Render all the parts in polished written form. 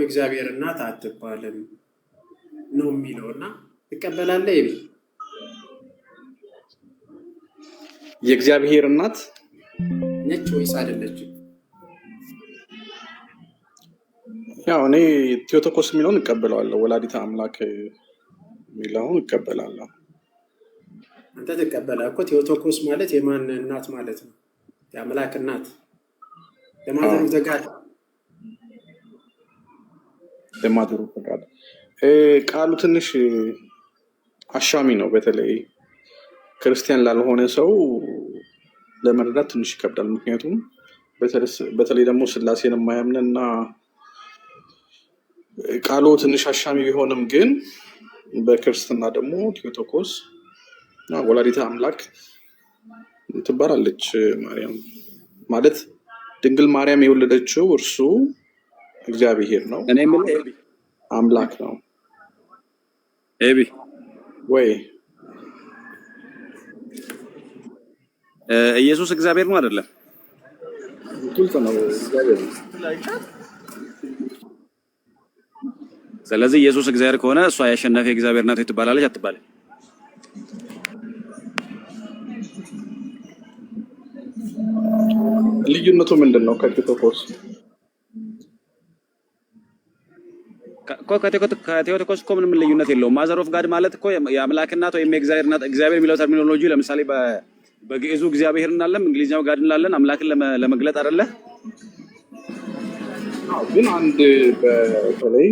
እግዚአብሔር እናት አትባልም ነው የሚለውና ትቀበላለህ? ይሄ የእግዚአብሔር እናት ነች ወይስ አይደለችም? ያው እኔ ቴዎቶኮስ የሚለውን እቀበላለሁ፣ ወላዲተ አምላክ የሚለውን እቀበላለሁ። አንተ ትቀበላለህ እኮ። ቴዎቶኮስ ማለት የማን እናት ማለት ነው? የአምላክ እናት ለማዘሩ ዘጋድ ለማድሩ ፈቃድ ቃሉ ትንሽ አሻሚ ነው። በተለይ ክርስቲያን ላልሆነ ሰው ለመረዳት ትንሽ ይከብዳል። ምክንያቱም በተለይ ደግሞ ስላሴን የማያምንና ቃሉ ትንሽ አሻሚ ቢሆንም ግን በክርስትና ደግሞ ቴዎቶኮስ ወላዲተ አምላክ ትባላለች። ማርያም ማለት ድንግል ማርያም የወለደችው እርሱ እግዚአብሔር ነው፣ እኔ ምን አምላክ ነው። ኤቢ ወይ ኢየሱስ እግዚአብሔር ነው አይደለም? ግልጽ ነው፣ እግዚአብሔር ነው። ስለዚህ ኢየሱስ እግዚአብሔር ከሆነ እሷ ያሸነፈ እግዚአብሔር ናት ትባላለች አትባልም? ልዩነቱ ምንድን ነው ከቴዎቶኮስ? ከቴዎቶኮስ እኮ ምንም ልዩነት የለውም። ማዘር ኦፍ ጋድ ማለት እኮ የአምላክ እናት ወይም የእግዚአብሔር እናት። እግዚአብሔር የሚለው ተርሚኖሎጂ ለምሳሌ በግዕዙ እግዚአብሔር እናለን፣ እንግሊዝኛው ጋድ እናለን፣ አምላክን ለመግለጥ አይደለ? ግን አንድ በተለይ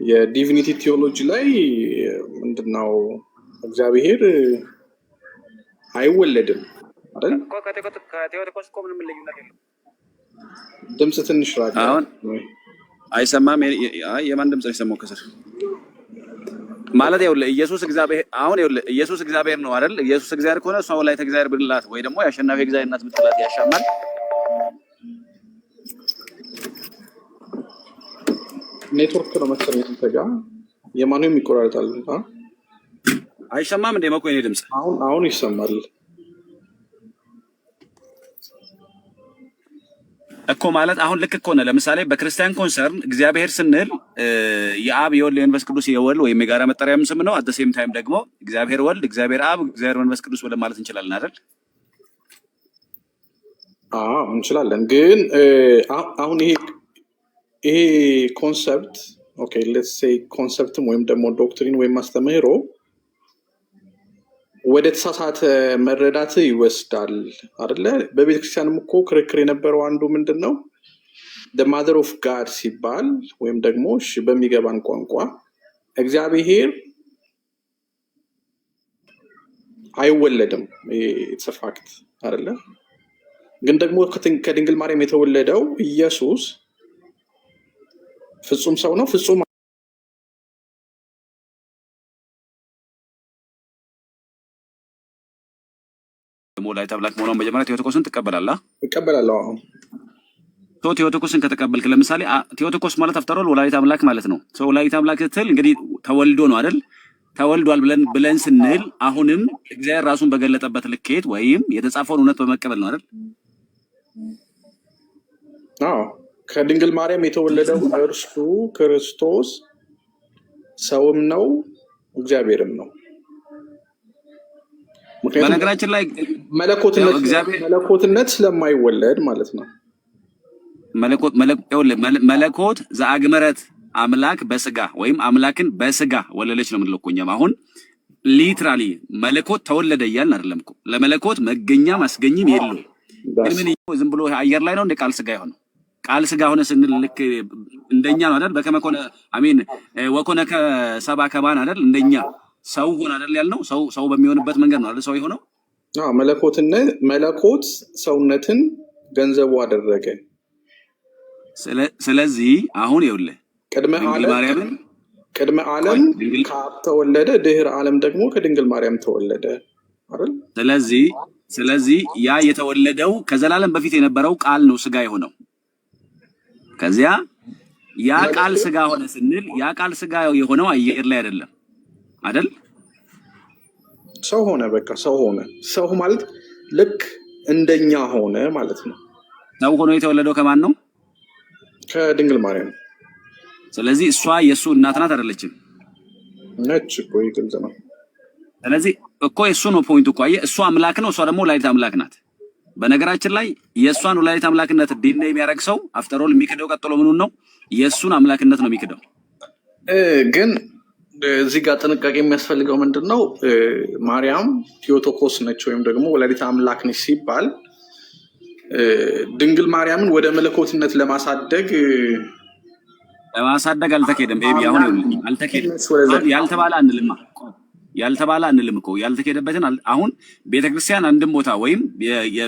የዲቪኒቲ ቴዎሎጂ ላይ ምንድነው እግዚአብሔር አይወለድም አይደል? ከቴዎቶኮስ እኮ ምንም ልዩነት የለውም። ድምጽ ትንሽ ራቅ አሁን አይሰማም። የማን ድምጽ ነው የሰማው? ከስር ማለት ይኸውልህ ኢየሱስ እግዚአብሔር አሁን ይኸውልህ ኢየሱስ እግዚአብሔር ነው አይደል? ኢየሱስ እግዚአብሔር ከሆነ እሷ ወላዲተ እግዚአብሔር ብንላት ወይ ደግሞ ያሸናፊ እግዚአብሔር እናት ብትላት ያሻማል? ኔትወርክ ነው መሰለኝ እንትን ጋር የማንም ይቆራረጣል። አይሰማም እንደ መኮ የኔ ድምጽ አሁን ይሰማል እኮ። ማለት አሁን ልክ እኮ ነው። ለምሳሌ በክርስቲያን ኮንሰርን እግዚአብሔር ስንል የአብ የወልድ የመንፈስ ቅዱስ የወልድ ወይም የጋራ መጠሪያም ስም ነው። አት ሴም ታይም ደግሞ እግዚአብሔር ወልድ፣ እግዚአብሔር አብ፣ እግዚአብሔር መንፈስ ቅዱስ ብለን ማለት እንችላለን አይደል? እንችላለን። ግን አሁን ይሄ ኮንሰፕት ኦኬ ሌትስ ሴይ ኮንሰፕትም ወይም ደግሞ ዶክትሪን ወይም ማስተምህሮ ወደ ተሳሳተ መረዳት ይወስዳል አይደለ? በቤተክርስቲያንም እኮ ክርክር የነበረው አንዱ ምንድነው the mother of God ሲባል ወይም ደግሞ በሚገባን ቋንቋ እግዚአብሔር አይወለድም፣ it's a fact አይደለ? ግን ደግሞ ከድንግል ማርያም የተወለደው ኢየሱስ ፍጹም ሰው ነው። ፍጹም ወላዲተ አምላክ መሆኗን መጀመሪያ ቴዎቶኮስን ትቀበላለህ? እቀበላለሁ። ቴዎቶኮስን ከተቀበልክ ለምሳሌ ቴዎቶኮስ ማለት አፍተሮል ወላዲተ አምላክ ማለት ነው። ወላዲተ አምላክ ስትል እንግዲህ ተወልዶ ነው አይደል? ተወልዷል ብለን ስንል አሁንም እግዚአብሔር ራሱን በገለጠበት ልኬት ወይም የተጻፈውን እውነት በመቀበል ነው አይደል? ከድንግል ማርያም የተወለደው እርሱ ክርስቶስ ሰውም ነው እግዚአብሔርም ነው። በነገራችን ላይ መለኮትነት ስለማይወለድ ማለት ነው። መለኮት ዘአግመረት አምላክ በስጋ ወይም አምላክን በስጋ ወለለች ነው የምንለው እኮ እኛም አሁን ሊትራሊ መለኮት ተወለደ እያልን አይደለም እኮ። ለመለኮት መገኛ ማስገኝም የለውም። ግን ምን ዝም ብሎ አየር ላይ ነው እንደ ቃል ስጋ የሆነው? ቃል ስጋ ሆነ ስንል ልክ እንደኛ ነው አይደል? በከመኮነ አሜን ወኮነ ከሰባ ከባን አይደል? እንደኛ ሰው ሆነ አይደል ያልነው? ሰው በሚሆንበት መንገድ ነው አይደል ሰው የሆነው? መለኮት ሰውነትን ገንዘቡ አደረገ። ስለዚህ አሁን ይኸውልህ ቅድመ ዓለም ከአብ ተወለደ፣ ድህረ ዓለም ደግሞ ከድንግል ማርያም ተወለደ አይደል? ስለዚህ ያ የተወለደው ከዘላለም በፊት የነበረው ቃል ነው ስጋ የሆነው። ከዚያ ያ ቃል ስጋ ሆነ ስንል ያ ቃል ስጋ የሆነው አየር ላይ አይደለም። አይደል? ሰው ሆነ፣ በቃ ሰው ሆነ። ሰው ማለት ልክ እንደኛ ሆነ ማለት ነው። ሰው ሆኖ የተወለደው ከማን ነው? ከድንግል ማርያም። ስለዚህ እሷ የእሱ እናት ናት አይደለችም? ነች እኮ ግልጽ ነው። ስለዚህ እኮ የእሱ ነው ፖይንቱ እኮ አየህ፣ እሱ አምላክ ነው፣ እሷ ደግሞ ወላዲተ አምላክ ናት። በነገራችን ላይ የእሷን ወላዲተ አምላክነት ዲና የሚያደርግ ሰው አፍተሮል የሚክደው ቀጥሎ ምኑን ነው? የእሱን አምላክነት ነው የሚክደው። ግን እዚህ ጋር ጥንቃቄ የሚያስፈልገው ምንድን ነው? ማርያም ቴዎቶኮስ ነች ወይም ደግሞ ወላዲተ አምላክ ነች ሲባል ድንግል ማርያምን ወደ መለኮትነት ለማሳደግ አልተኬደም። ቤቢ አሁን አልተኬደም። ያልተባለ አንልማ፣ ያልተባለ አንልም እኮ ያልተኬደበትን አሁን ቤተክርስቲያን አንድም ቦታ ወይም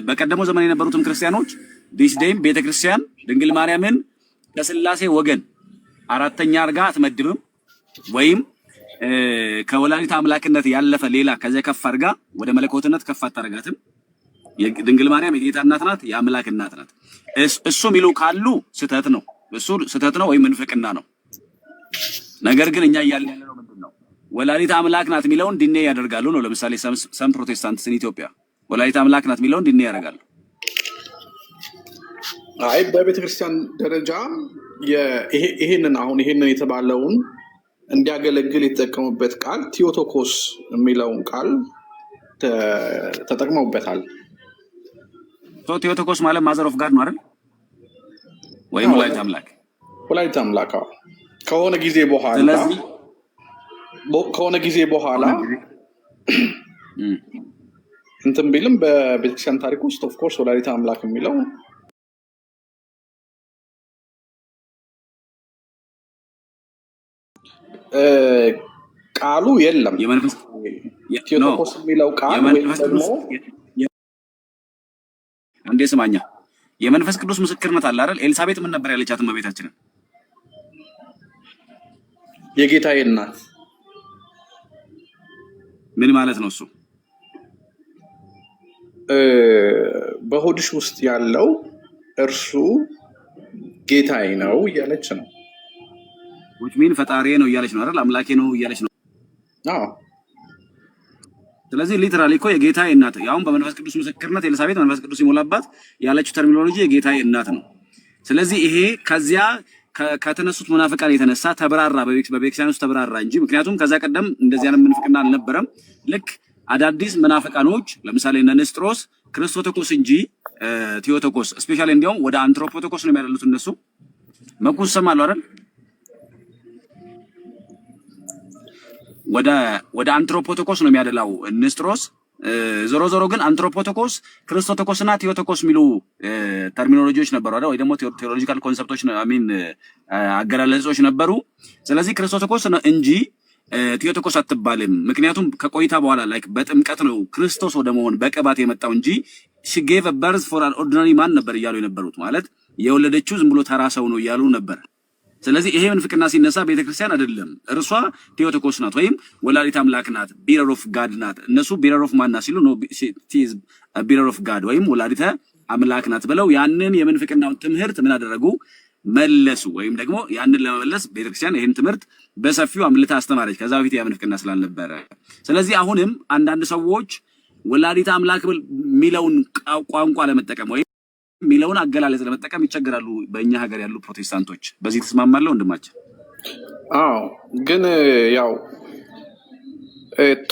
በቀደመው ዘመን የነበሩትም ክርስቲያኖች ዲስ ዴይም ቤተክርስቲያን ድንግል ማርያምን ከስላሴ ወገን አራተኛ አርጋ አትመድብም ወይም ከወላዲተ አምላክነት ያለፈ ሌላ ከዚያ ከፍ አርጋ ወደ መለኮትነት ከፍ አታረጋትም። ድንግል ማርያም የጌታ እናት ናት፣ የአምላክ እናት ናት። እሱ የሚሉ ካሉ ስህተት ነው። እሱ ስህተት ነው ወይም ምንፍቅና ነው። ነገር ግን እኛ እያልን ያለነው ምንድን ነው? ወላዲተ አምላክ ናት የሚለውን ዲኔ ያደርጋሉ ነው። ለምሳሌ ሰም ፕሮቴስታንትስ ኢትዮጵያ ወላዲተ አምላክ ናት የሚለውን ዲኔ ያደርጋሉ። አይ በቤተክርስቲያን ደረጃ ይሄንን የተባለውን እንዲያገለግል የተጠቀሙበት ቃል ቴዎቶኮስ የሚለውን ቃል ተጠቅመውበታል። ቴዎቶኮስ ማለት ማዘር ኦፍ ጋድ ነው አይደል? ወይም ወላዲተ አምላክ ከሆነ ጊዜ በኋላ እንትን ቢልም በቤተክርስቲያን ታሪክ ውስጥ ኦፍኮርስ ወላዲተ አምላክ የሚለው ቃሉ የለም። ቴዎቶኮስ የሚለው ቃል ወይም ደግሞ እንዴ ስማኛ የመንፈስ ቅዱስ ምስክርነት አለ አይደል? ኤልሳቤጥ ምን ነበር ያለቻት እመቤታችንን? የጌታዬ እናት። ምን ማለት ነው እሱ? በሆድሽ ውስጥ ያለው እርሱ ጌታዬ ነው እያለች ነው። ምን ፈጣሪ ነው እያለች ነው አይደል? አምላኬ ነው እያለች ነው። አዎ። ስለዚህ ሊትራሊ እኮ የጌታዬ እናት ያውም በመንፈስ ቅዱስ ምስክርነት ኤልሳቤጥ መንፈስ ቅዱስ ይሞላባት ያለችው ተርሚኖሎጂ የጌታዬ እናት ነው። ስለዚህ ይሄ ከዚያ ከተነሱት ሙናፍቃን የተነሳ ተብራራ፣ በቤተክርስቲያን ውስጥ ተብራራ እንጂ ምክንያቱም ከዛ ቀደም እንደዚህ አይነት ምንፍቅና አልነበረም። ልክ አዳዲስ መናፍቃኖች ለምሳሌ እነ ንስጥሮስ ክርስቶቶኮስ እንጂ ቴዎቶኮስ ስፔሻሊ እንዲያውም ወደ አንትሮፖቶኮስ ነው የሚያደሉት እነሱ መኩስ ሰማሉ አይደል? ወደ አንትሮፖቶኮስ ነው የሚያደላው ንስጥሮስ። ዞሮ ዞሮ ግን አንትሮፖቶኮስ ክርስቶቶኮስና ቴዎቶኮስ የሚሉ ተርሚኖሎጂዎች ነበሩ አይደል? ወይ ደግሞ ቴዎሎጂካል ኮንሰፕቶች አገላለጾች ነበሩ። ስለዚህ ክርስቶቶኮስ እንጂ ቴዎቶኮስ አትባልም። ምክንያቱም ከቆይታ በኋላ ላይክ በጥምቀት ነው ክርስቶስ ወደ መሆን በቅባት የመጣው እንጂ she gave a birth for an ordinary man ነበር እያሉ የነበሩት። ማለት የወለደችው ዝም ብሎ ተራ ሰው ነው እያሉ ነበር። ስለዚህ ይሄ ምንፍቅና ሲነሳ ቤተክርስቲያን አይደለም እርሷ ቴዎቶኮስ ናት ወይም ወላዲተ አምላክ ናት፣ ቢረር ኦፍ ጋድ ናት። እነሱ ቢረር ኦፍ ማን ናት ሲሉ ነው ቢረር ኦፍ ጋድ ወይም ወላዲተ አምላክ ናት ብለው ያንን የምንፍቅናውን ትምህርት ምን አደረጉ? መለሱ። ወይም ደግሞ ያንን ለመመለስ ቤተክርስቲያን ይሄን ትምህርት በሰፊው አምልታ አስተማረች። ከዛ በፊት ያ ምንፍቅና ስላልነበረ። ስለዚህ አሁንም አንዳንድ ሰዎች ወላዲተ አምላክ የሚለውን ቋንቋ ለመጠቀም ወይም የሚለውን አገላለጽ ለመጠቀም ይቸገራሉ። በእኛ ሀገር ያሉ ፕሮቴስታንቶች በዚህ ተስማማለሁ ወንድማችን? አዎ፣ ግን ያው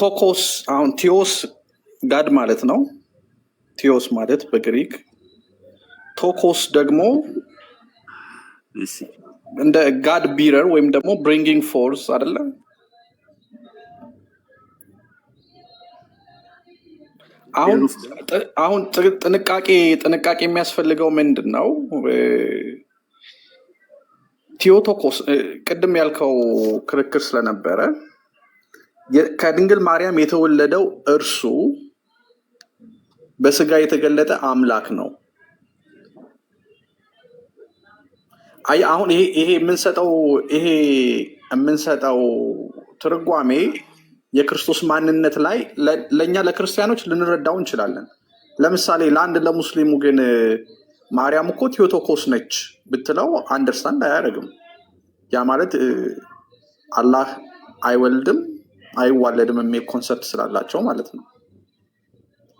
ቶኮስ አሁን ቴዎስ ጋድ ማለት ነው። ቴዎስ ማለት በግሪክ፣ ቶኮስ ደግሞ እንደ ጋድ ቢረር ወይም ደግሞ ብሪንጊንግ ፎርስ አይደለ? አሁን ጥንቃቄ የሚያስፈልገው ምንድን ነው? ቴዎቶኮስ ቅድም ያልከው ክርክር ስለነበረ ከድንግል ማርያም የተወለደው እርሱ በስጋ የተገለጠ አምላክ ነው። አሁን ይሄ የምንሰጠው ትርጓሜ የክርስቶስ ማንነት ላይ ለእኛ ለክርስቲያኖች ልንረዳው እንችላለን። ለምሳሌ ለአንድ ለሙስሊሙ ግን ማርያም እኮ ቴዎቶኮስ ነች ብትለው አንደርስታንድ አያደርግም። ያ ማለት አላህ አይወልድም፣ አይዋለድም የሚል ኮንሰፕት ስላላቸው ማለት ነው።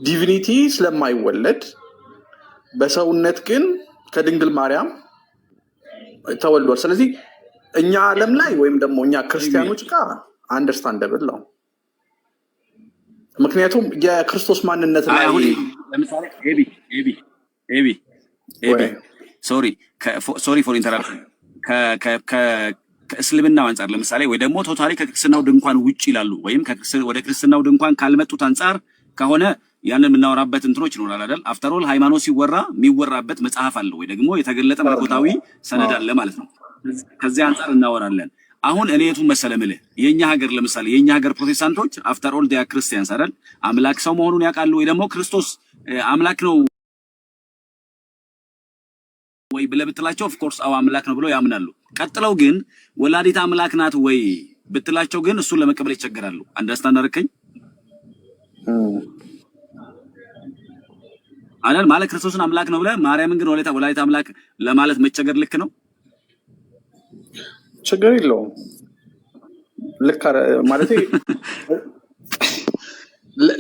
ዲቪኒቲ ስለማይወለድ በሰውነት ግን ከድንግል ማርያም ተወልዷል። ስለዚህ እኛ ዓለም ላይ ወይም ደግሞ እኛ ክርስቲያኖች ጋር አንደርስታንደብል ነው። ምክንያቱም የክርስቶስ ማንነት ላይ ለምሳሌ ሶሪ ፎር ኢንተራፕሽን ከእስልምናው አንጻር ለምሳሌ ወይ ደግሞ ቶታሊ ከክርስትናው ድንኳን ውጭ ይላሉ ወይም ወደ ክርስትናው ድንኳን ካልመጡት አንጻር ከሆነ ያንን የምናወራበት እንትኖች ይኖራል አይደል? አፍተር ኦል ሃይማኖት ሲወራ የሚወራበት መጽሐፍ አለ ወይ ደግሞ የተገለጠ መለኮታዊ ሰነድ አለ ማለት ነው። ከዚህ አንጻር እናወራለን። አሁን እኔ የቱን መሰለ ምልህ የኛ ሀገር ለምሳሌ የኛ ሀገር ፕሮቴስታንቶች አፍተር ኦል ዲያ ክርስቲያንስ አይደል? አምላክ ሰው መሆኑን ያውቃሉ ወይ ደግሞ ክርስቶስ አምላክ ነው ወይ ብለህ ብትላቸው ኦፍ ኮርስ አው አምላክ ነው ብለው ያምናሉ። ቀጥለው ግን ወላዲት አምላክ ናት ወይ ብትላቸው ግን እሱን ለመቀበል ይቸገራሉ። አንደርስታንድ አደረከኝ አይደል? ማለት ክርስቶስን አምላክ ነው ብለህ ማርያምን ግን ወላዲት አምላክ ለማለት መቸገር ልክ ነው? ችግር የለውም። ልክ ማለት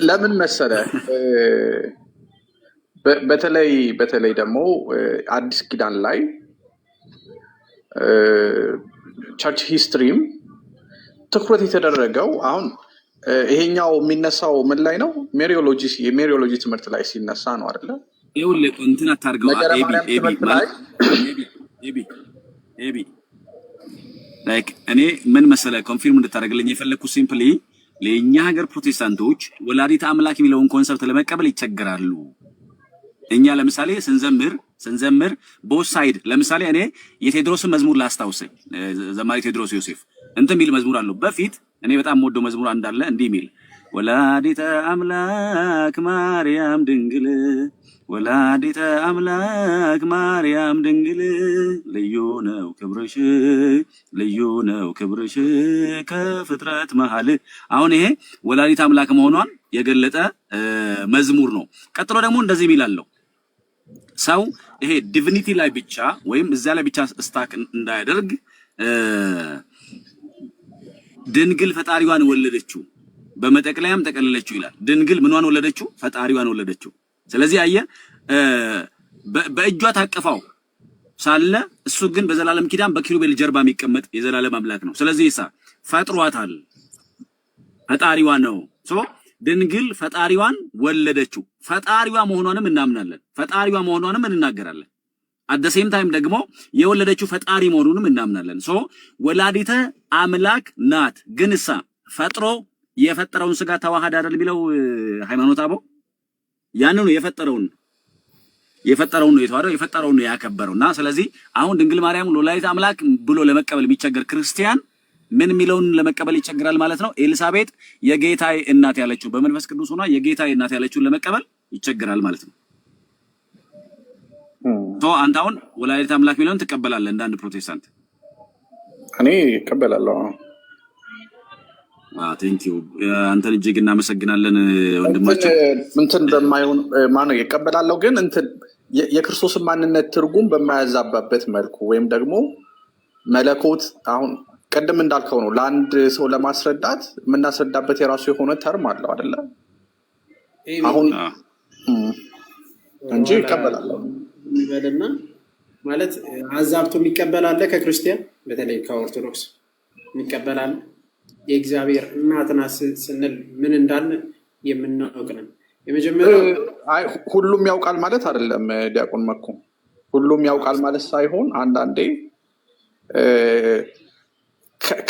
ለምን መሰለ በተለይ ደግሞ አዲስ ኪዳን ላይ ቸርች ሂስትሪም ትኩረት የተደረገው አሁን ይሄኛው የሚነሳው ምን ላይ ነው? የሜሪዮሎጂ ትምህርት ላይ ሲነሳ ነው አይደለ? ይኸውልህ እንትን አታርገው ኤቢ ላይክ እኔ ምን መሰለህ ኮንፊርም እንድታደርግልኝ የፈለኩት ሲምፕሊ ለኛ ሀገር ፕሮቴስታንቶች ወላዲት አምላክ የሚለውን ኮንሰፕት ለመቀበል ይቸገራሉ። እኛ ለምሳሌ ስንዘምር ቦት ሳይድ ለምሳሌ እኔ የቴዎድሮስን መዝሙር ላስታውሰኝ ዘማሪ ቴዎድሮስ ዮሴፍ እንትን የሚል መዝሙር አለው በፊት እኔ በጣም የምወደው መዝሙር እንዳለ እንዲህ የሚል ወላዲተ አምላክ ማርያም ድንግል ወላዲተ አምላክ ማርያም ድንግል ልዩ ነው ክብርሽ ከፍጥረት መሃል። አሁን ይሄ ወላዲተ አምላክ መሆኗን የገለጠ መዝሙር ነው። ቀጥሎ ደግሞ እንደዚህ የሚላለው ሰው ይሄ ዲቪኒቲ ላይ ብቻ ወይም እዛ ላይ ብቻ ስታክ እንዳያደርግ ድንግል ፈጣሪዋን ወለደችው በመጠቅለያም ተቀለለችው ይላል። ድንግል ምንዋን ወለደችው? ፈጣሪዋን ወለደችው። ስለዚህ አየህ በእጇ ታቀፋው ሳለ እሱ ግን በዘላለም ኪዳን በኪሩቤል ጀርባ የሚቀመጥ የዘላለም አምላክ ነው። ስለዚህ ፈጥሯታል፣ ፈጣሪዋ ነው። ድንግል ፈጣሪዋን ወለደችው። ፈጣሪዋ መሆኗንም እናምናለን፣ ፈጣሪዋ መሆኗንም እንናገራለን። አት ዘ ሴም ታይም ደግሞ የወለደችው ፈጣሪ መሆኑንም እናምናለን። ወላዲተ አምላክ ናት። ግን ፈጥሮ የፈጠረውን ስጋ ተዋሃደ አይደል የሚለው ሃይማኖት አበው ያንኑ የፈጠረውን ነው የተዋረው የፈጠረውን ነው ያከበረውና ስለዚህ አሁን ድንግል ማርያም ወላዲተ አምላክ ብሎ ለመቀበል የሚቸገር ክርስቲያን ምን የሚለውን ለመቀበል ይቸግራል ማለት ነው። ኤልሳቤጥ የጌታዬ እናት ያለችው በመንፈስ ቅዱስ ሆና የጌታዬ እናት ያለችውን ለመቀበል ይቸግራል ማለት ነው። አንተ አሁን ወላዲተ አምላክ የሚለውን ትቀበላለህ እንደ አንድ ፕሮቴስታንት? እኔ እቀበላለሁ። ቴንክ ዩ አንተን እጅግ እናመሰግናለን ወንድማችን። እንትን በማይሆን ማነው ይቀበላለሁ፣ ግን እንትን የክርስቶስን ማንነት ትርጉም በማያዛባበት መልኩ ወይም ደግሞ መለኮት አሁን ቀደም እንዳልከው ነው ለአንድ ሰው ለማስረዳት የምናስረዳበት የራሱ የሆነ ተርም አለው አይደለ? አሁን እንጂ ይቀበላለሁ ይበልና ማለት አዛብቶ የሚቀበላለ ከክርስቲያን በተለይ ከኦርቶዶክስ የሚቀበላለ የእግዚአብሔር እናትና ስንል ምን እንዳለ የምናውቅ ነን። የመጀመሪያው ሁሉም ያውቃል ማለት አይደለም ዲያቆን መኩ። ሁሉም ያውቃል ማለት ሳይሆን አንዳንዴ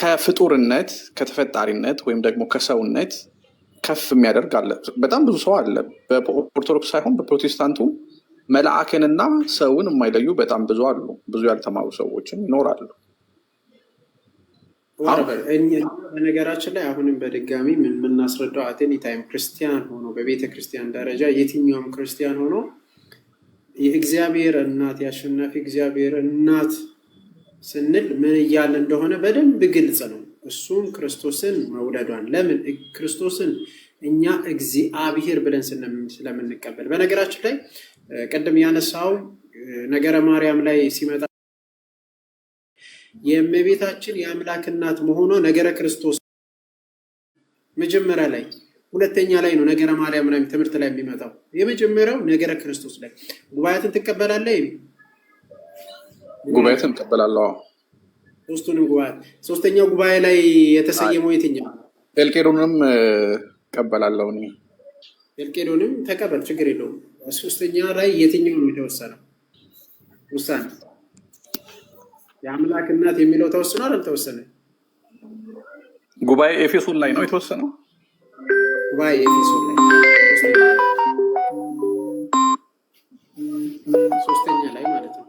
ከፍጡርነት ከተፈጣሪነት ወይም ደግሞ ከሰውነት ከፍ የሚያደርግ አለ። በጣም ብዙ ሰው አለ በኦርቶዶክስ ሳይሆን በፕሮቴስታንቱ መልአክንና ሰውን የማይለዩ በጣም ብዙ አሉ። ብዙ ያልተማሩ ሰዎችም ይኖራሉ። በነገራችን ላይ አሁንም በድጋሚ የምናስረዳው አቴኒ ታይም ክርስቲያን ሆኖ በቤተ ክርስቲያን ደረጃ የትኛውም ክርስቲያን ሆኖ የእግዚአብሔር እናት የአሸናፊ እግዚአብሔር እናት ስንል ምን እያለ እንደሆነ በደንብ ግልጽ ነው። እሱም ክርስቶስን መውለዷን ለምን ክርስቶስን እኛ እግዚአብሔር ብለን ስለምንቀበል። በነገራችን ላይ ቀደም ያነሳው ነገረ ማርያም ላይ ሲመጣ የእመቤታችን የአምላክ እናት መሆኗ ነገረ ክርስቶስ መጀመሪያ ላይ ሁለተኛ ላይ ነው ነገረ ማርያም ላይ ትምህርት ላይ የሚመጣው። የመጀመሪያው ነገረ ክርስቶስ ላይ ጉባኤትን ትቀበላለህ? ጉባኤትን እቀበላለሁ። ሶስቱንም ጉባኤ ሶስተኛው ጉባኤ ላይ የተሰየመው የትኛው? ኬልቄዶንም እቀበላለሁ። እኔ ኬልቄዶንም ተቀበል፣ ችግር የለውም። ሶስተኛ ላይ የትኛው ነው የተወሰነው ውሳኔ? የአምላክ እናት የሚለው ተወስኗል አልተወሰነ? ጉባኤ ኤፌሶን ላይ ነው የተወሰነው። ጉባኤ ኤፌሶን ላይ ሶስተኛ ላይ ማለት ነው።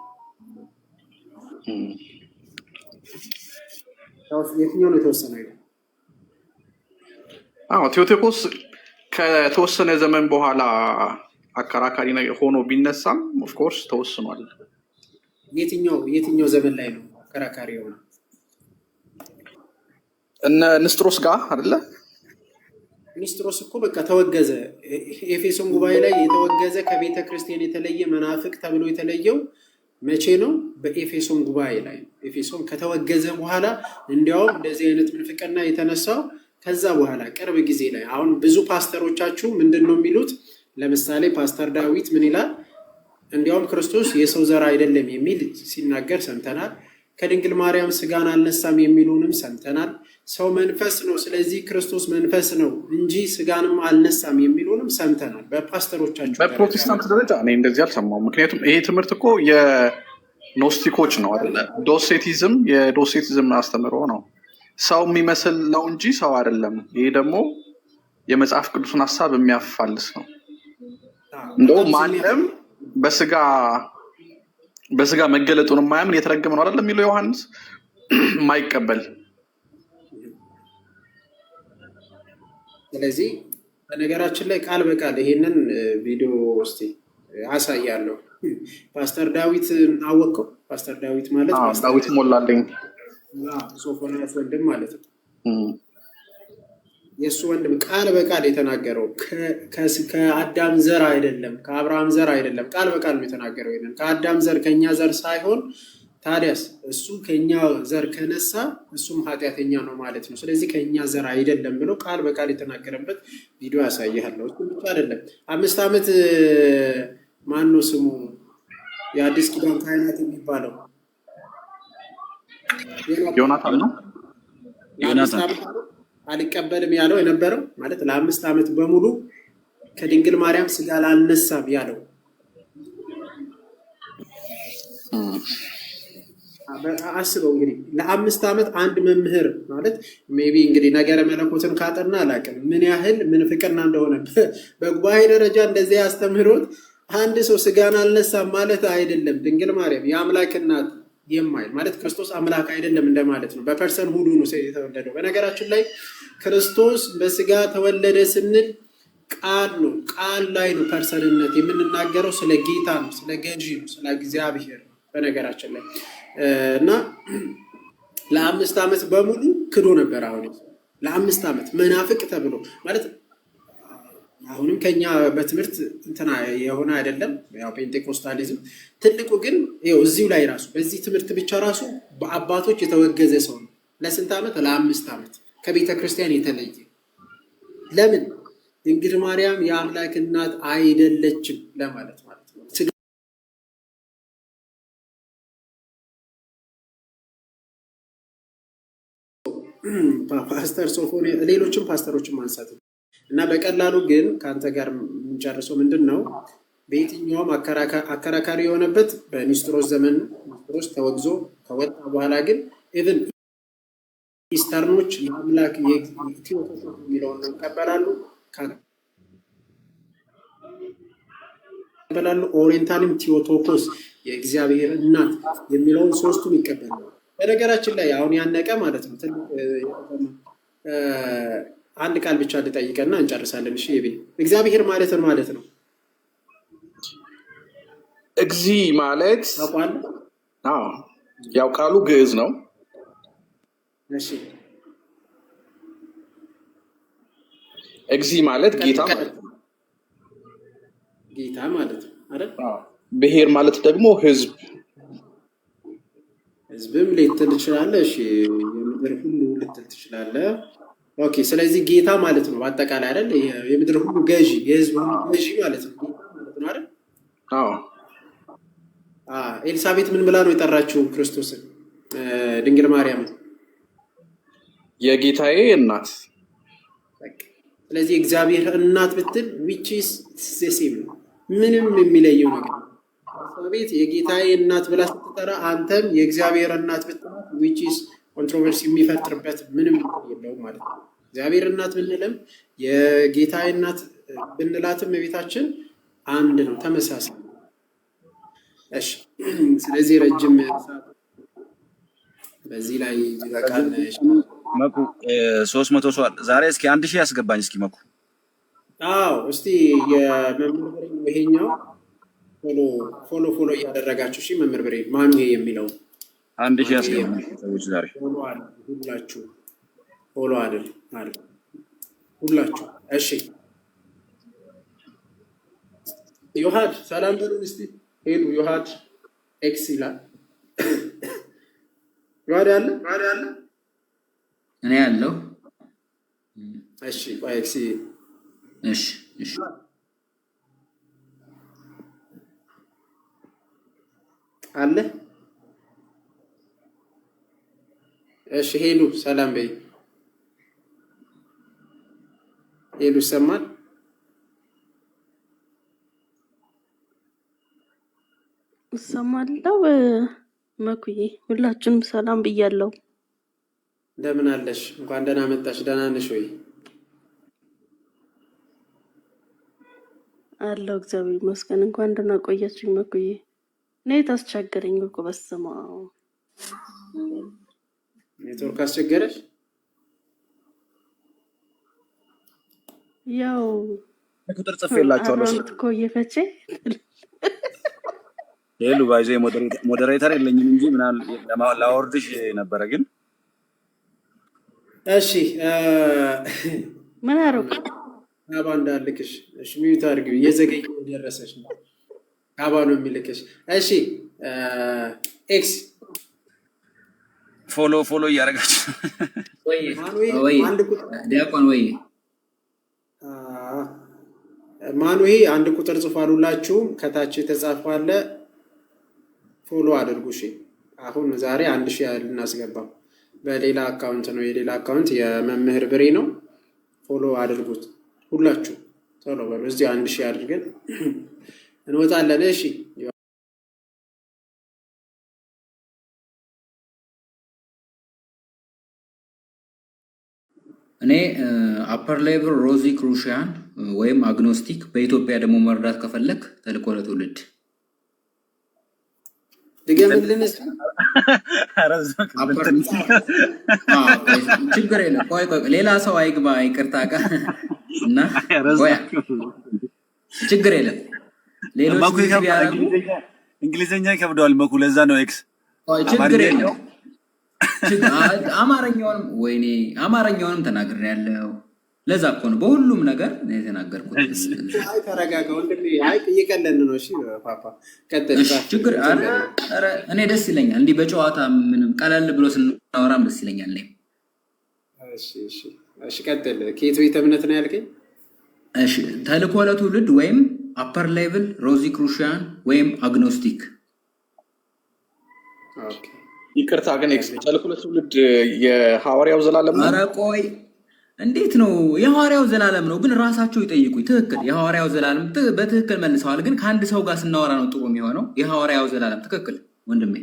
የትኛው ነው የተወሰነው? ቴዎቴኮስ ከተወሰነ ዘመን በኋላ አከራካሪ ሆኖ ቢነሳም ኦፍኮርስ ተወስኗል። የትኛው ዘመን ላይ ነው አከራካሪ የሆነው? እነ ንስጥሮስ ጋር አይደለ? ንስጥሮስ እኮ በቃ ተወገዘ። ኤፌሶን ጉባኤ ላይ የተወገዘ ከቤተ ክርስቲያን የተለየ መናፍቅ ተብሎ የተለየው መቼ ነው? በኤፌሶን ጉባኤ ላይ ነው። ኤፌሶን ከተወገዘ በኋላ እንዲያውም እንደዚህ አይነት ምንፍቅና የተነሳው ከዛ በኋላ ቅርብ ጊዜ ላይ። አሁን ብዙ ፓስተሮቻችሁ ምንድን ነው የሚሉት? ለምሳሌ ፓስተር ዳዊት ምን ይላል? እንዲያውም ክርስቶስ የሰው ዘር አይደለም የሚል ሲናገር ሰምተናል። ከድንግል ማርያም ስጋን አልነሳም የሚሉንም ሰምተናል። ሰው መንፈስ ነው፣ ስለዚህ ክርስቶስ መንፈስ ነው እንጂ ስጋንም አልነሳም የሚሉንም ሰምተናል። በፓስተሮቻችሁ በፕሮቴስታንት ደረጃ እኔ እንደዚህ አልሰማሁም። ምክንያቱም ይሄ ትምህርት እኮ የኖስቲኮች ነው አይደለ? ዶሴቲዝም የዶሴቲዝም አስተምሮ ነው። ሰው የሚመስል ነው እንጂ ሰው አይደለም። ይሄ ደግሞ የመጽሐፍ ቅዱስን ሀሳብ የሚያፋልስ ነው። እንደውም ማንም በስጋ መገለጡን የማያምን የተረገመ ነው አይደለም የሚለው ዮሐንስ የማይቀበል። ስለዚህ በነገራችን ላይ ቃል በቃል ይሄንን ቪዲዮ ውስጥ አሳያለሁ። ፓስተር ዳዊት አወቀው። ፓስተር ዳዊት ማለት ዳዊት ሞላለኝ ሶፎንያስ ወንድም ማለት ነው። የእሱ ወንድም ቃል በቃል የተናገረው ከአዳም ዘር አይደለም፣ ከአብርሃም ዘር አይደለም። ቃል በቃል ነው የተናገረው። ይሄንን ከአዳም ዘር ከኛ ዘር ሳይሆን ታዲያስ እሱ ከኛ ዘር ከነሳ እሱም ኃጢአተኛ ነው ማለት ነው። ስለዚህ ከኛ ዘር አይደለም ብሎ ቃል በቃል የተናገረበት ቪዲዮ ያሳያለሁ። እሱ ብቻ አይደለም 5 ዓመት ማነው ስሙ የአዲስ ኪዳን ካህናት የሚባለው ዮናታን ነው። ዮናታን አልቀበልም ያለው የነበረው ማለት ለ5 ዓመት በሙሉ ከድንግል ማርያም ስጋ አልነሳም ያለው አስበው እንግዲህ ለ5 ዓመት አንድ መምህር ማለት ሜቢ እንግዲህ ነገረ መለኮትን ካጠና አላውቅም ምን ያህል ምንፍቅና እንደሆነ በጉባኤ ደረጃ እንደዚህ ያስተምህሮት አንድ ሰው ስጋን አልነሳም ማለት አይደለም። ድንግል ማርያም የአምላክ እናት የማይል ማለት ክርስቶስ አምላክ አይደለም እንደማለት ነው። በፐርሰን ሁሉ ነው የተወለደው። በነገራችን ላይ ክርስቶስ በስጋ ተወለደ ስንል ቃል ነው፣ ቃል ላይ ነው ፐርሰንነት የምንናገረው። ስለ ጌታ ነው፣ ስለ ገዢ ነው፣ ስለ እግዚአብሔር ነው። በነገራችን ላይ እና ለ5 ዓመት በሙሉ ክዶ ነበር። አሁን ለ5 ዓመት መናፍቅ ተብሎ ማለት አሁንም ከኛ በትምህርት እንትና የሆነ አይደለም። ያው ፔንቴኮስታሊዝም ትልቁ ግን ይኸው እዚሁ ላይ ራሱ በዚህ ትምህርት ብቻ ራሱ በአባቶች የተወገዘ ሰው ነው። ለስንት ዓመት? ለ5 ዓመት ከቤተ ክርስቲያን የተለየ። ለምን? ድንግል ማርያም የአምላክ እናት አይደለችም ለማለት ማለት ነው። ፓስተር ሶፎንያስ ሌሎችም ፓስተሮችን ማንሳት እና በቀላሉ ግን ከአንተ ጋር የምንጨርሰው ምንድን ነው? በየትኛውም አከራካሪ የሆነበት በኒስጥሮስ ዘመን ኒስጥሮስ ተወግዞ ከወጣ በኋላ ግን ኢቭን ኢስተርኖች ለአምላክ ቴዎቶኮስ የሚለውን ይቀበላሉ። ኦሪየንታልም ቴዎቶኮስ የእግዚአብሔር እናት የሚለውን ሶስቱም ይቀበላሉ። በነገራችን ላይ አሁን ያነቀ ማለት ነው። አንድ ቃል ብቻ ልጠይቀና እንጨርሳለን። እሺ ይቤ እግዚአብሔር ማለት ነው ማለት ነው። እግዚ ማለት ታውቃለህ? አዎ ያው ቃሉ ግዕዝ ነው። እሺ እግዚ ማለት ጌታ ማለት ነው። ጌታ ማለት ነው አይደል? ብሔር ማለት ደግሞ ህዝብ። ህዝብም ልትል ትችላለህ። እሺ የምድር ሁሉ ልትል ትችላለህ። ኦኬ። ስለዚህ ጌታ ማለት ነው በአጠቃላይ አይደል? የምድር ሁሉ ገዢ፣ የህዝብ ሁሉ ገዢ ማለት ነው አይደል? አዎ። ኤልሳቤጥ ምን ብላ ነው የጠራችው ክርስቶስን? ድንግል ማርያም የጌታዬ እናት። ስለዚህ እግዚአብሔር እናት ብትል ዊች ኢዝ ሴም ነው፣ ምንም የሚለየው ነገር ኤልሳቤጥ የጌታዬ እናት ብላ ስትጠራ አንተም የእግዚአብሔር እናት ብትል ዊች ኢዝ ኮንትሮቨርሲ የሚፈጥርበት ምንም የለውም ማለት ነው። እግዚአብሔር እናት ብንልም የጌታዬ እናት ብንላትም ቤታችን አንድ ነው፣ ተመሳሳይ ነው። እሺ፣ ስለዚህ ረጅም በዚህ ላይ ይበቃል። መኩ 300 ሰው ዛሬ እስኪ 1000 ያስገባኝ እስኪ መኩ። አዎ እስቲ የመምህር ብሬ ይሄኛው ፎሎ እያደረጋችሁ እሺ። መምህር ብሬ ማን የሚለው 1000 ያስገባኝ ሰዎች ዛሬ ሁላችሁ ፎሎ አይደል ሁላችሁ። እሺ ዮሐድ ሰላም በሉን እስቲ። ሄሉ ዮሐድ ኤክስ ይላል። ዮሐድ አለ እኔ ያለው። እሺ ኤክስ እሺ አለ። እሺ ሄሉ ሰላም በይ። ሄሉ ይሰማል? እሰማለሁ። መኩዬ ሁላችንም ሰላም ብያለሁ። እንደምን አለሽ? እንኳን ደህና መጣሽ። ደህና ነሽ ወይ? አለሁ እግዚአብሔር ይመስገን። እንኳን ደህና ቆያችኝ መኩዬ። እኔ ታስቸገረኝ እኮ በስመ አብ። ኔትወርክ አስቸገረሽ? ያው ቁጥር ጽፌላችኋለሁ እኮ እየፈቼ ሄሉ ባይዘ ሞዴሬተር የለኝም እንጂ ምናል ላወርድሽ ነበረ ግን እሺ ምን አረኩ? ካባ እንዳልክሽ። እሺ ሚዩት አድርጊው፣ እየዘገየ ደረሰሽ ነው። ካባ ነው የሚልክሽ። እሺ ኤክስ ፎሎ እያደረጋችሁ ዲያቆን ወይ ማኑሄ አንድ ቁጥር ጽፏል። ሁላችሁም ከታች የተጻፈ ፎሎ አድርጉ። እሺ አሁን ዛሬ 1000 ያህል እናስገባው። በሌላ አካውንት ነው፣ የሌላ አካውንት የመምህር ብሬ ነው። ፎሎ አድርጉት ሁላችሁ ቶሎ በሉ። እዚህ 1000 አድርገን እንወጣለን። እሺ እኔ አፐር ሌቭል ሮዚ ክሩሺያን ወይም አግኖስቲክ፣ በኢትዮጵያ ደግሞ መርዳት ከፈለክ ተልእኮ ለትውልድ ድገምልን። ችግር የለም። ቆይ ሌላ ሰው አይግባ፣ ይቅርታ ቃ እና ችግር የለም። ሌሎች ቢያረጉ እንግሊዝኛ ይከብደዋል መኩ፣ ለዛ ነው ኤክስ። ችግር የለም። አማርኛውንም ወይኔ አማርኛውንም ተናግሬያለሁ። ለዛ እኮ ነው በሁሉም ነገር ነው የተናገርኩት። ተረጋጋ ወንድሜ። አይ እየቀለድን ነው። እሺ ፓፓ ቀጥል። ችግር ኧረ እኔ ደስ ይለኛል እንዲህ በጨዋታ ምንም ቀለል ብሎ ስናወራም ደስ ይለኛል። እሺ ቀጥል። ከየት ቤተ እምነት ነው ያልከኝ? እሺ ተልእኮ ለትውልድ ወይም አፐር ሌቭል ሮዚ ክሩሺያን ወይም አግኖስቲክ። ኦኬ ይቅርታ ግን ተልእኮ ለትውልድ የሐዋርያው ዘላለም ነው። ኧረ ቆይ እንዴት ነው? የሐዋርያው ዘላለም ነው፣ ግን ራሳቸው ይጠይቁኝ። ትክክል፣ የሐዋርያው ዘላለም በትክክል መልሰዋል። ግን ከአንድ ሰው ጋር ስናወራ ነው ጥሩ የሚሆነው። የሐዋርያው ዘላለም ትክክል ወንድሜ።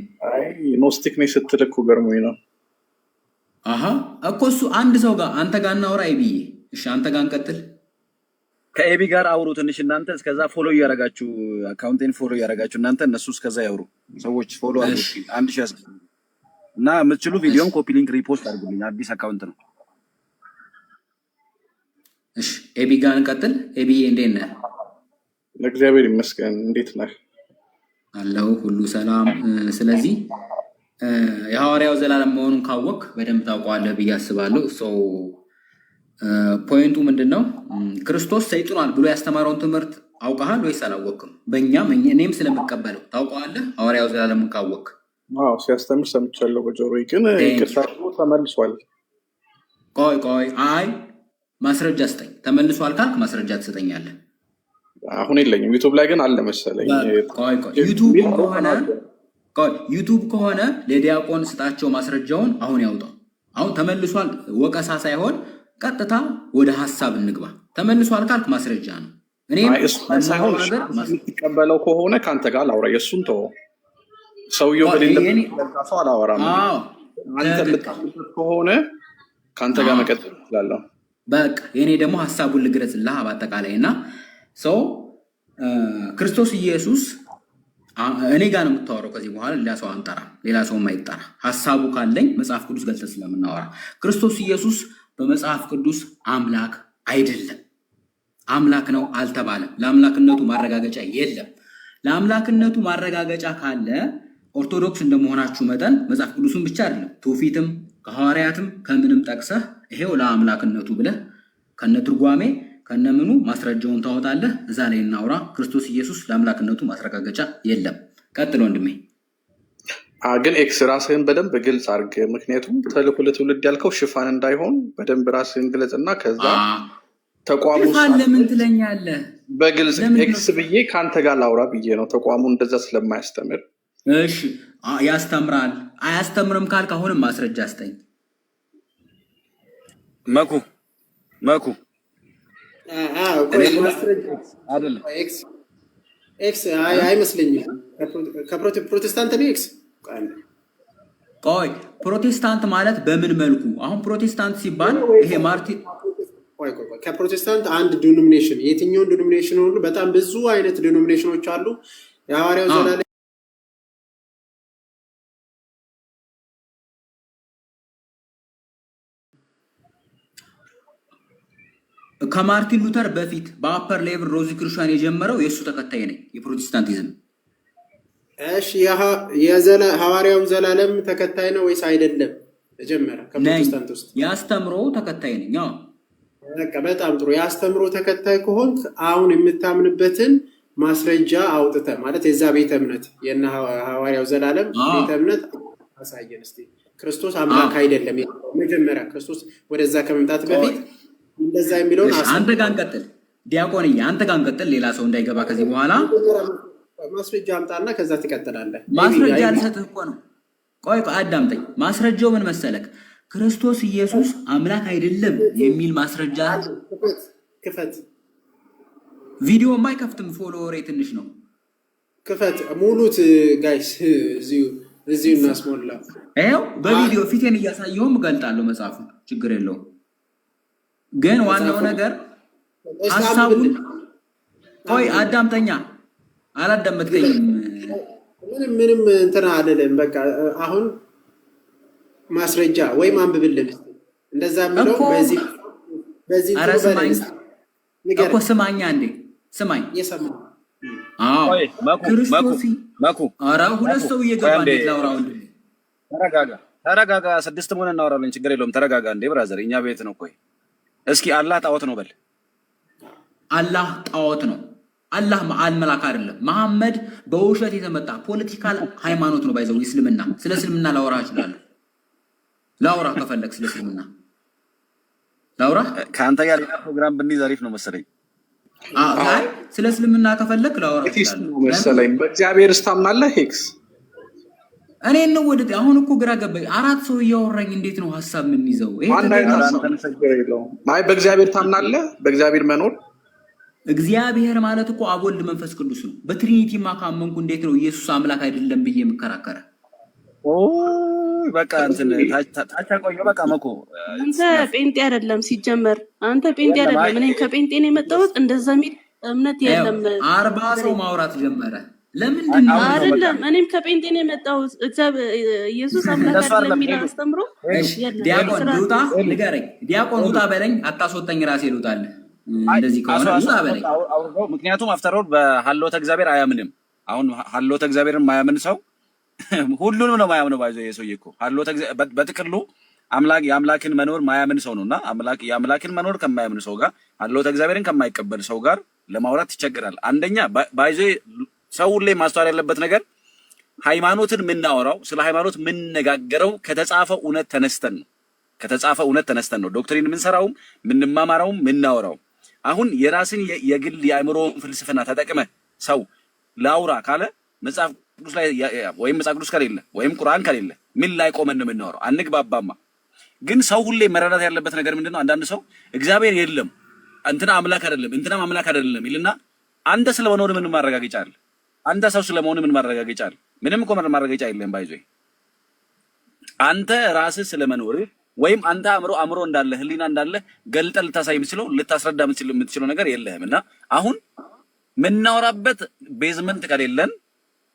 ኖስቲክ ነኝ ስትል እኮ ገርሞኝ ነው። አሀ እኮ እሱ አንድ ሰው ጋር አንተ ጋር እናወራ ኤቢዬ። እሺ አንተ ጋር እንቀጥል። ከኤቢ ጋር አውሩ ትንሽ እናንተ። እስከዛ ፎሎ እያደረጋችሁ አካውንቴን ፎሎ እያደረጋችሁ እናንተ፣ እነሱ እስከዛ ያውሩ። ሰዎች ፎሎ አድርጉ 1000 እና የምትችሉ ቪዲዮን ኮፒ ሊንክ ሪፖስት አድርጉልኝ። አዲስ አካውንት ነው። እሺ ኤቢ ጋር እንቀጥል። ኤቢ እንዴት ነህ? ለእግዚአብሔር ይመስገን። እንዴት ነህ? አለው ሁሉ ሰላም። ስለዚህ የሐዋርያው ዘላለም መሆኑን ካወቅ በደንብ ታውቀዋለህ ብዬ አስባለሁ። ፖይንቱ ምንድን ነው? ክርስቶስ ሰይጡናል ብሎ ያስተማረውን ትምህርት አውቀሃል ወይስ አላወቅም? በእኛም እኔም ስለምቀበለው ታውቀዋለህ ሐዋርያው ዘላለምን ካወቅ። ሲያስተምር ሰምቻለሁ በጆሮዬ፣ ግን ይቅርታ ተመልሷል። ቆይ አይ ማስረጃ ስጠኝ። ተመልሷል ካልክ ማስረጃ ትሰጠኛለህ። አሁን የለኝም። ዩቱብ ላይ ግን አለ መሰለኝ። ዩቱብ ከሆነ ለዲያቆን ስጣቸው ማስረጃውን አሁን ያውጣው። አሁን ተመልሷል ወቀሳ ሳይሆን ቀጥታ ወደ ሀሳብ እንግባ። ተመልሷል ካልክ ማስረጃ ነው። እኔም ሳይሆን የምትቀበለው ከሆነ ከአንተ ጋር ላውራ። የእሱን ተወው። ሰውየው በሌለበት ሰው አላወራም። አንተ የምትቀበል ከሆነ ከአንተ ጋር መቀጠል እችላለሁ። በቃ የእኔ ደግሞ ሀሳቡን ልግለጽልህ በአጠቃላይ እና ሰው ክርስቶስ ኢየሱስ እኔ ጋር ነው የምታወራው። ከዚህ በኋላ ሌላ ሰው አንጠራ፣ ሌላ ሰው ማይጠራ። ሀሳቡ ካለኝ መጽሐፍ ቅዱስ ገልጸን ስለምናወራ ክርስቶስ ኢየሱስ በመጽሐፍ ቅዱስ አምላክ አይደለም። አምላክ ነው አልተባለም። ለአምላክነቱ ማረጋገጫ የለም። ለአምላክነቱ ማረጋገጫ ካለ ኦርቶዶክስ እንደመሆናችሁ መጠን መጽሐፍ ቅዱስን ብቻ አይደለም ትውፊትም ከሐዋርያትም ከምንም ጠቅሰህ ይሄው ለአምላክነቱ ብለህ ከነትርጓሜ ከነምኑ ማስረጃውን ታወጣለህ። እዛ ላይ እናውራ። ክርስቶስ ኢየሱስ ለአምላክነቱ ማስረጋገጫ የለም። ቀጥሎ ወንድሜ። ግን ኤክስ ራስህን በደንብ ግልጽ አድርግ። ምክንያቱም ተልእኮ ለትውልድ ያልከው ሽፋን እንዳይሆን በደንብ ራስህን ግለጽና ከዛ ተቋሙ ለምን ትለኛለህ? በግልጽ ኤክስ ብዬ ከአንተ ጋር ላውራ ብዬ ነው። ተቋሙ እንደዛ ስለማያስተምር። እሺ ያስተምራል። አያስተምርም ካልክ አሁንም ማስረጃ አስጠኝ። መኩ ኤክስ አይመስለኝም። ከፕሮቴስታንት ነው ኤክስ። ቆይ ፕሮቴስታንት ማለት በምን መልኩ? አሁን ፕሮቴስታንት ሲባል ይሄ ማርቲን ከፕሮቴስታንት አንድ ዲኖሚኔሽን፣ የትኛውን ዲኖሚኔሽን ሁሉ በጣም ብዙ አይነት ዲኖሚኔሽኖች አሉ። የሐዋርያው ዘላለም ከማርቲን ሉተር በፊት በአፐር ሌቭል ሮዚክሩሻን የጀመረው የእሱ ተከታይ ነኝ። የፕሮቴስታንቲዝም እሺ፣ ሐዋርያው ዘላለም ተከታይ ነው ወይስ አይደለም? መጀመሪያ ከፕሮቴስታንት ውስጥ ያስተምሮ ተከታይ ነኝ። በቃ በጣም ጥሩ። ያስተምሮ ተከታይ ከሆንክ አሁን የምታምንበትን ማስረጃ አውጥተህ ማለት የዛ ቤተ እምነት የነ ሐዋርያው ዘላለም ቤተ እምነት አሳየን እስቲ። ክርስቶስ አምላክ አይደለም መጀመሪያ ክርስቶስ ወደዛ ከመምጣት በፊት እንደዛ የሚለውን አንተ ጋር እንቀጥል። ዲያቆንዬ አንተ ጋር እንቀጥል፣ ሌላ ሰው እንዳይገባ ከዚህ በኋላ። ማስረጃ አምጣና ከዛ ትቀጥላለህ። ማስረጃ ልሰጥህ እኮ ነው። ቆይ አዳምጠኝ። ማስረጃው ምን መሰለክ? ክርስቶስ ኢየሱስ አምላክ አይደለም የሚል ማስረጃ ክፈት። ቪዲዮ የማይከፍትም ፎሎወሬ ትንሽ ነው። ክፈት ሙሉት ጋይስ፣ እዚሁ እናስሞላ። ይኸው በቪዲዮ ፊቴን እያሳየውም እገልጣለሁ መጽሐፉ፣ ችግር የለውም። ግን ዋናው ነገር ሀሳቡን ቆይ አዳምጠኛ። አላዳመጥከኝም። ምንም እንትና አይደለም። በቃ አሁን ማስረጃ ወይም አንብብልን እንደዛ የሚለው በዚህ እኮ ስማኛ እንዴ ስማኝ። መኩ ኧረ ሁለት ሰው እየገባ እንዴት ላውራ? ወንድሜ ተረጋጋ። 6 ሆነን እናወራለን። ችግር የለውም። ተረጋጋ እንዴ ብራዘር፣ እኛ ቤት ነው። ቆይ እስኪ አላህ ጣዖት ነው በል። አላህ ጣዖት ነው። አላህ አልመላክ አይደለም። መሐመድ በውሸት የተመጣ ፖለቲካል ሃይማኖት ነው። ባይዘው እስልምና። ስለ እስልምና ላውራ እችላለሁ። ላውራ ከፈለግ ስለ እስልምና ላውራ። ከአንተ ጋር ሌላ ፕሮግራም ብንይዝ አሪፍ ነው መሰለኝ። አይ ስለ እስልምና ከፈለግ ላውራ እችላለሁ መሰለኝ። በእግዚአብሔር ታምናለህ ሄክስ? እኔ ነው ወደ አሁን እኮ ግራ ገባኝ። 4 ሰው እያወራኝ እንዴት ነው ሀሳብ የምንይዘው? አይ በእግዚአብሔር ታምናለህ? በእግዚአብሔር መኖር እግዚአብሔር ማለት እኮ አብ ወልድ መንፈስ ቅዱስ ነው። በትሪኒቲማ ካመንኩ እንዴት ነው ኢየሱስ አምላክ አይደለም ብዬ የምከራከረ? በቃ እንትን ታቻ ቆየው። በቃ መኮ አንተ ጴንጤ አይደለም ሲጀመር፣ አንተ ጴንጤ አይደለም። እኔ ከጴንጤ ነው የመጣሁት። እንደዛ የሚል እምነት የለም። 40 ሰው ማውራት ጀመረ። ለምንድን ነው አይደለም? እኔም ከጴንጤ ነው የመጣሁት። ኢየሱስ አምላክ አይደለም የሚል አስተምሮ ዲያቆን ልውጣ ንገረኝ። ዲያቆን ውጣ በለኝ። አታስወጣኝ፣ ራሴ ልውጣልህ። እንደዚህ ከሆነ ውጣ በለኝ። ምክንያቱም አፍተሮል በሀሎተ እግዚአብሔር አያምንም። አሁን ሀሎተ እግዚአብሔርን ማያምን ሰው ሁሉንም ነው ማያምነው። ባይዘው የሰውዬ እኮ ሀሎተ በጥቅሉ የአምላክን መኖር ማያምን ሰው ነውና የአምላክን መኖር ከማያምን ሰው ጋር ሀሎተ እግዚአብሔርን ከማይቀበል ሰው ጋር ለማውራት ይቸግራል። አንደኛ ባይዘው ሰው ሁሌ ማስተዋል ያለበት ነገር ሃይማኖትን የምናወራው ስለ ሃይማኖት የምንነጋገረው ከተጻፈው እውነት ተነስተን ነው። ከተጻፈ እውነት ተነስተን ነው ዶክትሪን የምንሰራውም የምንማማራውም የምናወራው። አሁን የራስን የግል የአእምሮ ፍልስፍና ተጠቅመ ሰው ላውራ ካለ መጽሐፍ ቅዱስ ላይ ወይም መጽሐፍ ቅዱስ ከሌለ ወይም ቁርአን ከሌለ ምን ላይ ቆመን ነው የምናወራው? አንግባባማ። ግን ሰው ሁሌ መረዳት ያለበት ነገር ምንድነው? አንዳንድ ሰው እግዚአብሔር የለም እንትና አምላክ አይደለም እንትናም አምላክ አይደለም ይልና አንተ ስለመሆኑ ምን ማረጋገጫ አለ? አንተ ሰው ስለመሆኑ ምን ማረጋገጫ አለ? ምንም እኮ ማረጋገጫ የለም። ባይዞይ አንተ ራስህ ስለመኖር ወይም አንተ አእምሮ እንዳለ ህሊና እንዳለ ገልጠ ልታሳይ የምትችለው ልታስረዳ የምትችለው ነገር የለህም። እና አሁን ምናወራበት ቤዝመንት ከሌለን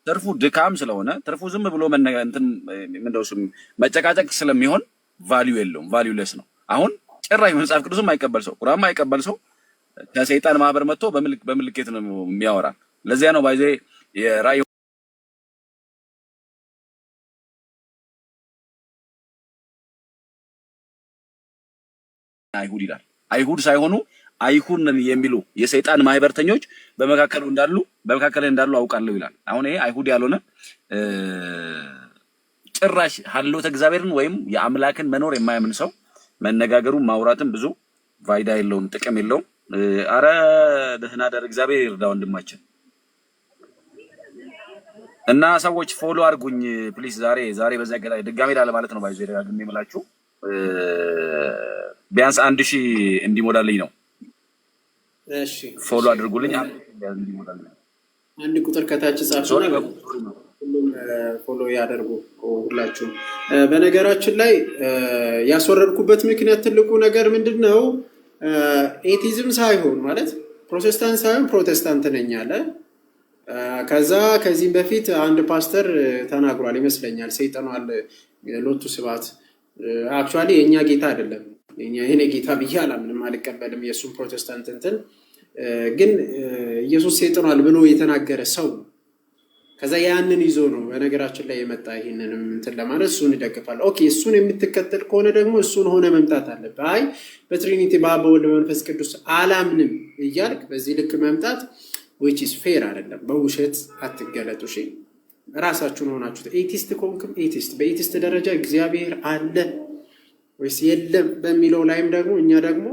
ትርፉ ድካም ስለሆነ ትርፉ ዝም ብሎ እንትን ምንድነው መጨቃጨቅ ስለሚሆን ቫልዩ የለውም፣ ቫልዩለስ ነው። አሁን ጭራሽ መጽሐፍ ቅዱስም አይቀበል ሰው ቁርአን አይቀበል ሰው ከሰይጣን ማህበር መጥቶ በምልክት ነው የሚያወራ። ለዚያ ነው ባይዘ የራእይ አይሁድ ይላል። አይሁድ ሳይሆኑ አይሁድ ነን የሚሉ የሰይጣን ማህበርተኞች በመካከል እንዳሉ አውቃለሁ ይላል። አሁን ይሄ አይሁድ ያልሆነ ጭራሽ ሀልዎተ እግዚአብሔርን ወይም የአምላክን መኖር የማያምን ሰው መነጋገሩን ማውራትም ብዙ ፋይዳ የለውም፣ ጥቅም የለውም። አረ ደህና ደር እግዚአብሔር ይርዳ ወንድማችን። እና ሰዎች ፎሎ አድርጉኝ ፕሊዝ። ዛሬ በዛ ገዳ ድጋሜ ላለ ማለት ነው ባይዘ ደጋግሜ የምላችሁ ቢያንስ 1000 እንዲሞላልኝ ነው። እሺ ፎሎ አድርጉልኝ እንዲሞላልኝ። አንድ ቁጥር ከታች ጻፉና ሁሉም ፎሎ ያደርጉ ሁላችሁም። በነገራችን ላይ ያስወረድኩበት ምክንያት ትልቁ ነገር ምንድነው? ኤቲዝም ሳይሆን ማለት ፕሮቴስታንት ሳይሆን ፕሮቴስታንት ነኝ አለ። ከዚህም በፊት አንድ ፓስተር ተናግሯል ይመስለኛል። ሰይጣናል ሎቱ ስባት አክቹአሊ የኛ ጌታ አይደለም የኔ ጌታ ብዬ አላምንም፣ አልቀበልም የሱን ፕሮቴስታንት እንትን። ግን ኢየሱስ ሰይጣናል ብሎ የተናገረ ሰው ከዛ ያንን ይዞ ነው በነገራችን ላይ የመጣ። ይሄንንም እንትን ለማለት እሱን ይደግፋል። ኦኬ እሱን የምትከተል ከሆነ ደግሞ እሱን ሆነ መምጣት አለብህ። አይ በትሪኒቲ በአብ በወልድ በመንፈስ ቅዱስ አላምንም እያልክ በዚህ ልክ መምጣት which is fair አይደለም። በውሸት አትገለጡ። እሺ ራሳችሁን ሆናችሁ ኤቲስት ኮንክም ኤቲስት በኤቲስት ደረጃ እግዚአብሔር አለ ወይስ የለም በሚለው ላይም ደግሞ እኛ ደግሞ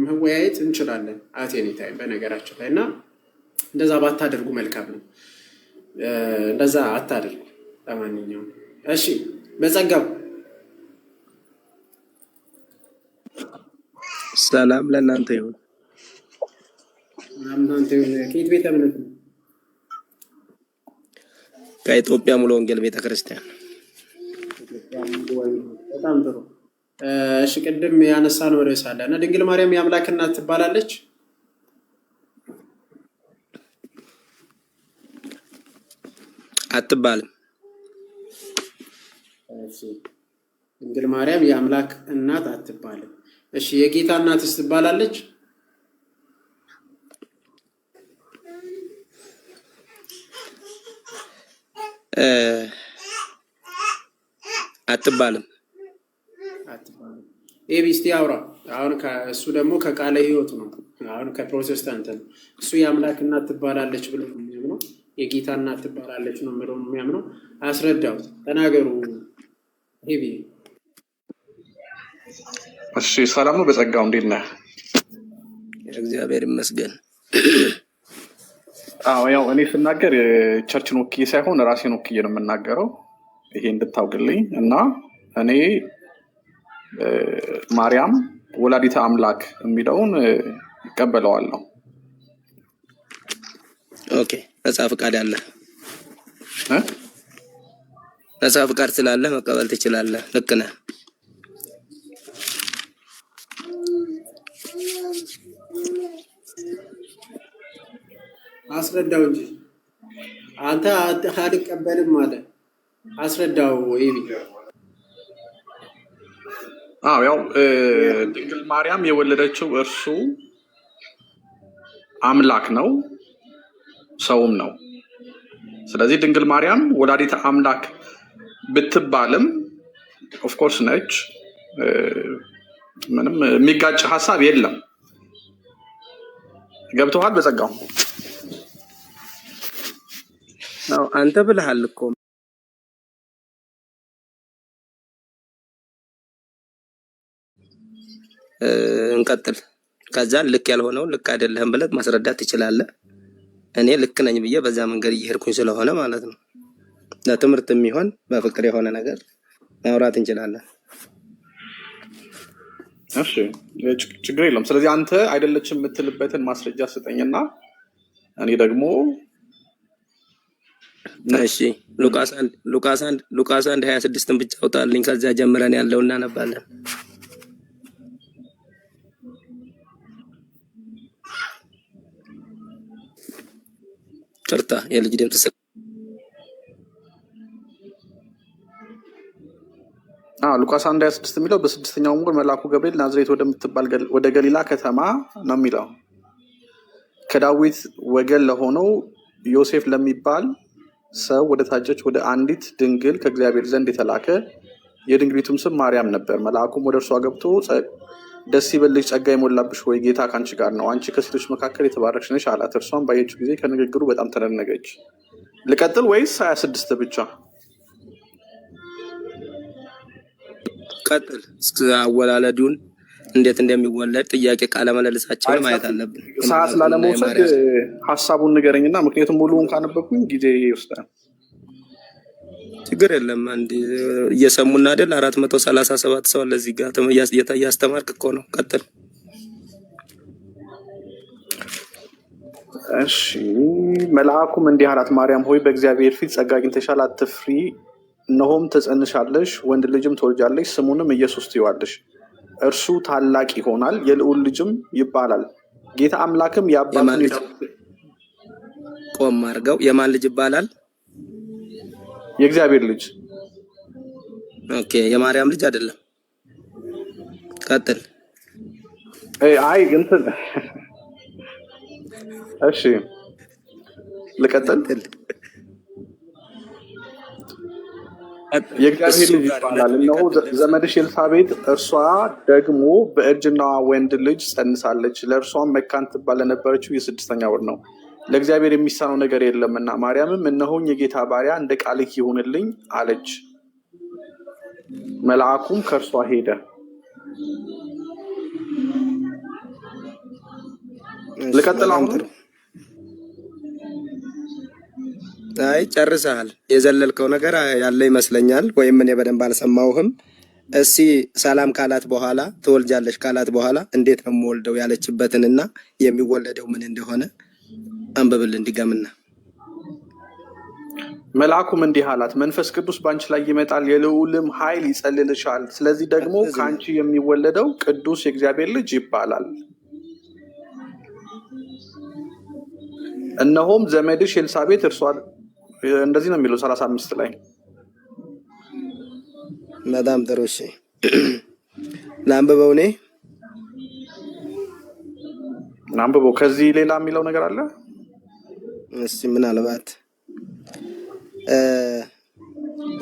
መወያየት እንችላለን at any time በነገራችን ላይ። እና እንደዛ ባታደርጉ መልካም ነው። እንደዛ አታደርጉ ለማንኛውም። እሺ በጸጋው ሰላም ለእናንተ ይሁን። ከየት ቤተ እምነት ነው? ከኢትዮጵያ ሙሉ ወንጌል ቤተክርስቲያን። በጣም ጥሩ። እሺ ቅድም ያነሳነው ርዕስ አለ እና ድንግል ማርያም የአምላክ እናት ትባላለች? አትባልም። እሺ ድንግል ማርያም የአምላክ እናት አትባልም። እሺ የጌታ እናትስ ትባላለች? አትባልም። ኤቢስቲ አውራ። አሁን እሱ ደግሞ ከቃለ ሕይወት ነው። አሁን ከፕሮቴስታንት ነው። እሱ የአምላክ እናት ትባላለች ብሎ ነው የሚያምነው። የጌታ እናት ትባላለች ነው ብሎ ነው የሚያምነው። አስረዳው፣ ተናገሩ። ሄቢ እሺ ሰላም ነው። በጸጋው እንዴት ነህ? እግዚአብሔር ይመስገን። ያው እኔ ስናገር ቸርችን ወክዬ ሳይሆን ራሴን ወክዬ ነው የምናገረው። ይሄ እንድታውቅልኝ እና እኔ ማርያም ወላዲተ አምላክ የሚለውን እቀበለዋለሁ። ኦኬ ነፃ ፍቃድ አለ። ነፃ ፍቃድ ስላለ መቀበል ትችላለህ። ልክ ነህ። አስረዳው እንጂ አንተ አልቀበልም ማለት አስረዳው። ኤቢ ያው ድንግል ማርያም የወለደችው እርሱ አምላክ ነው ሰውም ነው። ስለዚህ ድንግል ማርያም ወላዲተ አምላክ ብትባልም ኦፍኮርስ ነች። ምንም የሚጋጭ ሀሳብ የለም። ገብቶሃል? በጸጋው አንተ ብለሃል እኮ እንቀጥል። ከዛ ልክ ያልሆነው ልክ አይደለህም ብለህ ማስረዳት ትችላለህ። እኔ ልክ ነኝ ብዬ በዛ መንገድ እየሄድኩኝ ስለሆነ ማለት ነው። ለትምህርት የሚሆን በፍቅር የሆነ ነገር ማውራት እንችላለን። እሺ ችግር የለም። ስለዚህ አንተ አይደለችም የምትልበትን ማስረጃ ስጠኝና እኔ ደግሞ እሺ ሉቃስ 1:26 ብቻ አውጣልኝ። ከዛ ጀምረን ያለው እናነባለን። ቅርታ የልጅ ድምጽ ሉቃስ 1:26 የሚለው በስድስተኛው ወር መልአኩ ገብርኤል ናዝሬት ወደምትባል ወደ ገሊላ ከተማ ነው የሚለው ከዳዊት ወገን ለሆነው ዮሴፍ ለሚባል ሰው ወደ ታጨች ወደ አንዲት ድንግል ከእግዚአብሔር ዘንድ የተላከ የድንግሊቱም ስም ማርያም ነበር። መልአኩም ወደ እርሷ ገብቶ ደስ ይበልሽ፣ ጸጋ የሞላብሽ ሆይ ጌታ ከአንቺ ጋር ነው፣ አንቺ ከሴቶች መካከል የተባረክሽ ነሽ አላት። እርሷም ባየችው ጊዜ ከንግግሩ በጣም ተደነገች። ልቀጥል ወይስ 26 ብቻ? ቀጥል። አወላለዱን እንዴት እንደሚወለድ ጥያቄ ቃለ መለልሳቸውን ማየት አለብን። ሰዓት ላለመውሰድ ሀሳቡን ንገረኝና፣ ምክንያቱም ሙሉውን ካነበብኩኝ ጊዜ ይወስዳል። ችግር የለም። አንድ እየሰሙና አይደል? 437 ሰው ለዚህ ጋር እያስተማርክ እኮ ነው። ቀጥል። እሺ መልአኩም እንዲህ አላት፣ ማርያም ሆይ በእግዚአብሔር ፊት ጸጋ አግኝተሻል፣ አትፍሪ። እነሆም ትጸንሻለሽ፣ ወንድ ልጅም ትወልጃለሽ፣ ስሙንም ኢየሱስ ትይዋለሽ። እርሱ ታላቅ ይሆናል፣ የልዑል ልጅም ይባላል። ጌታ አምላክም የአባቱን ቆም አድርገው የማን ልጅ ይባላል? የእግዚአብሔር ልጅ። ኦኬ፣ የማርያም ልጅ አይደለም። ቀጥል። አይ እንትን እሺ ልቀጥል። የእግዚአብሔር ልጅ ይባላል። እነሆ ዘመድሽ ኤልሳቤጥ እርሷ ደግሞ በእርጅናዋ ወንድ ልጅ ጸንሳለች። ለእርሷም መካን ትባል ለነበረችው የስድስተኛ ወር ነው፣ ለእግዚአብሔር የሚሳነው ነገር የለምና። ማርያምም እነሆኝ የጌታ ባሪያ፣ እንደ ቃልህ ይሁንልኝ አለች። መልአኩም ከእርሷ ሄደ። ልቀጥል አሁን? አይ ጨርሰሃል። የዘለልከው ነገር ያለ ይመስለኛል፣ ወይም እኔ በደንብ አልሰማሁህም። እስቲ ሰላም ካላት በኋላ ትወልጃለሽ ካላት በኋላ እንዴት ነው የምወልደው ያለችበትንና የሚወለደው ምን እንደሆነ አንብብል እንዲገምና። መልአኩም እንዲህ አላት፣ መንፈስ ቅዱስ በአንቺ ላይ ይመጣል፣ የልዑልም ኃይል ይጸልልሻል። ስለዚህ ደግሞ ከአንቺ የሚወለደው ቅዱስ የእግዚአብሔር ልጅ ይባላል። እነሆም ዘመድሽ ኤልሳቤጥ እርሷ እንደዚህ ነው የሚለው 35 ላይ። በጣም ጥሩ። እሺ ላንብበው። እኔ ላንብበው። ከዚህ ሌላ የሚለው ነገር አለ? እሺ ምናልባት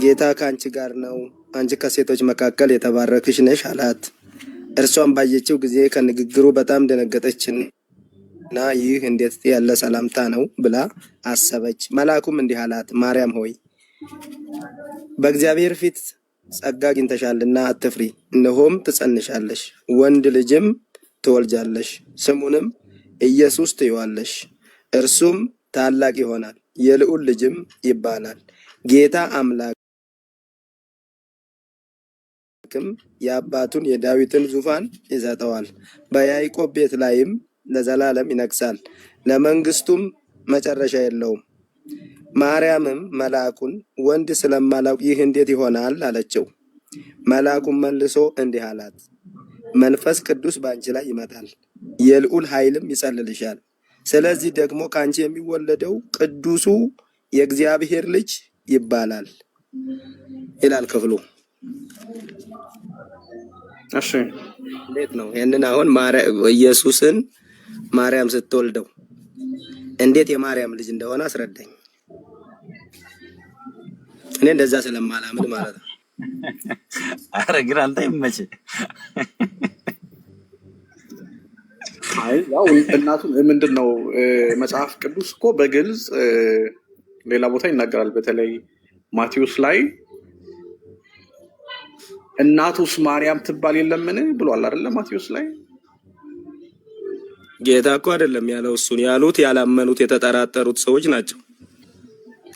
ጌታ ከአንቺ ጋር ነው፣ አንቺ ከሴቶች መካከል የተባረክሽ ነሽ አላት። እርሷም ባየችው ጊዜ ከንግግሩ በጣም ደነገጠችና ይህ እንዴት ያለ ሰላምታ ነው ብላ አሰበች። መልአኩም እንዲህ አላት፣ ማርያም ሆይ በእግዚአብሔር ፊት ጸጋ አግኝተሻልና አትፍሪ። እነሆም ትጸንሻለሽ፣ ወንድ ልጅም ትወልጃለሽ፣ ስሙንም ኢየሱስ ትይዋለሽ። እርሱም ታላቅ ይሆናል፣ የልዑል ልጅም ይባላል። ጌታ አምላክም የአባቱን የዳዊትን ዙፋን ይሰጠዋል፣ በያዕቆብ ቤት ላይም ለዘላለም ይነግሣል፣ ለመንግስቱም መጨረሻ የለውም። ማርያምም መልአኩን ወንድ ስለማላውቅ ይህ እንዴት ይሆናል አለችው። መልአኩም መልሶ እንዲህ አላት፣ መንፈስ ቅዱስ በአንቺ ላይ ይመጣል፣ የልዑል ኃይልም ይጸልልሻል። ስለዚህ ደግሞ ከአንቺ የሚወለደው ቅዱሱ የእግዚአብሔር ልጅ ይባላል ይላል ክፍሉ። እሺ እንዴት ነው ይሄንን አሁን ኢየሱስን ማርያም ስትወልደው እንዴት የማርያም ልጅ እንደሆነ አስረዳኝ። እኔ እንደዛ ስለማላምን ማለት ነው። አረ ግን አንተ ይመችህ። አይ ያው እናቱ ምንድነው መጽሐፍ ቅዱስ እኮ በግልጽ ሌላ ቦታ ይናገራል። በተለይ ማቴዎስ ላይ እናቱስ ማርያም ትባል የለምን ብሏል አይደለ? ማቴዎስ ላይ ጌታ እኮ አይደለም ያለው፣ እሱን ያሉት ያላመኑት የተጠራጠሩት ሰዎች ናቸው።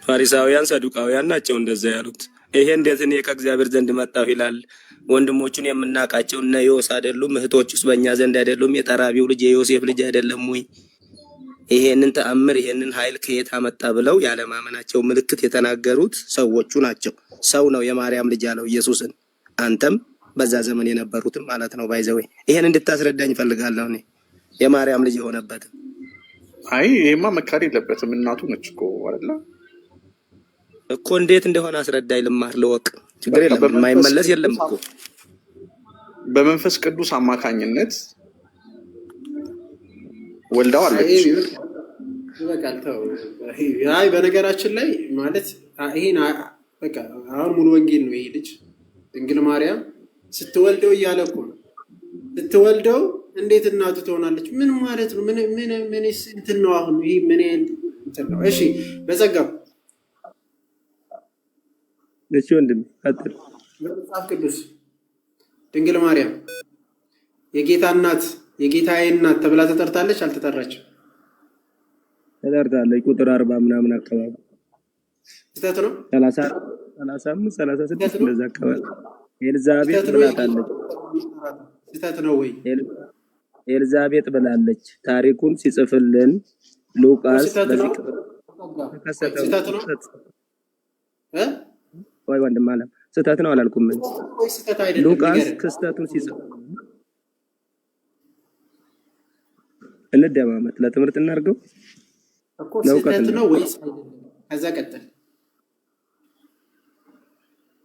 ፋሪሳውያን ሰዱቃውያን ናቸው እንደዛ ያሉት። ይሄ እንዴት እኔ ከእግዚአብሔር ዘንድ መጣሁ ይላል? ወንድሞቹን የምናውቃቸው እነ ዮስ አይደሉም? እህቶቹስ በእኛ ዘንድ አይደሉም? የጠራቢው ልጅ የዮሴፍ ልጅ አይደለም ወይ? ይሄንን ተአምር ይሄንን ኃይል ከየት አመጣ ብለው ያለማመናቸው ምልክት የተናገሩት ሰዎቹ ናቸው። ሰው ነው የማርያም ልጅ ያለው ኢየሱስን። አንተም በዛ ዘመን የነበሩትም ማለት ነው። ባይዘዌ ይሄን እንድታስረዳኝ እፈልጋለሁ እኔ የማርያም ልጅ የሆነበትም። አይ ይሄማ መካድ የለበትም እናቱ ነች እኮ አይደለ እኮ። እንዴት እንደሆነ አስረዳኝ፣ ልማር ልወቅ። ችግር የለም የማይመለስ የለም እኮ። በመንፈስ ቅዱስ አማካኝነት ወልዳው አለች። ይበቃል ተው። አይ በነገራችን ላይ ማለት ይሄን በቃ አሁን ሙሉ ወንጌል ነው ይሄ ልጅ ድንግል ማርያም ስትወልደው እያለ እኮ ነው። ስትወልደው እንዴት እናቱ ትሆናለች? ምን ማለት ነው? ምን እንትን ነው አሁን ይሄ ምን እንትን ነው? እሺ በጸጋው እሺ ወንድም ቀጥል። በመጽሐፍ ቅዱስ ድንግል ማርያም የጌታ እናት የጌታዬ እናት ተብላ ተጠርታለች? አልተጠራችም? ተጠርታለች። ቁጥር 40 ምናምን አካባቢ ስህተት ነው። 35 36 እንደዛ አካባቢ ኤልዛቤት ብላታለች። ስህተት ነው ወይ? ኤልዛቤት ብላለች። ታሪኩን ሲጽፍልን ሉቃስ በዚህ ስህተት ነው ወይ ወንድም አለ? ስህተት ነው አላልኩም። ምን ሉቃስ ክስተቱን ሲጽፍ እንደማመጥ ለትምህርት እናርገው እኮ ስህተት ነው ወይስ አይደለም? ከዛ ቀጥል።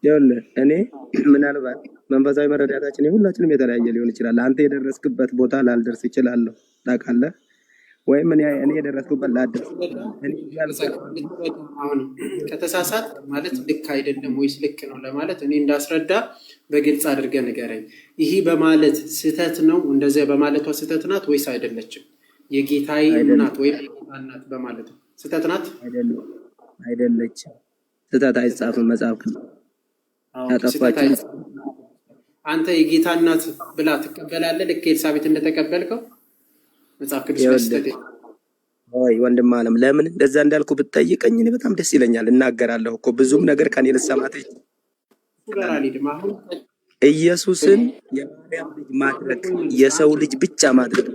ይኸውልህ እኔ ምናልባት መንፈሳዊ መረዳታችን የሁላችንም የተለያየ ሊሆን ይችላል። አንተ የደረስክበት ቦታ ላልደርስ ይችላለሁ ታውቃለህ፣ ወይም እኔ የደረስኩበት ላልደርስ። አሁን ከተሳሳት ማለት ልክ አይደለም ወይስ ልክ ነው ለማለት እኔ እንዳስረዳ በግልጽ አድርገህ ንገረኝ። ይህ በማለት ስህተት ነው እንደዚያ በማለቷ ስህተት ናት ወይስ አይደለችም? የጌታዬ እናት ወይም የጌታ እናት በማለት ስህተት ናት? አይደለችም። ስህተት አይጻፍም መጽሐፍ ያጠፋችን። አንተ የጌታ እናት ብላ ትቀበላለህ? ልክ ኤልሳቤጥ እንደተቀበልከው መጽሐፍ ቅዱስ ስህተት ወይ ወንድም አለም፣ ለምን እንደዛ እንዳልኩ ብትጠይቀኝ እኔ በጣም ደስ ይለኛል። እናገራለሁ እኮ ብዙም ነገር ከኔ ልትሰማት ኢየሱስን የማርያም ልጅ ማድረግ የሰው ልጅ ብቻ ማድረግ።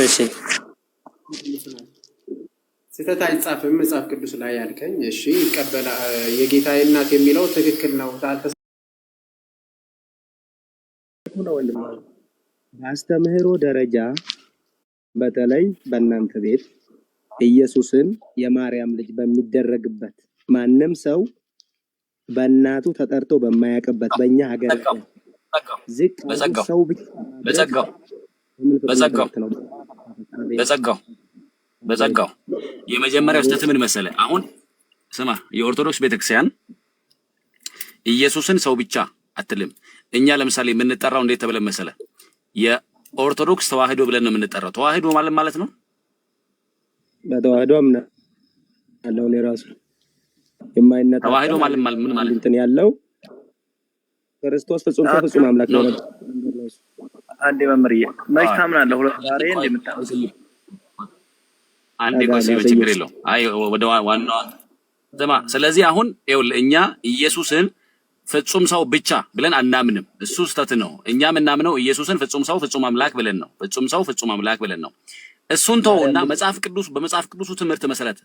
እሺ ስህተት አይጻፍም መጽሐፍ ቅዱስ ላይ ያልከኝ፣ እሺ ይቀበላ። የጌታዬ እናት የሚለው ትክክል ነው። በአስተምህሮ ደረጃ በተለይ በእናንተ ቤት ኢየሱስን የማርያም ልጅ በሚደረግበት ማንም ሰው በእናቱ ተጠርቶ በማያውቅበት በእኛ ሀገር ዝቅ ሰው ብቻ በጸጋው የመጀመሪያው ስህተት ምን መሰለ? አሁን ስማ፣ የኦርቶዶክስ ቤተክርስቲያን ኢየሱስን ሰው ብቻ አትልም። እኛ ለምሳሌ የምንጠራው እንዴት ተብለን መሰለ? የኦርቶዶክስ ተዋህዶ ብለን ነው የምንጠራው። ተዋህዶ ማለት ነው በተዋህዶ አምና ያለው ነው ራሱ የማይነጣ ተዋህዶ ማለት ምን ማለት እንትን ያለው ክርስቶስ ፍጹም ፍጹም አምላክ ነው። አንዴ መምህርዬ መች ታምናለህ? ሁለት ዛሬ እንደምታው አንዴ ቆይ፣ ችግር የለውም። አይ ወደ ዋናው ዘማ። ስለዚህ አሁን ይኸውልህ እኛ ኢየሱስን ፍጹም ሰው ብቻ ብለን አናምንም። እሱ ስህተት ነው። እኛ የምናምነው ኢየሱስን ፍጹም ሰው ፍጹም አምላክ ብለን ነው። ፍጹም ሰው ፍጹም አምላክ ብለን ነው። እሱን ተውና መጽሐፍ ቅዱስ በመጽሐፍ ቅዱሱ ትምህርት መሰረት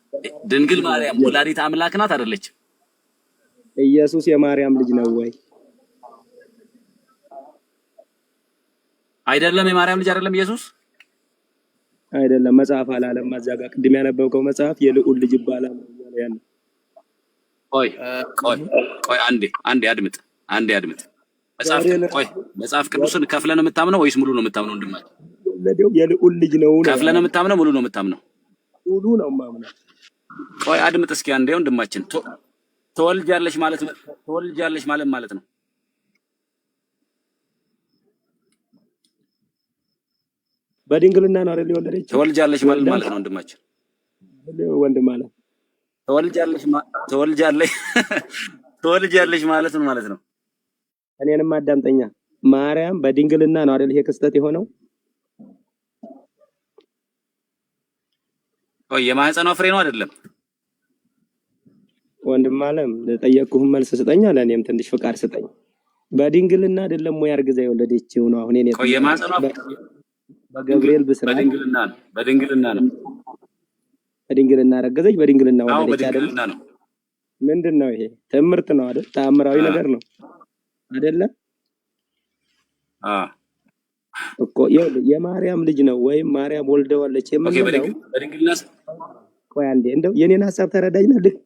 ድንግል ማርያም ወላዲተ አምላክ ናት አይደለች? ኢየሱስ የማርያም ልጅ ነው ወይ? አይደለም። የማርያም ልጅ አይደለም ኢየሱስ? አይደለም። መጽሐፍ አላለም። ማዛጋ ቅድም ያነበብከው መጽሐፍ የልዑል ልጅ ይባላል ያለው። ቆይ አንዴ አድምጥ። መጽሐፍ ቅዱስን ከፍለህ ነው የምታምነው ወይስ ሙሉ ነው የምታምነው? ወንድማችን የልዑል ልጅ ነው። ከፍለህ ነው የምታምነው ሙሉ ነው የምታምነው? ሙሉ ነው የማምነው። ቆይ አድምጥ እስኪ አንዴ ወንድማችን። ተወልጃለሽ ማለት ማለት ነው በድንግልና ነው አይደል የወለደች? ተወልጃለሽ ማለት ነው ወንድማችን። ወንድም ማለት ትወልጃለሽ ማለት ምን ማለት ነው? እኔንም አዳምጠኛ። ማርያም በድንግልና ነው አይደል ይሄ ክስተት የሆነው? ቆይ የማህፀኗ ፍሬ ነው አይደለም? ወንድም አለም ለጠየቅኩህም መልስ ስጠኛ፣ ለእኔም ትንሽ ፍቃድ ስጠኝ። በድንግልና አይደለም ወይ አርግዛ የወለደችው ነው? አሁን እኔ ቆይ የማህፀኗ በገብርኤል ብስራት በድንግልና ነው። በድንግልና ረገዘች፣ በድንግልና አዎ ወለደች አይደል? በድንግልና ነው። ምንድነው ይሄ? ትምህርት ነው አይደል? ተአምራዊ ነገር ነው አይደለ? እኮ የማርያም ልጅ ነው ወይም ማርያም ወልደዋለች የምንለው በድንግልና ቆይ አንዴ እንደው የኔን ሐሳብ ተረዳኝና ልክ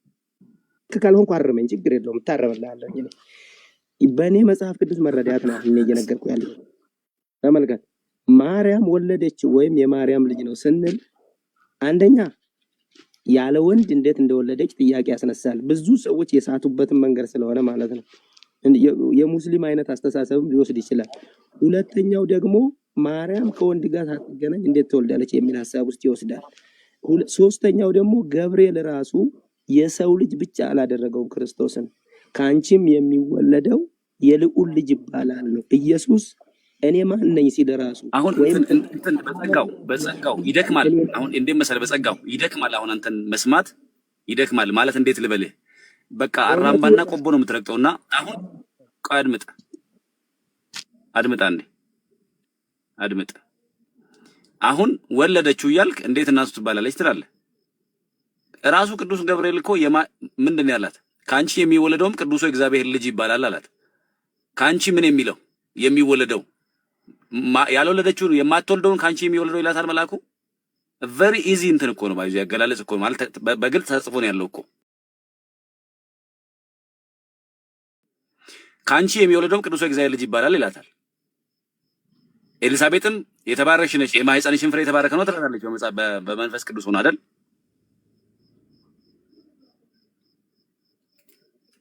ካልሆንኩ አርመኝ፣ ችግር የለውም እታረምልሃለሁ። በእኔ መጽሐፍ ቅዱስ መረዳት ነው እኔ እየነገርኩ ያለው። ተመልከት፣ ማርያም ወለደች ወይም የማርያም ልጅ ነው ስንል አንደኛ ያለ ወንድ እንዴት እንደወለደች ጥያቄ ያስነሳል። ብዙ ሰዎች የሳቱበትን መንገድ ስለሆነ ማለት ነው። የሙስሊም አይነት አስተሳሰብም ሊወስድ ይችላል። ሁለተኛው ደግሞ ማርያም ከወንድ ጋር ሳትገናኝ እንዴት ትወልዳለች የሚል ሐሳብ ውስጥ ይወስዳል። ሶስተኛው ደግሞ ገብርኤል ራሱ የሰው ልጅ ብቻ አላደረገውም ክርስቶስን፣ ከአንቺም የሚወለደው የልዑል ልጅ ይባላል ነው። ኢየሱስ እኔ ማን ነኝ ሲል ራሱ አሁን እንትን በጸጋው ይደክማል። አሁን እንዴት መሰለህ በጸጋው ይደክማል። አሁን አንተን መስማት ይደክማል ማለት እንዴት ልበልህ? በቃ አራምባና ቆቦ ነው የምትረግጠውና አሁን ቆይ አድምጥ። አሁን ወለደችው እያልክ እንዴት እናቱ ትባላለች ትላለህ? ራሱ ቅዱስ ገብርኤል እኮ ምንድን ነው ያላት? ከአንቺ የሚወለደውም ቅዱሱ እግዚአብሔር ልጅ ይባላል አላት። ከአንቺ ምን የሚለው የሚወለደው ያልወለደችው የማትወልደውን ከአንቺ የሚወለደው ይላታል መልአኩ። ቨሪ ኢዚ እንትን እኮ ነው ባይዚ ያገላለጽ እኮ ማለት በግልጽ ተጽፎ ነው ያለው እኮ። ከአንቺ የሚወለደውም ቅዱሱ እግዚአብሔር ልጅ ይባላል ይላታል። ኤልሳቤጥም የተባረክሽ ነሽ የማህፀንሽን ፍሬ የተባረከ ነው ትላታለች በመንፈስ ቅዱስ ሆኖ አይደል?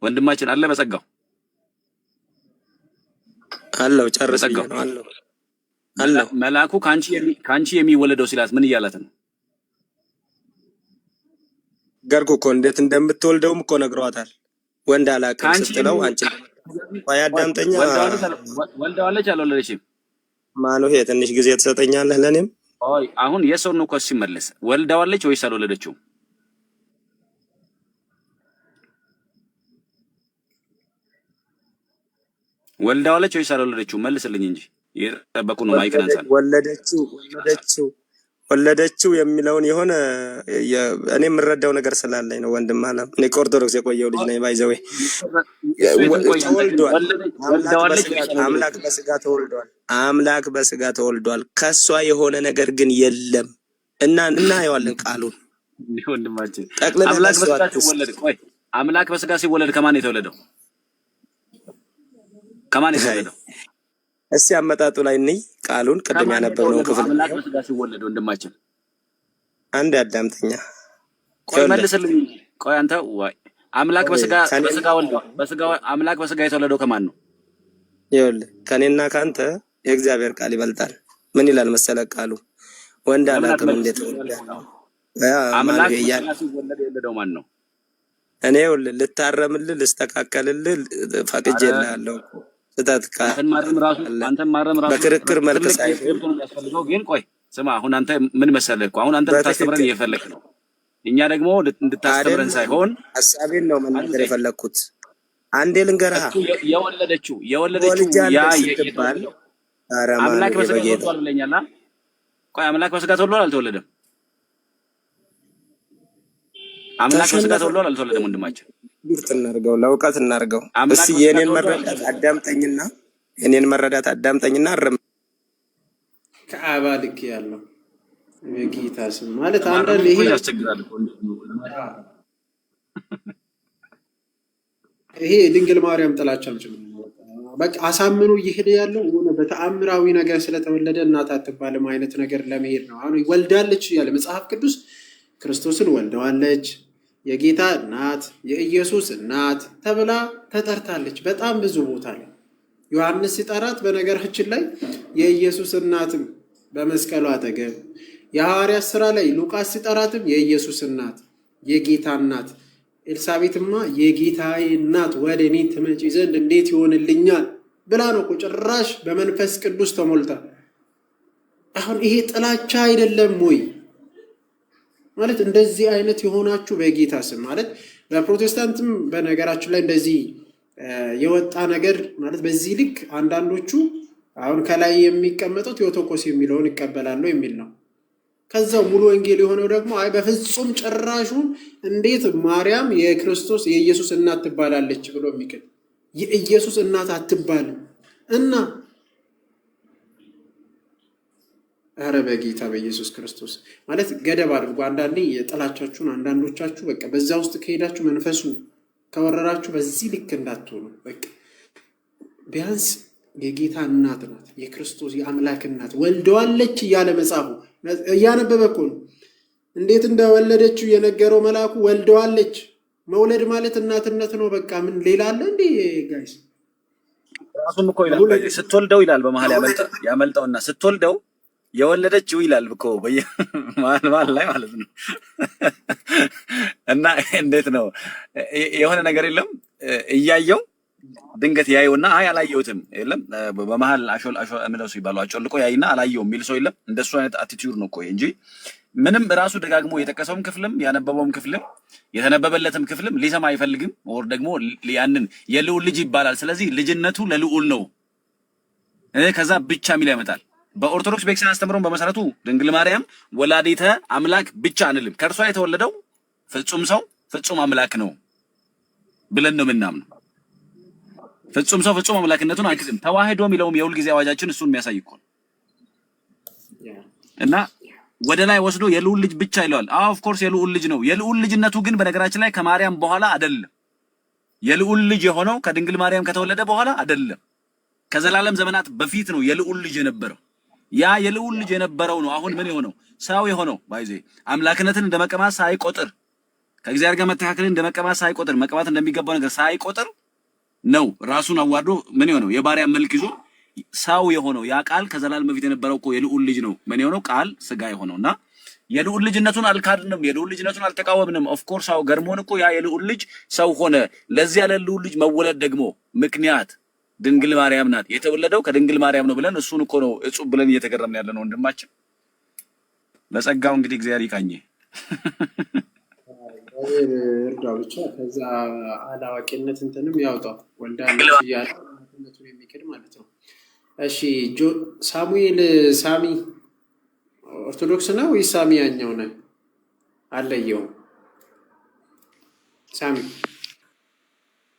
ወንድማችን አለ በጸጋው አለው ጨርስ ነው አለው መልአኩ ካንቺ የሚወለደው ሲላት ምን እያላት ነው? ገርኩ እኮ እንዴት እንደምትወልደውም እኮ ነግሯታል። ወንድ አላውቅም ስትለው አንቺ አዳምጠኛ። ወልደዋለች አልወለደችም? ማኑሄ ትንሽ ጊዜ ትሰጠኛለህ ለኔም? አይ አሁን የሰው ነው እኮ ሲመለስ ወልደዋለች ወይስ አልወለደችው? ወልደዋለች ወይስ አልወለደችው? መልስልኝ እንጂ የጠበቁ ነው። ማይክን አንሳል። ወለደችው የሚለውን የሆነ እኔ የምረዳው ነገር ስላለኝ ነው ወንድም አለም። እኔ ከኦርቶዶክስ የቆየው ልጅ ነኝ። ባይዘዌ አምላክ በስጋ ተወልዷል። ከሷ የሆነ ነገር ግን የለም እና እናየዋለን ቃሉን ወንድማችን። አምላክ በስጋ ሲወለድ ከማን የተወለደው? ከማን የተወለደው? እስቲ አመጣጡ ላይ እንይ ቃሉን ቅድም ያነበብነው ክፍል። አምላክ በስጋ ሲወለድ ወንድማችን አንድ አዳምጠኛ። ቆይ መልስልኝ። ቆይ አንተ ወይ አምላክ በስጋ አምላክ በስጋ የተወለደው ከማን ነው? ይኸውልህ ከኔና ካንተ የእግዚአብሔር ቃል ይበልጣል። ምን ይላል መሰለህ ቃሉ? ወንድ አላውቅም እንዴት ወለደ? አምላክ በስጋ ሲወለድ የወለደው ማን ነው? እኔ ይኸውልህ ልታረምልህ ልስተካከልልህ ፈቅጄልሃለሁ። አንተም ማረም ራሱ በክርክር መልክ ሳይሆን ያስፈልገው። ግን ቆይ ስማ፣ አሁን አንተ ምን መሰለህ እኮ አሁን አንተ ልታስተምረን እየፈለክ ነው። እኛ ደግሞ እንድታስተምረን ሳይሆን ሐሳቤን ነው መናገር የፈለኩት። አንዴ ልንገርህ፣ የወለደችው ያ ይባል አምላክ በስጋ ተወልዷል ብለኛልና፣ ቆይ አምላክ በስጋ ተወልዷል አልተወለደም? አምላክ በስጋ ተወልዷል አልተወለደም? ወንድማችን ግልጽ እናድርገው፣ ለእውቀት እናድርገው። እስኪ የኔን መረዳት አዳምጠኝና አረም ከአባ ልክ ያለው የጌታ ስም ማለት አንዳንድ ይሄ ድንግል ማርያም ጥላቻም ጭምር በቃ አሳምኖ እየሄደ ያለው ሆነ በተአምራዊ ነገር ስለተወለደ እናት አትባልም አይነት ነገር ለመሄድ ነው። አሁን ወልዳለች ያለ መጽሐፍ ቅዱስ ክርስቶስን ወልደዋለች፣ የጌታ እናት የኢየሱስ እናት ተብላ ተጠርታለች። በጣም ብዙ ቦታ ላይ ዮሐንስ ሲጠራት በነገራችን ላይ የኢየሱስ እናትም በመስቀሉ አጠገብ፣ የሐዋርያት ሥራ ላይ ሉቃስ ሲጠራትም የኢየሱስ እናት የጌታ እናት ኤልሳቤጥማ የጌታዬ እናት ወደ እኔ ትመጪ ዘንድ እንዴት ይሆንልኛል ብላ ነው እኮ ጭራሽ በመንፈስ ቅዱስ ተሞልታ። አሁን ይሄ ጥላቻ አይደለም ወይ? ማለት እንደዚህ አይነት የሆናችሁ በጌታ ስም ማለት በፕሮቴስታንትም በነገራችን ላይ እንደዚህ የወጣ ነገር ማለት በዚህ ልክ አንዳንዶቹ አሁን ከላይ የሚቀመጡት ቴዎቶኮስ የሚለውን ይቀበላሉ የሚል ነው። ከዛው ሙሉ ወንጌል የሆነው ደግሞ አይ በፍጹም ጭራሹን እንዴት ማርያም የክርስቶስ የኢየሱስ እናት ትባላለች ብሎ የሚቀር የኢየሱስ እናት አትባልም እና ኧረ በጌታ በኢየሱስ ክርስቶስ ማለት ገደብ አድርጎ አንዳንዴ የጥላቻችሁን አንዳንዶቻችሁ በቃ በዛ ውስጥ ከሄዳችሁ መንፈሱ ከወረራችሁ በዚህ ልክ እንዳትሆኑ። በቃ ቢያንስ የጌታ እናት ናት፣ የክርስቶስ የአምላክ እናት ወልደዋለች እያለ መጽሐፉ እያነበበ እኮ ነው። እንዴት እንደወለደችው የነገረው መልአኩ ወልደዋለች። መውለድ ማለት እናትነት ነው። በቃ ምን ሌላ አለ እንዴ ጋይስ? ራሱም እኮ ይላል ስትወልደው ይላል በመሀል ያመልጠውና ስትወልደው የወለደችው ይላል እኮ በየመሀል ላይ ማለት ነው። እና እንዴት ነው የሆነ ነገር የለም እያየው ድንገት ያየውና አይ አላየሁትም የለም በመሀል አሾል ምለው ሲባሉ አጮልቆ ያይና አላየውም የሚል ሰው የለም። እንደሱ አይነት አቲቲዩድ ነው እኮ እንጂ ምንም ራሱ ደጋግሞ የጠቀሰውም ክፍልም ያነበበውም ክፍልም የተነበበለትም ክፍልም ሊሰማ አይፈልግም። ወር ደግሞ ያንን የልዑል ልጅ ይባላል። ስለዚህ ልጅነቱ ለልዑል ነው ከዛ ብቻ የሚል ያመጣል። በኦርቶዶክስ ቤተክርስቲያን አስተምሮን በመሰረቱ ድንግል ማርያም ወላዲተ አምላክ ብቻ አንልም። ከእርሷ የተወለደው ፍጹም ሰው ፍጹም አምላክ ነው ብለን ነው የምናምነው። ፍጹም ሰው ፍጹም አምላክነቱን አንክስም። ተዋህዶ የሚለውም የሁል ጊዜ አዋጃችን እሱን የሚያሳይ እኮ ነው። እና ወደ ላይ ወስዶ የልዑል ልጅ ብቻ ይለዋል። ኦፍ ኮርስ የልዑል ልጅ ነው። የልዑል ልጅነቱ ግን በነገራችን ላይ ከማርያም በኋላ አይደለም። የልዑል ልጅ የሆነው ከድንግል ማርያም ከተወለደ በኋላ አይደለም። ከዘላለም ዘመናት በፊት ነው የልዑል ልጅ የነበረው። ያ የልዑል ልጅ የነበረው ነው አሁን ምን የሆነው ሰው የሆነው ባይዜ አምላክነትን እንደመቀማት ሳይቆጥር ከእግዚአብሔር ጋር መተካከልን እንደመቀማት ሳይቆጥር መቀማት እንደሚገባው ነገር ሳይቆጥር ነው ራሱን አዋርዶ ምን የሆነው የባሪያ መልክ ይዞ ሰው የሆነው። ያ ቃል ከዘላለም በፊት የነበረው እኮ የልዑል ልጅ ነው። ምን የሆነው ቃል ስጋ የሆነውና የልዑል ልጅነቱን አልካድንም፣ የልዑል ልጅነቱን አልተቃወምንም። ኦፍ ኮርስ አው ገርሞን እኮ ያ የልዑል ልጅ ሰው ሆነ። ለዚህ ያለ ልዑል ልጅ መወለድ ደግሞ ምክንያት ድንግል ማርያም ናት። የተወለደው ከድንግል ማርያም ነው ብለን እሱን እኮ ነው እጹብ ብለን እየተገረምን ያለ ነው ወንድማችን። በጸጋው እንግዲህ እግዚአብሔር ይቃኝ እርዳው ብቻ ከዛ አላዋቂነት እንትንም ያውጣው ወልዳለች እያለ እናትነቱን የሚክድ ማለት ነው። እሺ ሳሙኤል ሳሚ ኦርቶዶክስ ነው ወይ ሳሚ ያኛው ነው? አለየው ሳሚ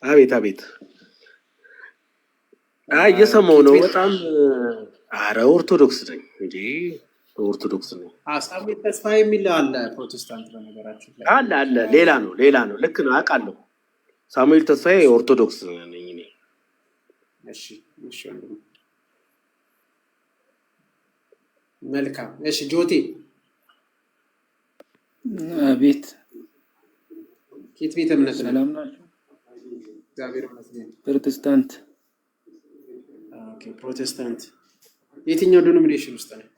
አቤት አቤት እየሰማሁ ነው በጣም። ኧረ ኦርቶዶክስ ነኝ እንጂ ኦርቶዶክስ ነኝ። ሳሙኤል ተስፋ የሚል አለ ፕሮቴስታንት በነገራችን ላይ አለ ሌላ ነው። ልክ ነው አውቃለሁ። ሳሙኤል ተስፋዬ ኦርቶዶክስ ነኝ እኔ። እሺ ወንድም መልካም። እሺ ጆቴ አቤት ኬት ቤተ እምነት ነው? ሰላም ናችሁ? እግዚአብሔር ይመስገን። ፕሮቴስታንት። ኦኬ ፕሮቴስታንት የትኛው ዲኖሚኔሽን ውስጥ ነው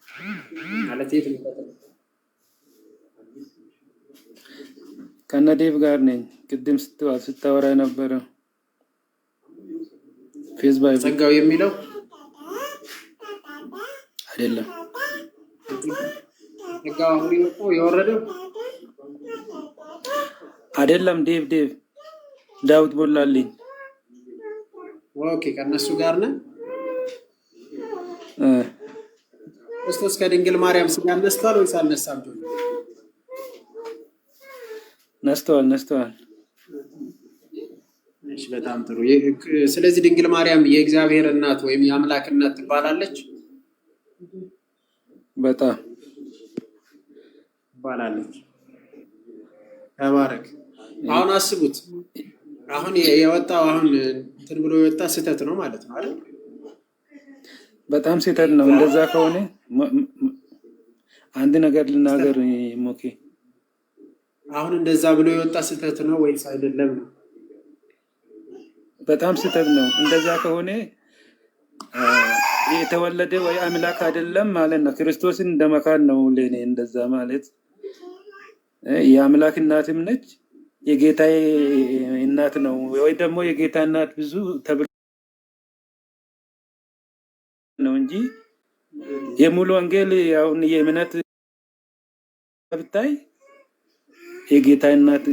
ማለት የት ነው? ከነዴቭ ጋር ነኝ። ቅድም ስታወራ ነበረ ፌስቡክ ጸጋው የሚለው አይደለም። ጸጋው አሁን የወረደው አይደለም። ዴቭ ዳዊት ቦላልኝ። ኦኬ ከነሱ ጋር ነን። ክርስቶስ ከድንግል ማርያም ስጋ ነስቷል ወይስ አልነሳም? ነስተዋል። እሺ በጣም ጥሩ። ስለዚህ ድንግል ማርያም የእግዚአብሔር እናት ወይም የአምላክ እናት ትባላለች? በጣም ትባላለች። ተባረክ። አሁን አስቡት፣ አሁን የወጣው አሁን እንትን ብሎ የወጣ ስህተት ነው ማለት ነው አይደል? በጣም ስህተት ነው። እንደዛ ከሆነ አንድ ነገር ልናገር ሞኬ። አሁን እንደዛ ብሎ የወጣ ስህተት ነው ወይስ አይደለም ነው? በጣም ስህተት ነው። እንደዛ ከሆነ የተወለደ ወይ አምላክ አይደለም ማለት ነው። ክርስቶስን እንደመካድ ነው ለኔ እንደዛ ማለት። የአምላክ እናትም ነች የጌታዬ እናት ነው ወይ ደግሞ የጌታ እናት ብዙ ተብሎ ነው እንጂ የሙሉ ወንጌል አሁን የእምነት ብታይ የጌታ እናት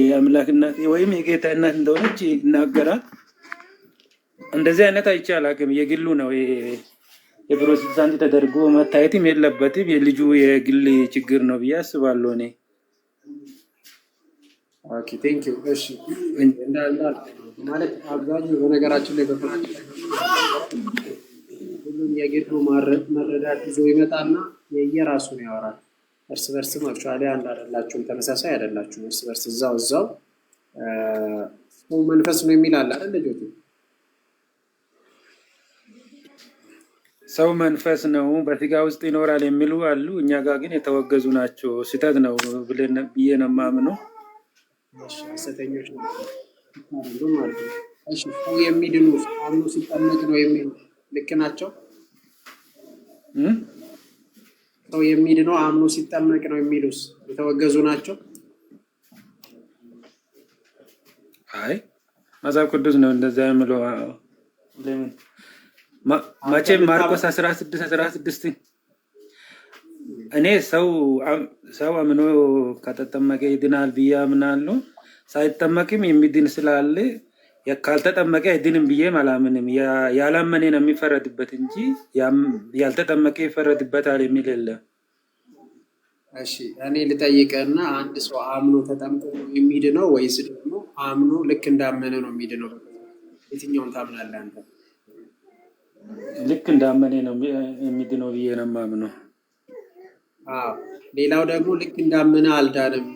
የአምላክ እናት ወይም የጌታ እናት እንደሆነች ይናገራል። እንደዚህ አይነት አይቼ አላውቅም። የግሉ ነው የፕሮቴስታንት ተደርጎ መታየትም የለበትም። የልጁ የግል ችግር ነው ብዬ አስባለሁ እኔ። ኦኬ ቴንክ ዩ። እሺ ማለት አብዛኛው በነገራችን ላይ ሁሉም የግሉ መረዳት ይዞ ይመጣና የየራሱን ያወራል። እርስ በርስም አክቹዋሊ አንድ አይደላችሁም፣ ተመሳሳይ አይደላችሁም። እርስ በርስ እዛው ሰው መንፈስ ነው የሚል አለ አይደል ልጆች? ሰው መንፈስ ነው በስጋ ውስጥ ይኖራል የሚሉ አሉ። እኛ ጋር ግን የተወገዙ ናቸው። ስህተት ነው ብዬ ነው የማምነው። ሐሰተኞች ናቸው ማለት ነው። እሺ ሰው የሚድኑ አምኖ ሲጠመቅ ነው የሚሉ ልክ ናቸው? ሰው የሚድነው አምኖ ሲጠመቅ ነው የሚሉስ የተወገዙ ናቸው? አይ መጽሐፍ ቅዱስ ነው እንደዛ የሚለው። መቼም ማርቆስ 16 እኔ ሰው አምኖ ከተጠመቀ ይድናል ብዬ አምናለሁ። ሳይጠመቅም የሚድን ስላለ ካልተጠመቀ አይድንም ብዬ አላምንም። ያላመነ ነው የሚፈረድበት እንጂ ያልተጠመቀ ይፈረድበታል የሚል የለም። እሺ እኔ ልጠይቅህና አንድ ሰው አምኖ ተጠምቆ የሚድነው ወይስ ደግሞ አምኖ ልክ እንዳመነ ነው የሚድነው? የትኛውን ታምናለህ አንተ? ልክ እንዳመነ ነው የሚድነው ብዬ ነው የማምነው። ሌላው ደግሞ ልክ እንዳመነ አልዳንም፣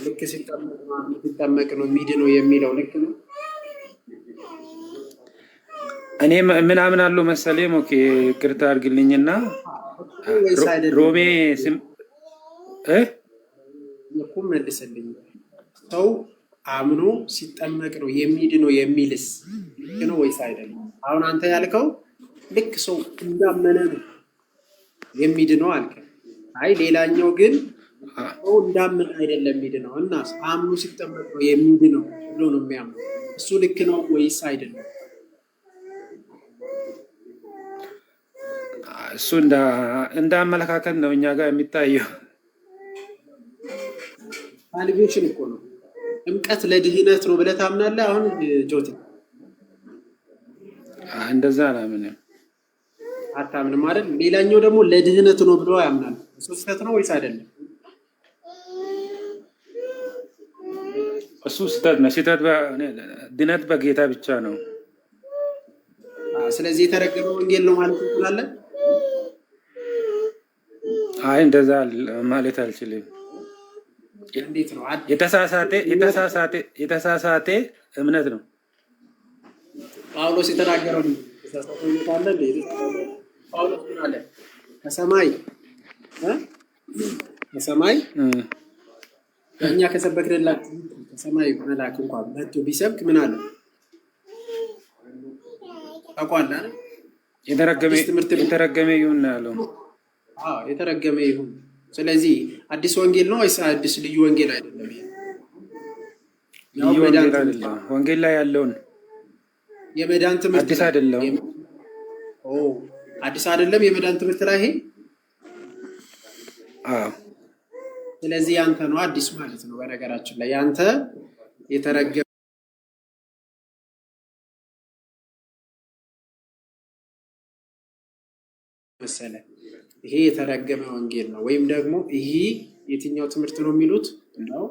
ልክ ሲጠመቅ ነው የሚድነው የሚለው ልክ ነው? እኔ ምን አምናለሁ መሰለህ? ኦኬ ይቅርታ አድርግልኝና ሮሜ የኩም መልስልኝ። ሰው አምኖ ሲጠመቅ ነው የሚድነው የሚልስ ልክ ነው ወይስ አይደለም? አሁን አንተ ያልከው ልክ ሰው እንዳመነ ነው የሚድነው አልከ። አይ ሌላኛው ግን ሰው እንዳመነ አይደለም የሚድነው እና አምኖ ሲጠመቅ ነው የሚድነው ብሎ ነው የሚያምነው። እሱ ልክ ነው ወይስ አይደለም? እሱ እንደ አመለካከት ነው እኛ ጋር የሚታየው። ሳልቬሽን እኮ ነው። ጥምቀት ለድህነት ነው ብለህ ታምናለህ? አሁን ጆቲ እንደዛ አላምንም። አታምንም አይደል? ሌላኛው ደግሞ ለድህነት ነው ብሎ ያምናል። እሱ ስህተት ነው ወይስ አይደለም? እሱ ስህተት ነው። ድነት በጌታ ብቻ ነው። ስለዚህ የተረገመ ወንጌል ነው ማለት እንችላለን? አይ እንደዛ ማለት አልችልም። እንዴት ነው? የተሳሳተ እምነት ነው። ጳውሎስ የተናገረው ጳውሎስ ምን አለ? ከሰማይ እኛ ከሰበክንላችሁ ከሰማይ መልአክ እንኳን መጥቶ ቢሰብክ ምን አለ? ታውቃለህ አይደል? የተረገመ ይሁን ያለው። የተረገመ ይሁን። ስለዚህ አዲስ ወንጌል ነው ወይስ አዲስ ልዩ ወንጌል አይደለም? ልዩ ወንጌል አይደለም። ወንጌል ላይ ያለውን የመዳን ትምህርት አዲስ አይደለም። አዲስ አይደለም የመዳን ትምህርት ላይ ይሄ። ስለዚህ ያንተ ነው አዲስ ማለት ነው። በነገራችን ላይ ያንተ የተረገመ መሰለ ይሄ የተረገመ ወንጌል ነው። ወይም ደግሞ ይሄ የትኛው ትምህርት ነው የሚሉት ነው?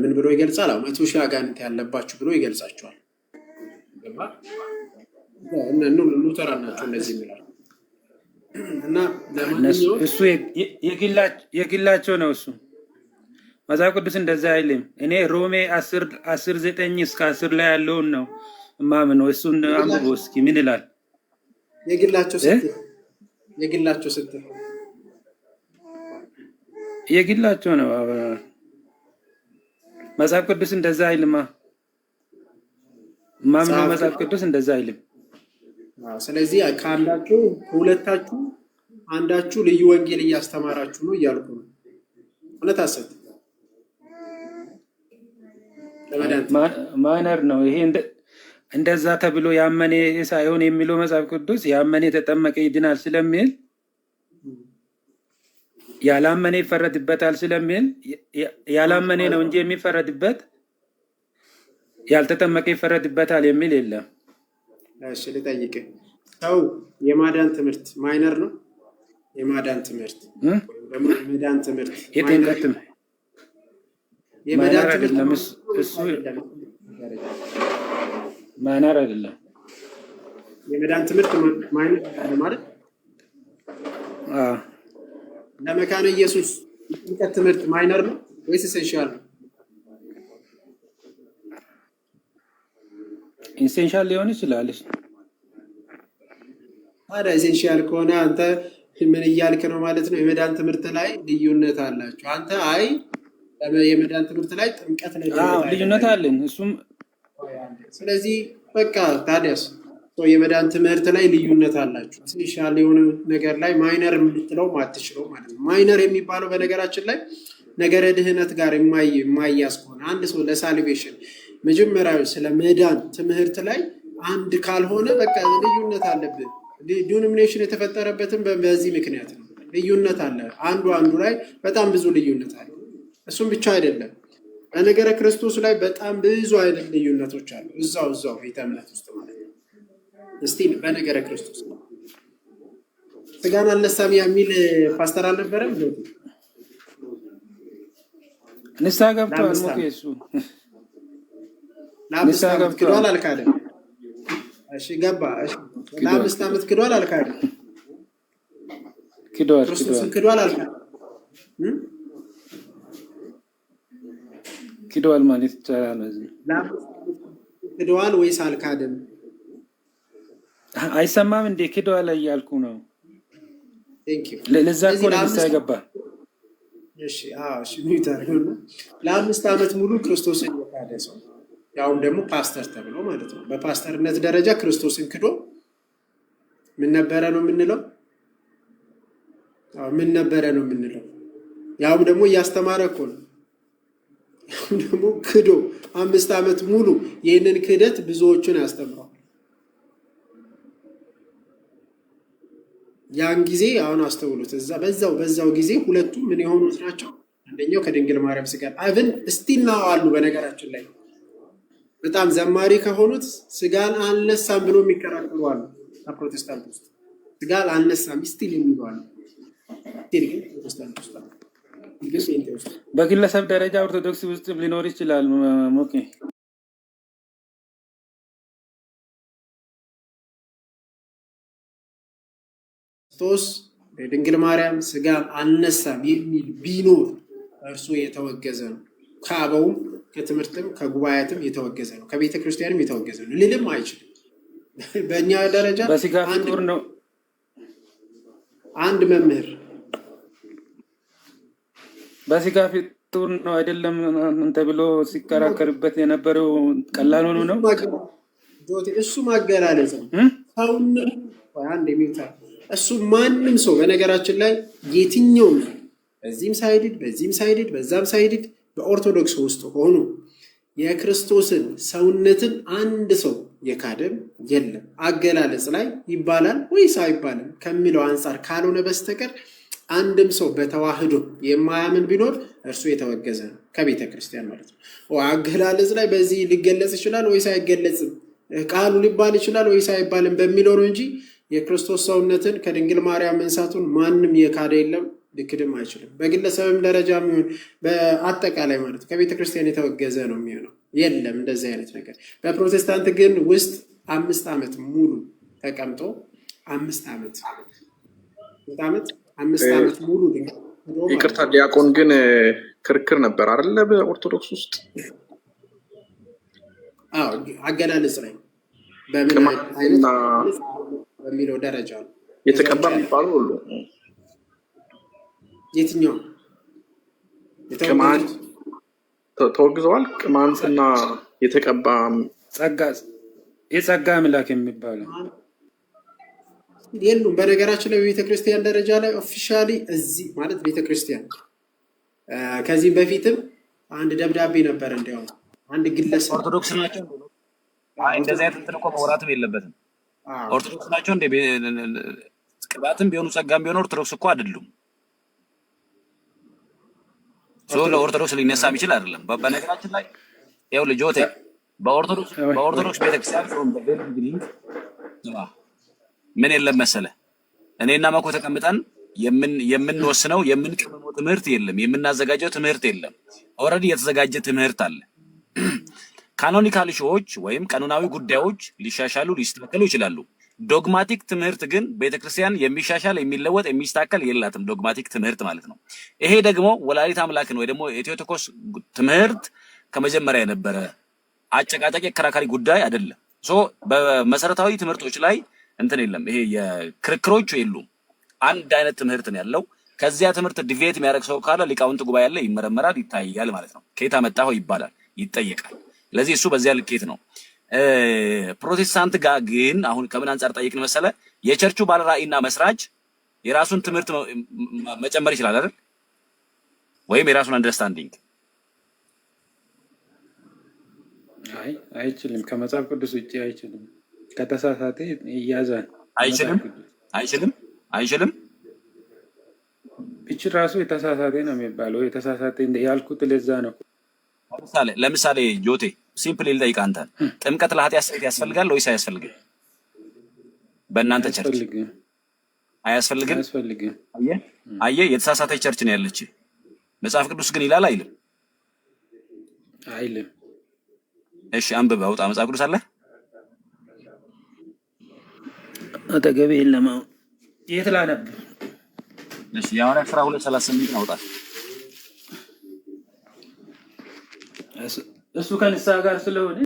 ምን ብሎ ይገልጻል? 100,000 አጋንንት ያለባችሁ ብሎ ይገልጻቸዋል። ሉተራን ናቸው እነዚህ የሚላሉ እና እሱ የግላቸው ነው። እሱ መጽሐፍ ቅዱስ እንደዛ አይልም። እኔ ሮሜ 10:9 እስከ 10 ላይ ያለውን ነው እማምነው። እሱን አንብቦ እስኪ ምን ይላል? የግላቸው ስትል የግላቸው ነው። መጽሐፍ ቅዱስ እንደዛ አይልማ። ማምነው መጽሐፍ ቅዱስ እንደዛ አይልም። ስለዚህ ከአንዳችሁ ከሁለታችሁ አንዳችሁ ልዩ ወንጌል እያስተማራችሁ ነው እያልኩ ነው። እውነት ሐሰት? ማይነር ነው ይሄ። እንደዛ ተብሎ ያመነ ሳይሆን የሚለው መጽሐፍ ቅዱስ ያመነ የተጠመቀ ይድናል ስለሚል ያላመነ ይፈረድበታል ስለሚል ያላመነ ነው እንጂ የሚፈረድበት ያልተጠመቀ ይፈረድበታል የሚል የለም። እሺ ልጠይቅ፣ ሰው የማዳን ትምህርት ማይነር ነው? የማዳን ትምህርት ደግሞ የመዳን ትምህርት የጥምቀትም የመዳን ትምህርት አይደለም። እሱ ማይነር አይደለም። የመዳን ትምህርት ማይነር ማለት ለመካነ ኢየሱስ የጥምቀት ትምህርት ማይነር ነው ወይስ ኢሴንሻል ነው? ኢሴንሻል ሊሆን ይችላል። ታዲያ ኢሴንሻል ከሆነ አንተ ምን እያልክ ነው ማለት ነው? የመዳን ትምህርት ላይ ልዩነት አላቸው። አንተ አይ የመዳን ትምህርት ላይ ጥምቀት ላይ ልዩነት አለን። እሱም ስለዚህ በቃ ታዲያስ የመዳን ትምህርት ላይ ልዩነት አላችሁ። ኢሴንሻል የሆነ ነገር ላይ ማይነር የምትለው አትችለው ማለት ነው። ማይነር የሚባለው በነገራችን ላይ ነገረ ድህነት ጋር የማያዝ ከሆነ አንድ ሰው ለሳልቬሽን መጀመሪያዊ ስለ መዳን ትምህርት ላይ አንድ ካልሆነ በቃ ልዩነት አለብን። ዲኖሚኔሽን የተፈጠረበትም በዚህ ምክንያት ነው። ልዩነት አለ። አንዱ ላይ በጣም ብዙ ልዩነት አለ። እሱም ብቻ አይደለም፣ በነገረ ክርስቶስ ላይ በጣም ብዙ አይነት ልዩነቶች አሉ። እዛው ቤተ እምነት ውስጥ ማለት ነው። እስቲ በነገረ ክርስቶስ ስጋን አልነሳም የሚል ፓስተር አልነበረም? ንስሐ ገብቷል። ሞኬሱ ለአምስት ዓመት ክዷል አልካደም? እሺ ገባ። ለአምስት ዓመት ክዷል አልካደም? ክርስቶስን ክዷል አልካደም? ክዷል ማለት ይቻላል። ክዷል ወይስ አልካደም? አይሰማም እንዴ? ክዷል እያልኩ ነው። ለዛ እኮ ነው ንስሐ ገባ። እሺ ለአምስት ዓመት ሙሉ ክርስቶስን የካደ ሰው ያውም ደግሞ ፓስተር ተብሎ ማለት ነው። በፓስተርነት ደረጃ ክርስቶስን ክዶ ምን ነበረ ነው የምንለው? ምን ነበረ ነው የምንለው? ያውም ደግሞ እያስተማረ እኮ ነው። ያውም ደግሞ ክዶ 5 ዓመት ሙሉ ይህንን ክህደት ብዙዎቹን ያስተምረዋል። ያን ጊዜ አሁን አስተውሉት፣ በዛው ጊዜ ሁለቱም ምን የሆኑት ናቸው? አንደኛው ከድንግል ማርያም ስጋ አብን እስቲና አሉ። በነገራችን ላይ በጣም ዘማሪ ከሆኑት ስጋን አልነሳም ብሎ የሚከራከሩ አሉ። ፕሮቴስታንት ውስጥ ስጋን አልነሳም ስቲል የሚሉ አሉ። ፕሮቴስታንት ውስጥ በግለሰብ ደረጃ ኦርቶዶክስ ውስጥ ሊኖር ይችላል። ኦኬ ክርስቶስ በድንግል ማርያም ስጋን አልነሳም የሚል ቢኖር እርሱ የተወገዘ ነው። ከአበውም ከትምህርትም ከጉባኤያትም የተወገዘ ነው። ከቤተ ክርስቲያንም የተወገዘ ነው። ልልም አይችልም። በእኛ ደረጃ በስጋ ፍጡር ነው። አንድ መምህር በስጋ ፍጡር ነው አይደለም ተብሎ ሲከራከርበት የነበረው ቀላል ሆኖ ነው። እሱ ማገላለጽ ነው። ሰውነት አንድ የሚታ እሱ ማንም ሰው በነገራችን ላይ የትኛውም በዚህም ሳይድድ በዛም ሳይድድ በኦርቶዶክስ ውስጥ ሆኖ የክርስቶስን ሰውነትን አንድ ሰው የካደም የለም። አገላለጽ ላይ ይባላል ወይስ አይባልም ከሚለው አንጻር ካልሆነ በስተቀር አንድም ሰው በተዋህዶ የማያምን ቢኖር እርሱ የተወገዘ ነው ከቤተ ክርስቲያን ማለት ነው። አገላለጽ ላይ በዚህ ሊገለጽ ይችላል ወይስ አይገለጽም፣ ቃሉ ሊባል ይችላል ወይስ አይባልም በሚለው ነው እንጂ የክርስቶስ ሰውነትን ከድንግል ማርያም መንሳቱን ማንም የካደ የለም፣ ሊክድም አይችልም። በግለሰብም ደረጃ የሚሆን በአጠቃላይ ማለት ከቤተ ክርስቲያን የተወገዘ ነው የሚሆነው። የለም እንደዚህ አይነት ነገር። በፕሮቴስታንት ግን ውስጥ 5 ዓመት ሙሉ ተቀምጦ 5 ዓመት ሙሉ ይቅርታ ዲያቆን፣ ግን ክርክር ነበር አይደለ? በኦርቶዶክስ ውስጥ አገላለጽ ላይ በምን አይነት በሚለው ደረጃ ነው የተቀባ የሚባሉ ሁሉ የትኛው ቅማንት ተወግዘዋል። ቅማንትና የተቀባ የጸጋ አምላክ የሚባለው የሉም። በነገራችን ላይ በቤተክርስቲያን ደረጃ ላይ ኦፊሻሊ እዚህ ማለት ቤተክርስቲያን ከዚህ በፊትም አንድ ደብዳቤ ነበር እንዲያውም አንድ ግለሰብ ኦርቶዶክስ ናቸው እንደዚህ አይነት እንትን እኮ መውራትም የለበትም። ኦርቶዶክስ ናቸው እንደ ቅባትም ቢሆኑ ጸጋም ቢሆኑ ኦርቶዶክስ እኮ አይደሉም። ለኦርቶዶክስ ሊነሳ የሚችል አይደለም። በነገራችን ላይ ያው ልጆቴ በኦርቶዶክስ ቤተክርስቲያን ምን የለም መሰለ እኔና መኮ ተቀምጠን የምንወስነው የምንቀመመው ትምህርት የለም፣ የምናዘጋጀው ትምህርት የለም። ኦልሬዲ የተዘጋጀ ትምህርት አለ። ካኖኒካል ሾዎች ወይም ቀኖናዊ ጉዳዮች ሊሻሻሉ ሊስተካከሉ ይችላሉ። ዶግማቲክ ትምህርት ግን ቤተክርስቲያን የሚሻሻል የሚለወጥ የሚስተካከል የላትም። ዶግማቲክ ትምህርት ማለት ነው። ይሄ ደግሞ ወላዲት አምላክን ወይ ደግሞ የቴዎቶኮስ ትምህርት ከመጀመሪያ የነበረ አጨቃጫቂ አከራካሪ ጉዳይ አይደለም። በመሰረታዊ ትምህርቶች ላይ እንትን የለም። ይሄ የክርክሮች የሉም። አንድ አይነት ትምህርት ነው ያለው። ከዚያ ትምህርት ዲቬት የሚያደርግ ሰው ካለ ሊቃውንት ጉባኤ ያለ ይመረመራል፣ ይታያል ማለት ነው። ከየት አመጣኸው ይባላል፣ ይጠየቃል። ስለዚህ እሱ በዚያ ልኬት ነው። ፕሮቴስታንት ጋር ግን አሁን ከምን አንጻር ጠይቅን መሰለ የቸርቹ ባለራዕይና መስራች የራሱን ትምህርት መጨመር ይችላል አይደል? ወይም የራሱን አንደርስታንዲንግ አይችልም። ከመጽሐፍ ቅዱስ ውጭ አይችልም። ከተሳሳተ ይያዛል። አይችልም። እቺ ራሱ የተሳሳተ ነው የሚባለው። የተሳሳተ ያልኩት ለዛ ነው። ለምሳሌ ጆቴ ሲምፕል ልጠይቅህ አንተ ጥምቀት ለኃጢአት ስርየት ያስፈልጋል ወይስ አያስፈልግም? በእናንተ ቸርች አያስፈልግም? አየህ የተሳሳተች ቸርች ነው ያለች። መጽሐፍ ቅዱስ ግን ይላል አይልም? አይልም። እሺ አንብብ፣ አውጣ። መጽሐፍ ቅዱስ አለ አጠገቤ የለም። የት ላነብ? እሺ የሐዋርያት ሥራ 2:38 አውጣ። እሱ ከንስሐ ጋር ስለሆነ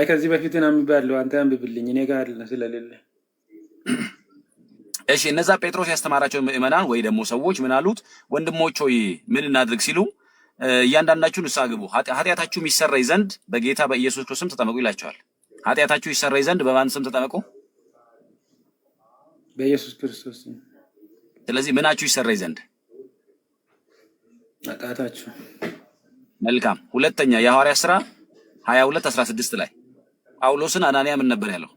ከዚህ በፊት አንብቤያለሁ። አንተ አንብብልኝ፣ እኔ ጋር ስለሌለ። እሺ እነዛ ጴጥሮስ ያስተማራቸው ምዕመናን ወይ ደግሞ ሰዎች ምን አሉት? ወንድሞች ሆይ ምን እናድርግ ሲሉ እያንዳንዳችሁ ንስሐ ግቡ፣ ኃጢአታችሁ ይሰረይ ዘንድ በጌታ በኢየሱስ ክርስቶስ ስም ተጠመቁ ይላቸዋል። ኃጢአታችሁ ይሰረይ ዘንድ በማን ስም ተጠመቁ? በኢየሱስ ክርስቶስ ስም። ስለዚህ ምናችሁ ይሰረይ ዘንድ? ኃጢአታችሁ። መልካም። ሁለተኛ የሐዋርያት ሥራ 22:16 ላይ ጳውሎስን አናንያ ምን ነበር ያለው?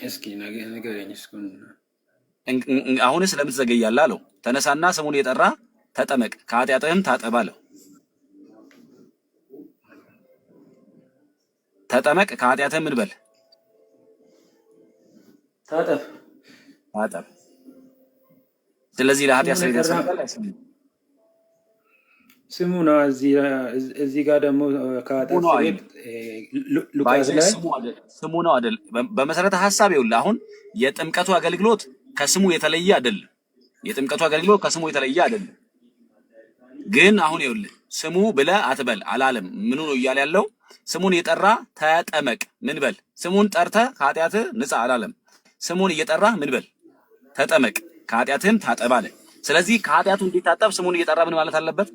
እስኪ ንገረኝ። አሁንስ ለምን ትዘገያለህ አለው። ተነሳና ስሙን የጠራ ተጠመቅ ከኃጢአትህም ታጠብ አለው። ተጠመቅ ከኃጢአትህም ምን በል? ታጠብ። ስለዚህ ለኃጢአት ስርየት ያስፈልጋል አይደል? ስሙ ነው። እዚህ ጋር ደግሞ ከኃጢአት ስርየት ሉቃስ ላይ ስሙ ነው አይደል? በመሰረተ ሐሳብ ይኸውልህ አሁን የጥምቀቱ አገልግሎት ከስሙ የተለየ አይደለም። የጥምቀቱ አገልግሎት ከስሙ የተለየ አይደለም። ግን አሁን ይኸውልህ ስሙ ብለህ አትበል አላለም። ምኑ ነው እያለ ያለው? ስሙን የጠራ ተጠመቅ ምን በል? ስሙን ጠርተህ ከኃጢአትህ ንጻ አላለም። ስሙን እየጠራ ምን በል? ተጠመቅ ከኃጢአትህም ታጠብ አለ። ስለዚህ ከኃጢአቱ እንዲታጠብ ስሙን እየጠራ ምን ማለት አለበት?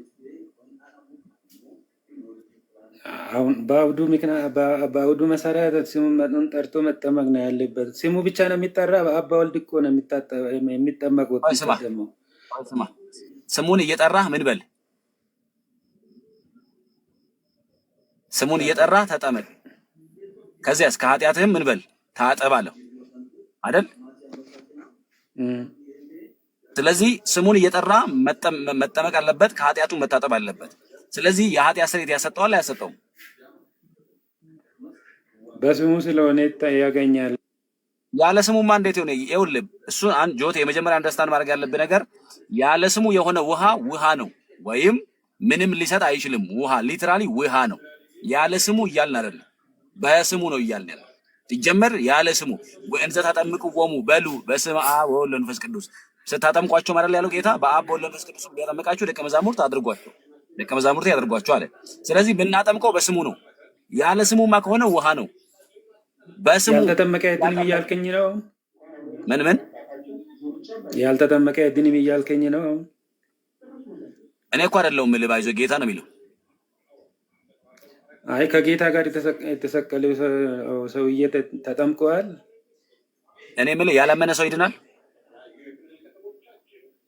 አሁን በአውዱ መሰረት ስሙን ጠርቶ መጠመቅ ነው ያለበት። ስሙ ብቻ ነው የሚጠራ። በአብ በወልድ እኮ ነው የሚጠመቁት። ስማ ስሙን እየጠራህ ምን በል? ስሙን እየጠራህ ተጠመቅ፣ ከዚያስ ከኃጢአትህም ምን በል? ታጠብ አለው አይደል? ስለዚህ ስሙን እየጠራ መጠመቅ አለበት፣ ከኃጢአቱ መታጠብ አለበት። ስለዚህ የኃጢአት ስርየት ያሰጠዋል አያሰጠውም? በስሙ ስለሆነ ያገኛል። ያለ ስሙማ እንዴት ይሆነ? ይኸውልህ እሱ ጆቴ የመጀመሪያ አንደርስታንድ ማድረግ ያለብህ ነገር ያለ ስሙ የሆነ ውሃ ነው ወይም ምንም ሊሰጥ አይችልም። ውሃ ሊትራሊ ውሃ ነው። ያለ ስሙ እያልን አይደለም፣ በስሙ ነው እያልን ያለ። ሲጀመር ያለ ስሙ ወእንዘ ታጠምቅዎሙ በሉ በስመ አብ ወወልድ ወመንፈስ ቅዱስ። ስታጠምቋቸው ማለት ያለው ጌታ በአብ በወልድ በመንፈስ ቅዱስ ያጠመቃችሁ ደቀ መዛሙርት ያድርጓቸው አለ። ስለዚህ ብናጠምቀው በስሙ ነው። ያለ ስሙማ ከሆነ ውሃ ነው። በስሙ ያልተጠመቀ አይድንም እያልከኝ ነው? ምን ያልተጠመቀ አይድንም እያልከኝ ነው? እኔ እኮ አይደለሁም የምልህ፣ ባይዞህ ጌታ ነው የሚለው። አይ ከጌታ ጋር የተሰቀለው ሰውዬ ተጠምቀዋል። እኔ የምልህ ያላመነ ሰው ይድናል?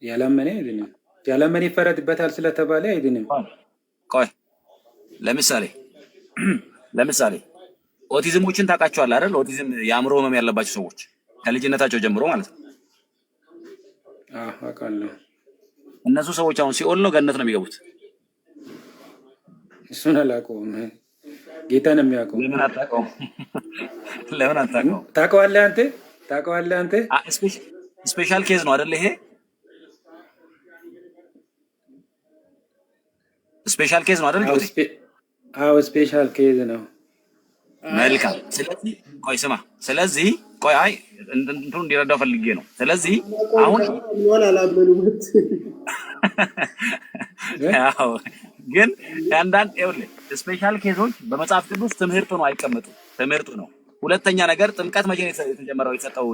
ያላመነ አይድንም። ያላመነ ይፈረድበታል ስለተባለ አይድንም። ቆይ ለምሳሌ ኦቲዝሞችን ታውቃቸዋለህ አይደል? ኦቲዝም የአእምሮ ህመም ያለባቸው ሰዎች ከልጅነታቸው ጀምሮ ማለት ነው። አውቃለሁ። እነሱ ሰዎች አሁን ሲኦል ነው ገነት ነው የሚገቡት? እሱን አላውቀውም። ጌታ ነው የሚያውቀው። ለምን አታውቀውም? ለምን አታውቀውም? ታውቀዋለህ አንተ? ስፔሻል ኬዝ ነው አይደል? ይሄ ስፔሻል ኬዝ ነው አይደል? አዎ ስፔሻል ኬዝ ነው። መልካም። ስለዚህ ቆይ አይ እንትኑ እንዲረዳው ፈልጌ ነው። ስለዚህ አሁን ያው ግን አንዳንድ ይኸውልህ ስፔሻል ኬዞች በመጽሐፍ ቅዱስ ትምህርቱ ነው አይቀመጡም። ትምህርቱ ነው። ሁለተኛ ነገር ጥምቀት መቼ ነው የተጀመረው? የተሰጠው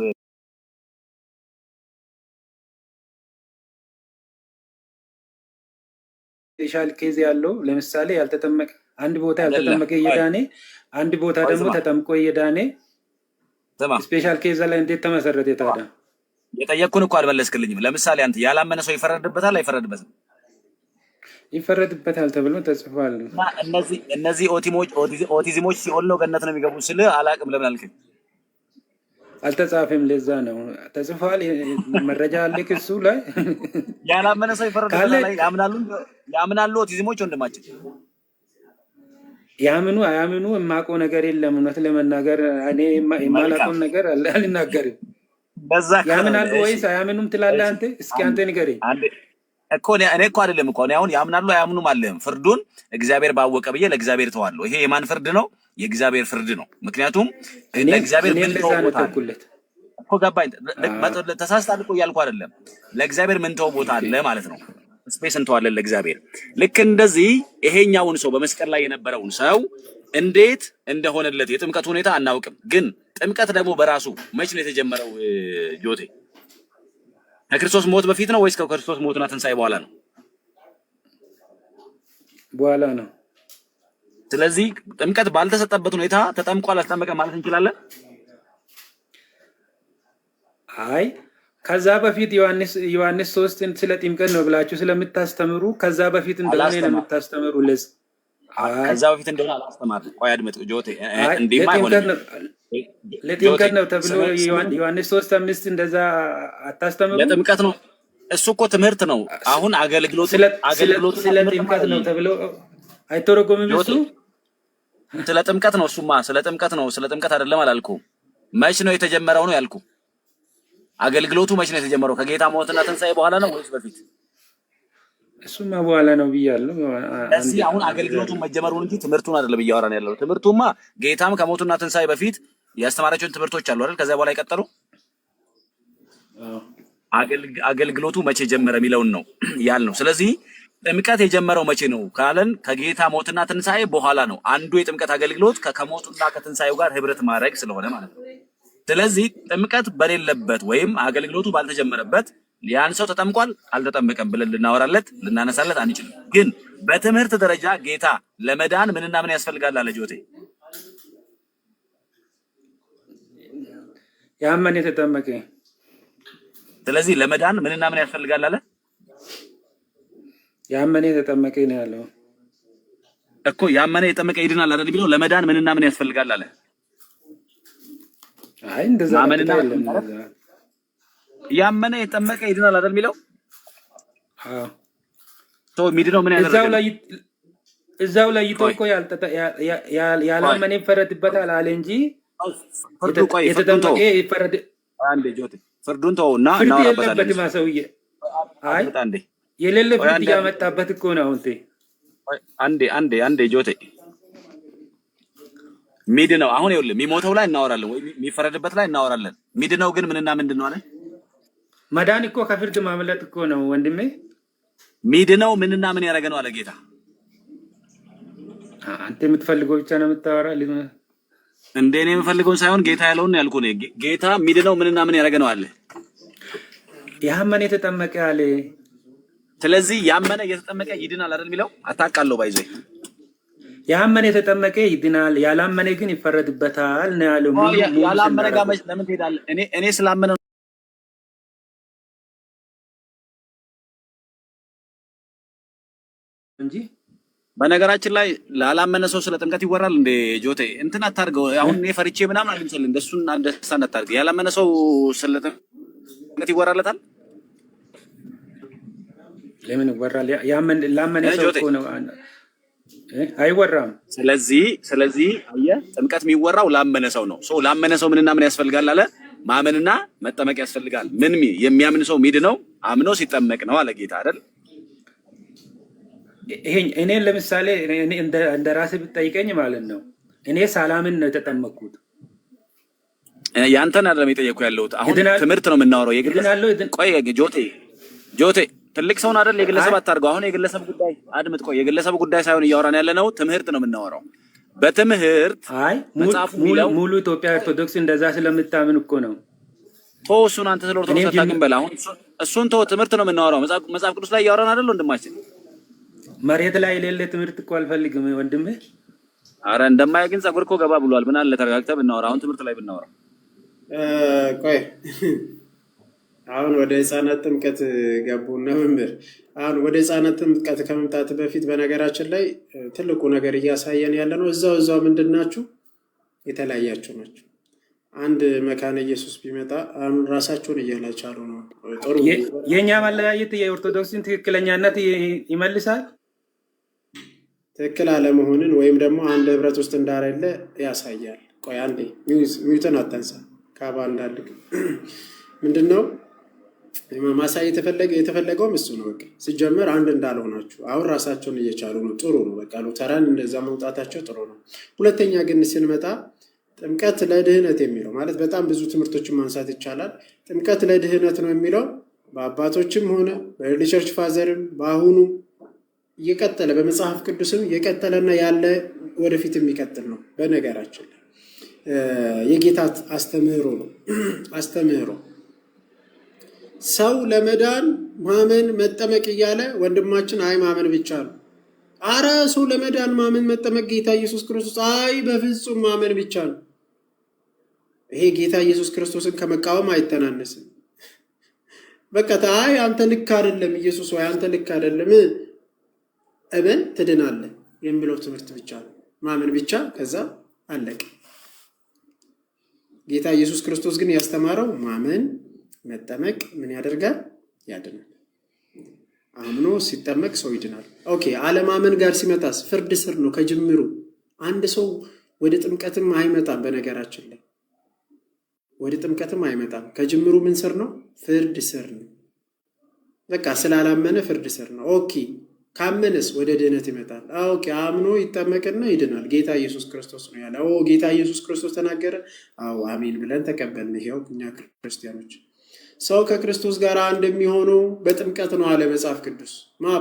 ስፔሻል ኬዝ ያለው ለምሳሌ ያልተጠመቀ አንድ ቦታ ያልተጠመቀ እየዳኔ አንድ ቦታ ደግሞ ተጠምቆ እየዳኔ ስፔሻል ኬዝ ላይ እንዴት ተመሰረተ ታዲያ? የጠየቅኩን እኮ አልመለስክልኝም። ለምሳሌ አንተ ያላመነ ሰው ይፈረድበታል አይፈረድበትም? ይፈረድበታል ተብሎ ተጽፏል። እነዚህ ኦቲዝሞች ሲኦል ነው ገነት ነው የሚገቡ ስል አላቅም። ለምን አልከኝ? አልተጻፈም። ለዛ ነው ተጽፏል። መረጃ አለ ክሱ ላይ ያላመነ ሰው ይፈረድበታል። ያምናሉ ኦቲዝሞች ወንድማችን ያምኑ አያምኑ የማውቀው ነገር የለም። እውነት ለመናገር እኔ የማላውቀውን ነገር አልናገርም። ያምናሉ ወይስ አያምኑም ትላለህ አንተ? እስኪ አንተ ንገረኝ። እኔ እኮ አይደለም እኮ አሁን ያምናሉ አያምኑም አለም። ፍርዱን እግዚአብሔር ባወቀ ብዬ ለእግዚአብሔር ተዋለሁ። ይሄ የማን ፍርድ ነው? የእግዚአብሔር ፍርድ ነው። ምክንያቱም ለእግዚአብሔር ምን ተውቦታል እኮ ገባኝ። ተሳስታል እኮ እያልኩ አይደለም። ለእግዚአብሔር ምን ተው ቦታ አለ ማለት ነው። ስፔስ እንተዋለን ለእግዚአብሔር። ልክ እንደዚህ ይሄኛውን ሰው በመስቀል ላይ የነበረውን ሰው እንዴት እንደሆነለት የጥምቀት ሁኔታ አናውቅም። ግን ጥምቀት ደግሞ በራሱ መች ነው የተጀመረው? ጆቴ ከክርስቶስ ሞት በፊት ነው ወይስ ከክርስቶስ ሞትና ትንሣኤ በኋላ ነው? በኋላ ነው። ስለዚህ ጥምቀት ባልተሰጠበት ሁኔታ ተጠምቋል አልተጠመቀ ማለት እንችላለን? አይ ከዛ በፊት ዮሐንስ 3 ስለ ጥምቀት ነው ብላችሁ ስለምታስተምሩ ከዛ በፊት እንደሆነ ነው የምታስተምሩ። ከዛ በፊት እንደሆነ አላስተማርም። ቆይ አድምጥ ጆቴ፣ እንዲማ አይሆንም። ለጥምቀት ነው ተብሎ ዮሐንስ 3:5 እንደዛ አታስተምሩ። ለጥምቀት ነው። እሱ እኮ ትምህርት ነው። አሁን አገልግሎት ስለ ጥምቀት ነው ተብሎ አይተረጎምም። እሱ ስለ ጥምቀት ነው። እሱማ ስለ ጥምቀት ነው። ስለ ጥምቀት አይደለም አላልኩም። መች ነው የተጀመረው ነው ያልኩ። አገልግሎቱ መች ነው የተጀመረው? ከጌታ ሞትና ትንሣኤ በኋላ ነው ወይስ በፊት? እሱማ በኋላ ነው ብያለሁ። እዚህ አሁን አገልግሎቱን መጀመሩን እንጂ ትምህርቱን አይደለም እያወራን ያለው። ትምህርቱማ ጌታም ከሞቱና ትንሣኤ በፊት ያስተማራቸውን ትምህርቶች አሉ አይደል? ከዛ በኋላ ይቀጥሉ። አገልግሎቱ መቼ ጀመረ የሚለውን ነው ያልነው። ስለዚህ ጥምቀት የጀመረው መቼ ነው ካለን ከጌታ ሞትና ትንሣኤ በኋላ ነው። አንዱ የጥምቀት አገልግሎት ከሞቱና ከትንሣኤው ጋር ህብረት ማድረግ ስለሆነ ማለት ነው። ስለዚህ ጥምቀት በሌለበት ወይም አገልግሎቱ ባልተጀመረበት ያን ሰው ተጠምቋል አልተጠመቀም ብለን ልናወራለት ልናነሳለት አንችልም። ግን በትምህርት ደረጃ ጌታ ለመዳን ምንና ምን ያስፈልጋል አለ ጆቴ? ያመነ የተጠመቀ። ስለዚህ ለመዳን ምንና ምን ያስፈልጋል አለ? ያመነ የተጠመቀ ነው ያለው እኮ። ያመነ የተጠመቀ ይድናል አይደል የሚለው? ለመዳን ምንና ምን ያስፈልጋል አለ? አይ እንደዛ አይደለም። ያመነ የተጠመቀ ይድናል አይደል የሚለው? አዎ ቶ ሚድነው ምን ያደርጋል? እዛው ላይ ይተውኮ ያላመነ ይፈረድበታል አለ እንጂ የተጠመቀ ይፈረድ። አንዴ ጆቴ ፍርዱን ተውና እናወራበታለን። ማሰውዬ አይ የሌለ ፍርድ ያመጣበት እኮ ነው። አንዴ ጆቴ ሚድነው አሁን ይኸውልህ የሚሞተው ላይ እናወራለን ወይ የሚፈረድበት ላይ እናወራለን። ሚድነው ግን ምንና ምንድን ነው አለ? መዳን እኮ ከፍርድ ማምለጥ እኮ ነው ወንድሜ። ሚድነው ምንና ምን ያደረገ ነው አለ ጌታ። አንተ የምትፈልገው ብቻ ነው የምታወራ። እንደ እኔ የምፈልገውን ሳይሆን ጌታ ያለውን ያልኩህ ነው። ጌታ ሚድነው ምንና ምን ያደረገ ነው አለ? ያመነ የተጠመቀ አለ። ስለዚህ ያመነ የተጠመቀ ይድናል አይደል የሚለው? አታውቃለሁ ባይዘይ ያመነ የተጠመቀ ይድናል፣ ያላመነ ግን ይፈረድበታል ነው ያለው። ያላመነ ጋር ለምን ትሄዳለህ? እኔ ስላመነ እንጂ በነገራችን ላይ ላላመነ ሰው ስለ ጥምቀት ይወራል እንደ ጆቴ እንትን አታርገው። አሁን እኔ ፈርቼ ምናምን አልምሰል እንደሱን አንደሳን አታርገው። ያላመነ ሰው ስለ ጥምቀት ይወራለታል። ለምን ይወራል? ላመነ ሰው እኮ ነው አይወራም። ስለዚህ አየህ ጥምቀት የሚወራው ላመነ ሰው ነው። ላመነ ሰው ምንና ምን ያስፈልጋል አለ? ማመንና መጠመቅ ያስፈልጋል። ምን የሚያምን ሰው ሚድነው አምኖ ሲጠመቅ ነው አለ ጌታ አይደል? እኔ ለምሳሌ እንደ ራሴ ብትጠይቀኝ ማለት ነው እኔ ሳላምን ነው የተጠመቅኩት። ያንተን አይደለም የጠየኩህ ያለሁት። አሁን ትምህርት ነው የምናወራው። ቆይ ጆቴ ትልቅ ሰውን አይደል የግለሰብ አታርገው። አሁን የግለሰብ ጉዳይ አድምጥ። ቆይ የግለሰብ ጉዳይ ሳይሆን እያወራን ያለ ነው ትምህርት ነው የምናወራው። በትምህርት መጽሐፉ የሚለው ሙሉ ኢትዮጵያ ኦርቶዶክስ እንደዛ ስለምታምን እኮ ነው። እሱን አንተ ስለ ኦርቶዶክስ አታውቅም በል። አሁን እሱን ትምህርት ነው የምናወራው። መጽሐፍ ቅዱስ ላይ እያወራን አይደል ወንድማችን? መሬት ላይ የሌለ ትምህርት እኮ አልፈልግም ወንድሜ። አረ እንደማያ ግን ጸጉር እኮ ገባ ብሏል። ምን አለ ተረጋግተህ ብናወራ። አሁን ትምህርት ላይ ብናወራ። ቆይ አሁን ወደ ህፃናት ጥምቀት ገቡና መምህር፣ አሁን ወደ ህፃናት ጥምቀት ከመምጣት በፊት በነገራችን ላይ ትልቁ ነገር እያሳየን ያለ ነው እዛው ምንድናችሁ የተለያያችሁ ናቸው። አንድ መካነ ኢየሱስ ቢመጣ አሁን ራሳቸውን እያላቻሉ ነው። ጥሩ የኛ መለያየት የኦርቶዶክስን ትክክለኛነት ይመልሳል። ትክክል አለመሆንን ወይም ደግሞ አንድ ህብረት ውስጥ እንዳለ ያሳያል። ቆይ አንዴ ሚውትን አታንሳ። ካባ እንዳልክ ምንድነው ማሳየት የተፈለገውም እሱ ነው። በቃ ሲጀመር አንድ እንዳልሆናችሁ አሁን ራሳቸውን እየቻሉ ነው። ጥሩ ነው። በቃ ሉተራን እንደዛ መውጣታቸው ጥሩ ነው። ሁለተኛ ግን ስንመጣ ጥምቀት ለድህነት የሚለው ማለት በጣም ብዙ ትምህርቶችን ማንሳት ይቻላል። ጥምቀት ለድህነት ነው የሚለው በአባቶችም ሆነ በኤርሊ ቸርች ፋዘርም በአሁኑ እየቀጠለ በመጽሐፍ ቅዱስም እየቀጠለና ያለ ወደፊት የሚቀጥል ነው። በነገራችን ላይ የጌታ አስተምህሮ ነው። አስተምህሮ ሰው ለመዳን ማመን መጠመቅ እያለ ወንድማችን አይ ማመን ብቻ ነው። አረ ሰው ለመዳን ማመን መጠመቅ ጌታ ኢየሱስ ክርስቶስ አይ በፍጹም ማመን ብቻ ነው። ይሄ ጌታ ኢየሱስ ክርስቶስን ከመቃወም አይተናነስም። በቃ አይ አንተ ልክ አይደለም ኢየሱስ ወይ አንተ ልክ አይደለም እመን ትድናለህ የሚለው ትምህርት ብቻ ነው። ማመን ብቻ ከዛ አለቀ። ጌታ ኢየሱስ ክርስቶስ ግን ያስተማረው ማመን መጠመቅ ምን ያደርጋል? ያድናል። አምኖ ሲጠመቅ ሰው ይድናል። ኦኬ አለማመን ጋር ሲመጣስ ፍርድ ስር ነው ከጅምሩ። አንድ ሰው ወደ ጥምቀትም አይመጣም። በነገራችን ላይ ወደ ጥምቀትም አይመጣም ከጅምሩ ምን ስር ነው? ፍርድ ስር ነው። በቃ ስላላመነ ፍርድ ስር ነው። ኦኬ ካመነስ ወደ ድህነት ይመጣል። ኦኬ አምኖ ይጠመቅና ይድናል። ጌታ ኢየሱስ ክርስቶስ ነው ያለ። ጌታ ኢየሱስ ክርስቶስ ተናገረ። አዎ አሜን ብለን ተቀበልን። ይሄው እኛ ክርስቲያኖች ሰው ከክርስቶስ ጋር አንድ የሚሆነው በጥምቀት ነው አለ መጽሐፍ ቅዱስ።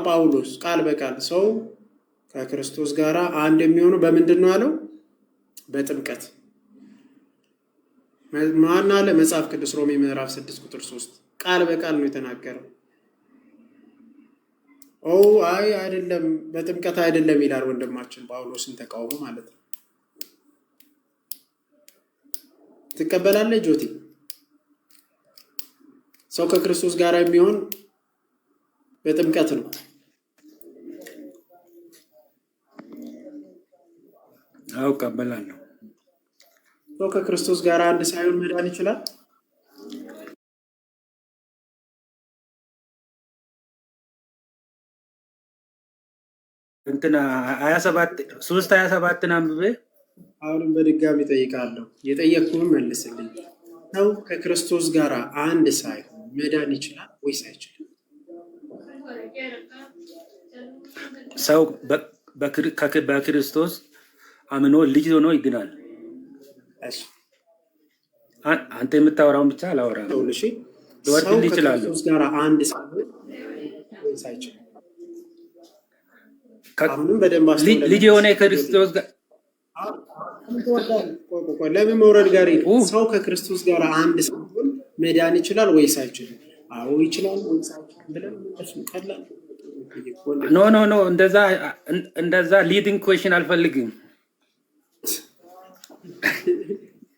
ጳውሎስ ቃል በቃል ሰው ከክርስቶስ ጋር አንድ የሚሆነው በምንድን ነው አለው? በጥምቀት። ማን አለ? መጽሐፍ ቅዱስ ሮሜ ምዕራፍ 6 ቁጥር 3 ቃል በቃል ነው የተናገረው። አይ አይደለም በጥምቀት አይደለም ይላል ወንድማችን ጳውሎስን ተቃውሞ ማለት ነው። ትቀበላለህ ጆቲ? ሰው ከክርስቶስ ጋር የሚሆን በጥምቀት ነው። አው እቀበላለሁ። ሰው ከክርስቶስ ጋር አንድ ሳይሆን መዳን ይችላል? እንትና 3:27 አንብቤ አሁንም በድጋሚ ጠይቃለሁ። የጠየቅኩህን መልስልኝ። ሰው ከክርስቶስ ጋር አንድ ሳይሆን መዳን ይችላል ወይስ አይችልም? ሰው በክርስቶስ አምኖ ልጅ ሆኖ ይድናል። አንተ የምታወራውን ብቻ አላወራም። ሰው ከክርስቶስ ጋር አንድ ሳይሆን ወይስ አይችልም? ልጅ የሆነ ክርስቶስ ጋር ለምን መውረድ ጋር ሰው ከክርስቶስ ጋር አንድ ሳይሆን መዳን ይችላል ወይስ አይችልም? አዎ ይችላል ወይስ አይችልም ብለን ቀላል ኖ ኖ ኖ እንደዛ ሊዲንግ ኩዌሽን አልፈልግም።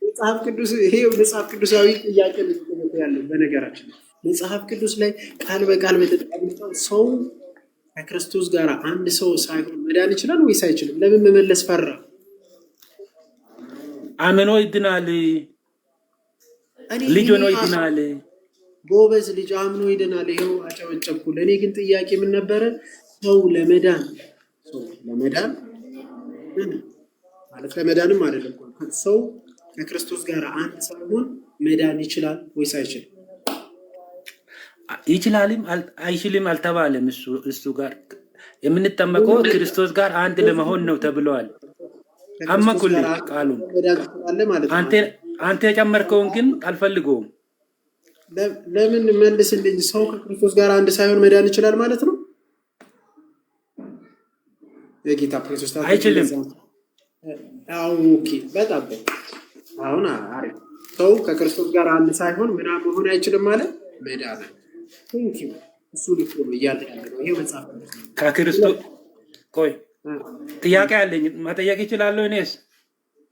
መጽሐፍ ቅዱስ ይሄ መጽሐፍ ቅዱሳዊ ጥያቄ ነው ያለው። በነገራችን መጽሐፍ ቅዱስ ላይ ቃል በቃል በተጠቀመው ሰው ከክርስቶስ ጋር አንድ ሰው ሳይሆን መዳን ይችላል ወይስ አይችልም? ለምን መመለስ ፈራ? አምኖ ይድናል። ልጅ ሆኖ ይድናል። ጎበዝ ልጅ አምኖ ይድናል። ይኸው አጨበጨብኩ። ለእኔ ግን ጥያቄ ምን ነበረ? ሰው ለመዳን ማለት ለመዳንም አይደለም ሰው ከክርስቶስ ጋር አንድ ሳይሆን መዳን ይችላል ወይስ አይችልም? ይችላልም አይችልም አልተባለም። እሱ ጋር የምንጠመቀው ክርስቶስ ጋር አንድ ለመሆን ነው ተብለዋል። አመኩልኝ ቃሉን አንተ የጨመርከውን ግን አልፈልገውም። ለምን መልስልኝ። ሰው ከክርስቶስ ጋር አንድ ሳይሆን መዳን ይችላል ማለት ነው? የጌታ ፕሮቴስታንት አይችልም። ኦኬ በጣም አሁን አሪፍ። ሰው ከክርስቶስ ጋር አንድ ሳይሆን ምናምን መሆን አይችልም ማለት መዳን እሱ ልክ ነው እያለ ያለ ነው። ይሄ መጽሐፍ ከክርስቶስ ቆይ ጥያቄ አለኝ መጠየቅ ይችላለሁ? እኔስ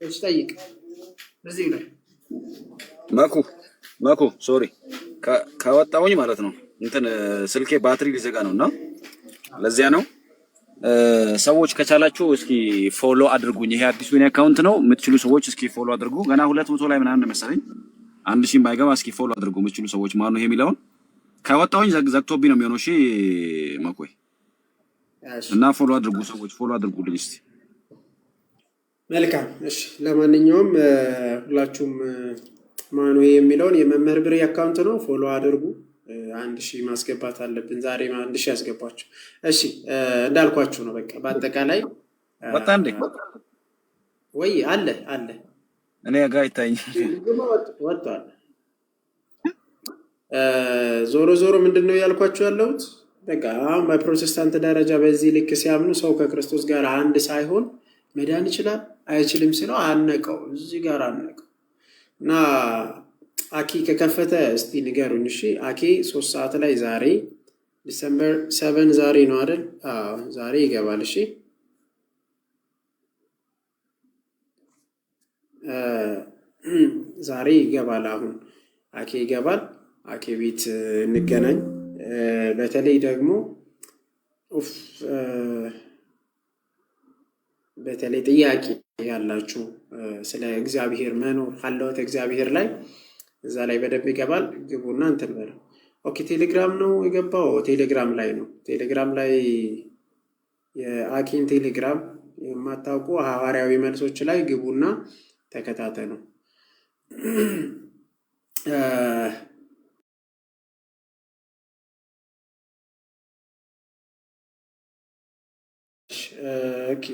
እሺ ጠይቅ። እዚህ ላይ መኩ ሶሪ ከወጣሁኝ ማለት ነው እንትን ስልኬ ባትሪ ሊዘጋ ነውና ለዚያ ነው። ሰዎች ከቻላችሁ እስኪ ፎሎ አድርጉኝ። ይሄ አዲሱ የኔ አካውንት ነው። የምትችሉ ሰዎች እስኪ ፎሎ አድርጉ። ገና 200 ላይ ምናምን መሰለኝ 1000 ባይገባ እስኪ ፎሎ አድርጉ የምትችሉ ሰዎች። ማን ነው ይሄ የሚለውን ከወጣሁኝ ዘግቶብኝ ነው የሚሆነው። እሺ መኮይ እና ፎሎ አድርጉ ሰዎች፣ ፎሎ አድርጉልኝ እስቲ። መልካም እሺ። ለማንኛውም ሁላችሁም ማን ነው የሚለውን የመምህር ብሬ አካውንት ነው፣ ፎሎ አድርጉ። 1000 ማስገባት አለብን ዛሬ 1000 ያስገባችሁ። እሺ እንዳልኳችሁ ነው። በቃ በአጠቃላይ ወጣ እንዴ ወይ አለ እኔ ጋር ይታየኝ ወጣል። ዞሮ ምንድነው ያልኳችሁ ያለሁት? በቃ አሁን በፕሮቴስታንት ደረጃ በዚህ ልክ ሲያምኑ ሰው ከክርስቶስ ጋር አንድ ሳይሆን መዳን ይችላል አይችልም ሲለው አነቀው፣ እዚህ ጋር አነቀው እና አኪ ከከፈተ እስቲ ንገሩኝ። እሺ አኪ 3 ሰዓት ላይ ዛሬ ዲሰምበር 7 ዛሬ ነው አይደል? ዛሬ ይገባል። እሺ ዛሬ ይገባል። አሁን አኬ ይገባል። አኬ ቤት እንገናኝ። በተለይ ደግሞ በተለይ ጥያቄ ያላችሁ ስለ እግዚአብሔር መኖር ሀለወት እግዚአብሔር ላይ እዛ ላይ በደንብ ይገባል። ግቡና እንትን በለው። ኦኬ ቴሌግራም ነው የገባው። ቴሌግራም ላይ ነው። ቴሌግራም ላይ የአኪን ቴሌግራም የማታውቁ ሐዋርያዊ መልሶች ላይ ግቡና ተከታተሉ። ኦኬ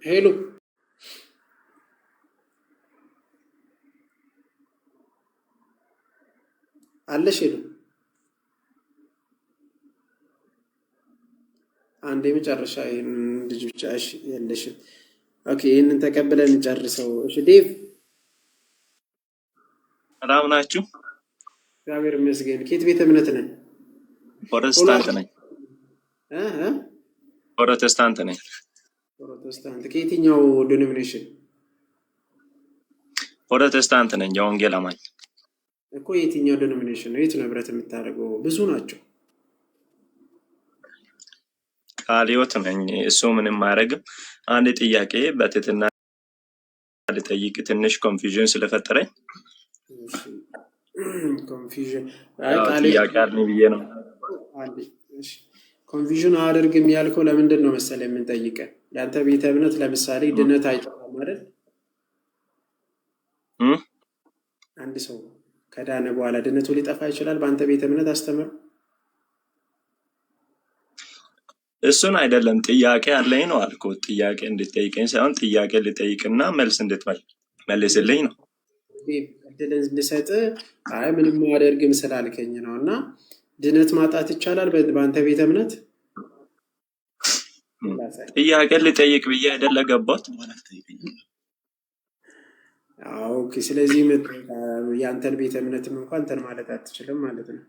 ሄሎ አለሽ? ሄሎ አንዴ መጨረሻ ይሄን ልጅ ብቻ እሺ፣ የለሽም። ኦኬ ይሄንን ተቀብለን እንጨርሰው። እሺ ዴቭ ሰላም ናችሁ? እግዚአብሔር ይመስገን። ከየት ቤተ እምነት ነን? ፕሮቴስታንት ነኝ። ፕሮቴስታንት ነኝ። ፕሮቴስታንት ከየትኛው ዲኖሚኔሽን? ፕሮቴስታንት ነኝ፣ የወንጌል አማኝ እኮ። የትኛው ዲኖሚኔሽን ነው? የት ነው ህብረት የምታደርገው? ብዙ ናቸው። ቃለ ሕይወት ነኝ። እሱ ምንም አያደርግም። አንድ ጥያቄ በትህትና ልጠይቅ፣ ትንሽ ኮንፊውዥን ስለፈጠረኝ። ኮንፊውዥን ጥያቄ አለኝ ብዬ ነው። ኮንፊውዥን አያደርግም ያልከው ለምንድን ነው መሰለህ የምንጠይቀህ? ያንተ ቤተ እምነት ለምሳሌ ድነት አይጠፋም አይደል? አንድ ሰው ከዳነ በኋላ ድነቱ ሊጠፋ ይችላል በአንተ ቤተ እምነት አስተምር? እሱን አይደለም ጥያቄ አለኝ ነው አልኩት። ጥያቄ እንድትጠይቀኝ ሳይሆን ጥያቄ ልጠይቅና መልስ እንድትመልስልኝ ነው። እድል እንድሰጥህ አይ ምንም አያደርግም ስላልከኝ ነው። እና ድነት ማጣት ይቻላል በአንተ ቤተ እምነት? ጥያቄ ልጠይቅ ብዬ አይደለ ገባሁት። ኦኬ ስለዚህ ያንተን ቤተ እምነትም እንኳን እንትን ማለት አትችልም ማለት ነው።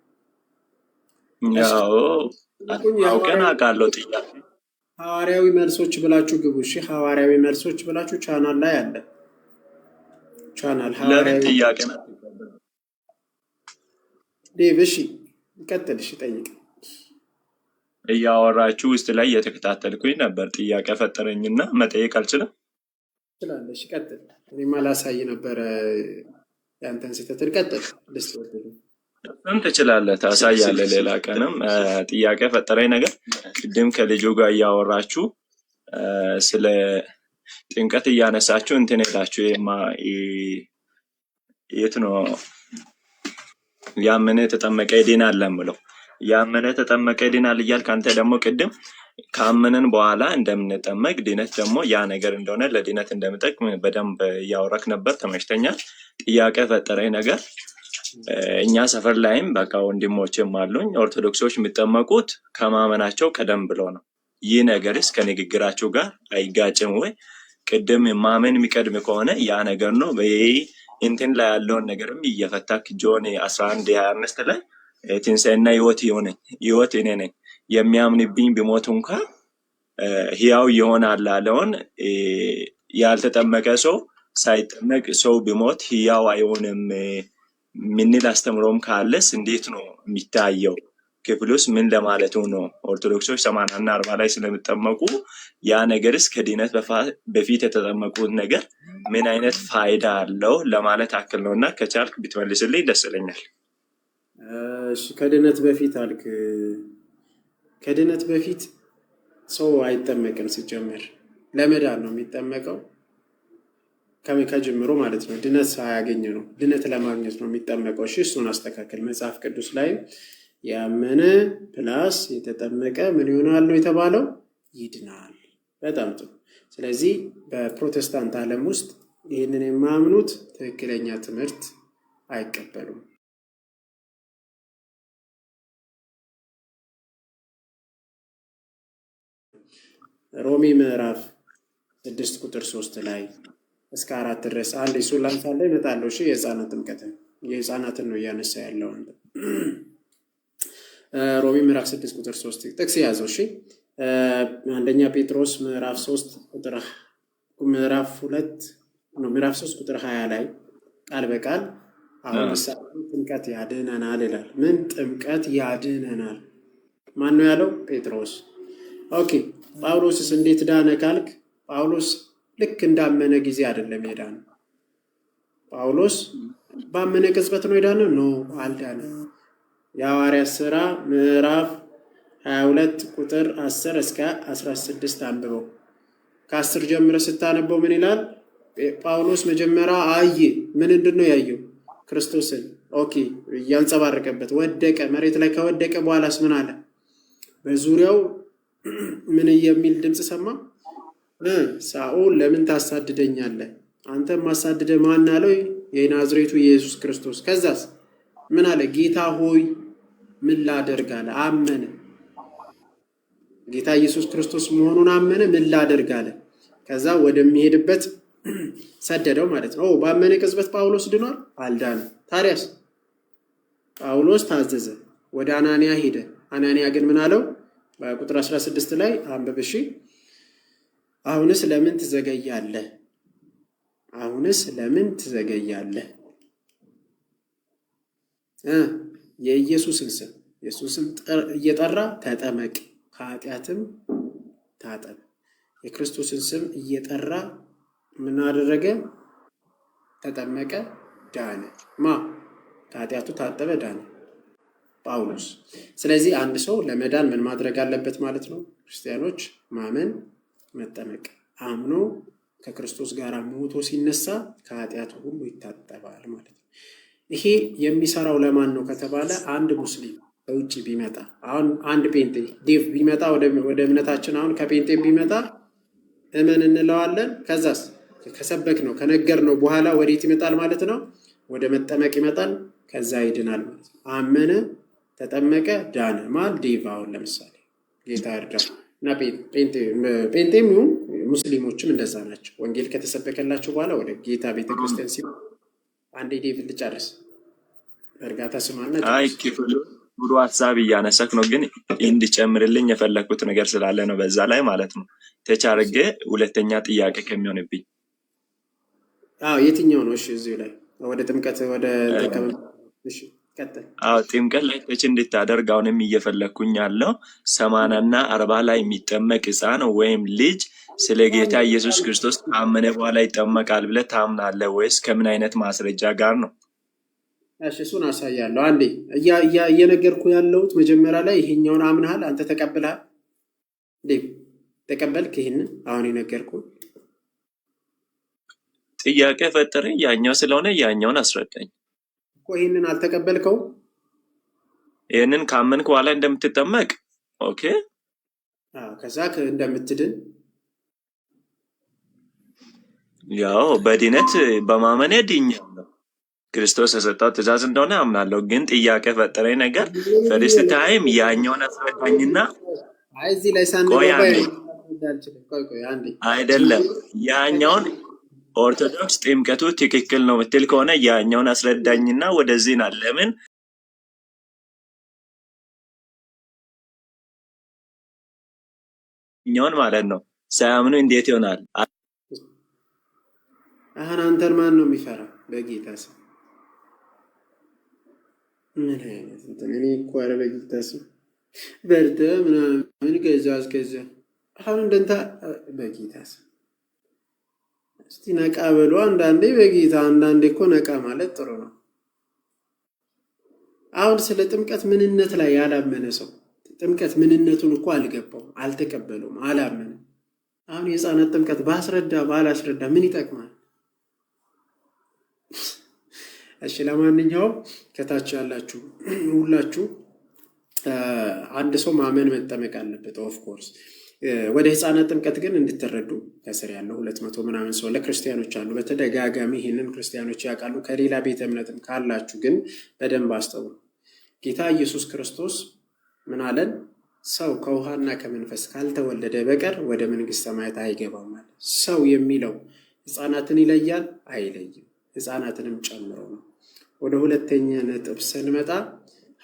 ያው አውቀን አውቃለሁ ጥያቄ ሐዋርያዊ መልሶች ብላችሁ ግቡ። እሺ ሐዋርያዊ መልሶች ብላችሁ ቻናል ላይ አለ። ቻናል ለምን ሐዋርያዊ ጥያቄ ነው? ዴቭ እሺ ቀጥል። እሺ ጠይቅ። እያወራችሁ ውስጥ ላይ እየተከታተልኩኝ ነበር። ጥያቄ ፈጠረኝና መጠየቅ አልችልም? ትችላለህ። እሺ ቀጥል። እኔማ ላሳይ ነበረ ያንተን ስህተት። ቀጥል። ደስ ይላል። እሱን ትችላለህ፣ ታሳያለህ። ሌላ ቀንም ጥያቄ ፈጠረኝ ነገር ቅድም ከልጁ ጋር እያወራችሁ ስለ ጥምቀት እያነሳችሁ እንትን ሄዳችሁ የት ነው ያመነ ተጠመቀ ይድናል ለምለው ያመነ ተጠመቀ ይድናል እያልክ አንተ ደግሞ ቅድም ካመነን በኋላ እንደምንጠመቅ ድነት ደግሞ ያ ነገር እንደሆነ ለድነት እንደምጠቅም በደንብ እያወራክ ነበር። ተመችቶኛል። ጥያቄ ፈጠረኝ ነገር እኛ ሰፈር ላይም በቃ ወንድሞችም አሉኝ ኦርቶዶክሶች የሚጠመቁት ከማመናቸው ቀደም ብሎ ነው። ይህ ነገርስ ከንግግራቸው ጋር አይጋጭም ወይ? ቅድም ማመን የሚቀድም ከሆነ ያ ነገር ነው። እንትን ላይ ያለውን ነገርም እየፈታክ ጆን 11:25 ላይ ትንሣኤና ሕይወት እኔ ነኝ የሚያምንብኝ ቢሞት እንኳን ሕያው ይሆናል አለውን። ያልተጠመቀ ሰው ሳይጠመቅ ሰው ቢሞት ሕያው አይሆንም ምንል አስተምሮም ካለስ እንዴት ነው የሚታየው? ክፍሉስ ምን ለማለቱ ነው? ኦርቶዶክሶች 80 እና 40 ላይ ስለሚጠመቁ ያ ነገርስ ከድነት በፊት የተጠመቁት ነገር ምን አይነት ፋይዳ አለው ለማለት አክል ነውና ከቻልክ ብትመልስልኝ ደስ ይለኛል። እሺ ከድነት በፊት አልክ። ከድነት በፊት ሰው አይጠመቅም። ሲጀመር ለመዳን ነው የሚጠመቀው ከጅምሮ ማለት ነው። ድነት ሳያገኝ ነው ድነት ለማግኘት ነው የሚጠመቀው። እሺ እሱን አስተካከል። መጽሐፍ ቅዱስ ላይ ያመነ ፕላስ የተጠመቀ ምን ይሆናል ነው የተባለው? ይድናል። በጣም ጥሩ። ስለዚህ በፕሮቴስታንት ዓለም ውስጥ ይህንን የማያምኑት ትክክለኛ ትምህርት አይቀበሉም። ሮሜ ምዕራፍ 6 ቁጥር 3 ላይ እስከ 4 ድረስ አንድ እሱን ላንሳለ እመጣለሁ። እሺ የህፃናት ጥምቀት የህፃናትን ነው እያነሳ ያለው። ሮሜ ምዕራፍ 6 ቁጥር 3 ጥቅስ ያዘው። እሺ አንደኛ ጴጥሮስ ምዕራፍ 3 ቁጥር ምዕራፍ 3 ቁጥር 20 ላይ ቃል በቃል አሁን ጥምቀት ያድነናል ይላል። ምን ጥምቀት ያድነናል? ማን ነው ያለው? ጴጥሮስ። ኦኬ ጳውሎስስ እንዴት ዳነ ካልክ ጳውሎስ ልክ እንዳመነ ጊዜ አይደለም የዳነው። ጳውሎስ ባመነ ቅጽበት ነው የዳነው? ኖ አልዳነም። የሐዋርያት ሥራ ምዕራፍ 22 ቁጥር 10 እስከ 16 አንብበው። ከ10 ጀምረ ስታነበው ምን ይላል? ጳውሎስ መጀመሪያ አየ። ምንድን ነው ያየው? ክርስቶስን። ኦኬ እያንጸባረቀበት ወደቀ። መሬት ላይ ከወደቀ በኋላስ ምን አለ? በዙሪያው ምን የሚል ድምፅ ሰማ? ሳኦል ለምን ታሳድደኛለህ? አንተ ማሳድደ ማን አለው? የናዝሬቱ ኢየሱስ ክርስቶስ። ከዛስ ምን አለ? ጌታ ሆይ ምን ላደርግ አለ። አመነ። ጌታ ኢየሱስ ክርስቶስ መሆኑን አመነ። ምን ላደርግ አለ። ከዛ ወደሚሄድበት ሰደደው ማለት ነው። ባመነ ቅጽበት ጳውሎስ ድኗል? አልዳነም። ታዲያስ ጳውሎስ ታዘዘ፣ ወደ አናንያ ሄደ። አናንያ ግን ምን አለው? በቁጥር 16 ላይ አንብብሺ። አሁንስ ለምን ትዘገያለህ? አሁንስ ለምን ትዘገያለህ? የኢየሱስን ስም ኢየሱስን እየጠራ ተጠመቅ፣ ከኃጢአትም ታጠብ። የክርስቶስን ስም እየጠራ ምን አደረገ? ተጠመቀ፣ ዳነ። ከኃጢአቱ ታጠበ፣ ዳነ ጳውሎስ። ስለዚህ አንድ ሰው ለመዳን ምን ማድረግ አለበት ማለት ነው? ክርስቲያኖች ማመን፣ መጠመቅ፣ አምኖ ከክርስቶስ ጋር ሞቶ ሲነሳ ከኃጢአቱ ሁሉ ይታጠባል ማለት ነው። ይሄ የሚሰራው ለማን ነው ከተባለ አንድ ሙስሊም ከውጭ ቢመጣ፣ አሁን አንድ ጴንጤ ዴቭ ቢመጣ ወደ እምነታችን፣ አሁን ከጴንጤ ቢመጣ እመን እንለዋለን። ከዛስ ከሰበክ ነው ከነገር ነው በኋላ ወዴት ይመጣል ማለት ነው? ወደ መጠመቅ ይመጣል። ከዛ ይድናል ማለት ነው። አመነ፣ ተጠመቀ፣ ዳነ ማለት ዴቭ አሁን ለምሳሌ ጌታ ይርዳ እና ጴንጤም ይሁን ሙስሊሞችም እንደዛ ናቸው። ወንጌል ከተሰበከላቸው በኋላ ወደ ጌታ ቤተክርስቲያን ሲሆን አንዴ ዴቭ ልጨርስ በእርጋታ ስማና ጥሩ ሀሳብ እያነሳክ ነው፣ ግን እንዲጨምርልኝ የፈለኩት ነገር ስላለ ነው በዛ ላይ ማለት ነው። ተቻርጌ ሁለተኛ ጥያቄ ከሚሆንብኝ የትኛው ነው? እሺ እዚሁ ላይ ወደ ጥምቀት ወደ እሺ ቀጥል። ጥምቀት ላይ ተች እንድታደርግ አሁንም እየፈለኩኝ ያለው 80 እና 40 ላይ የሚጠመቅ ሕፃን ወይም ልጅ ስለ ጌታ ኢየሱስ ክርስቶስ ካመነ በኋላ ይጠመቃል ብለህ ታምናለህ ወይስ ከምን አይነት ማስረጃ ጋር ነው? እሺ እሱን አሳያለሁ። አንዴ እየነገርኩ ያለሁት መጀመሪያ ላይ ይሄኛውን አምናሃል አንተ ተቀብለሃል እንዴ? ተቀበልክ? ይሄንን አሁን የነገርኩ ጥያቄ ፈጠረ ያኛው ስለሆነ ያኛውን አስረዳኝ እኮ። ይሄንን አልተቀበልከው? ይሄንን ካመንክ በኋላ እንደምትጠመቅ ኦኬ። ከዛ እንደምትድን ያው በድነት በማመን ድኛለሁ። ክርስቶስ የሰጠው ትእዛዝ እንደሆነ አምናለሁ። ግን ጥያቄ ፈጠረኝ ነገር ፈርስት ታይም ያኛውን አስረዳኝና እዚህ ላይ ሳንገባ አይደለም ያኛውን ኦርቶዶክስ ጥምቀቱ ትክክል ነው ምትል ከሆነ ያኛውን አስረዳኝና ወደዚህ ና። ለምን ያኛውን ማለት ነው ሳያምኑ እንዴት ይሆናል? አሁን አንተን ማን ነው የሚፈራ? በጌታ ስም ምን አይነት እንትን እኔ እኮ ኧረ በጌታ ስም በርተ ምናምን ገዛ አስገዛ አሁን እንደንታ በጌታ ስም እስቲ ነቃ በሉ። አንዳንዴ በጌታ አንዳንዴ እኮ ነቃ ማለት ጥሩ ነው። አሁን ስለ ጥምቀት ምንነት ላይ ያላመነ ሰው ጥምቀት ምንነቱን እኮ አልገባውም፣ አልተቀበለውም፣ አላመነም። አሁን የሕፃናት ጥምቀት ባስረዳ ባላስረዳ ምን ይጠቅማል? እሺ ለማንኛውም ከታች ያላችሁ ሁላችሁ አንድ ሰው ማመን መጠመቅ አለበት። ኦፍ ኮርስ ወደ ሕፃናት ጥምቀት ግን እንድትረዱ ከስር ያለው 200 ምናምን ሰው ለክርስቲያኖች አሉ። በተደጋጋሚ ይህንን ክርስቲያኖች ያውቃሉ። ከሌላ ቤተ እምነትም ካላችሁ ግን በደንብ አስተውሉ። ጌታ ኢየሱስ ክርስቶስ ምን አለን? ሰው ከውሃና ከመንፈስ ካልተወለደ በቀር ወደ መንግሥተ ሰማያት አይገባም ማለት። ሰው የሚለው ሕፃናትን ይለያል? አይለይም። ሕፃናትንም ጨምሮ ነው። ወደ ሁለተኛ ነጥብ ስንመጣ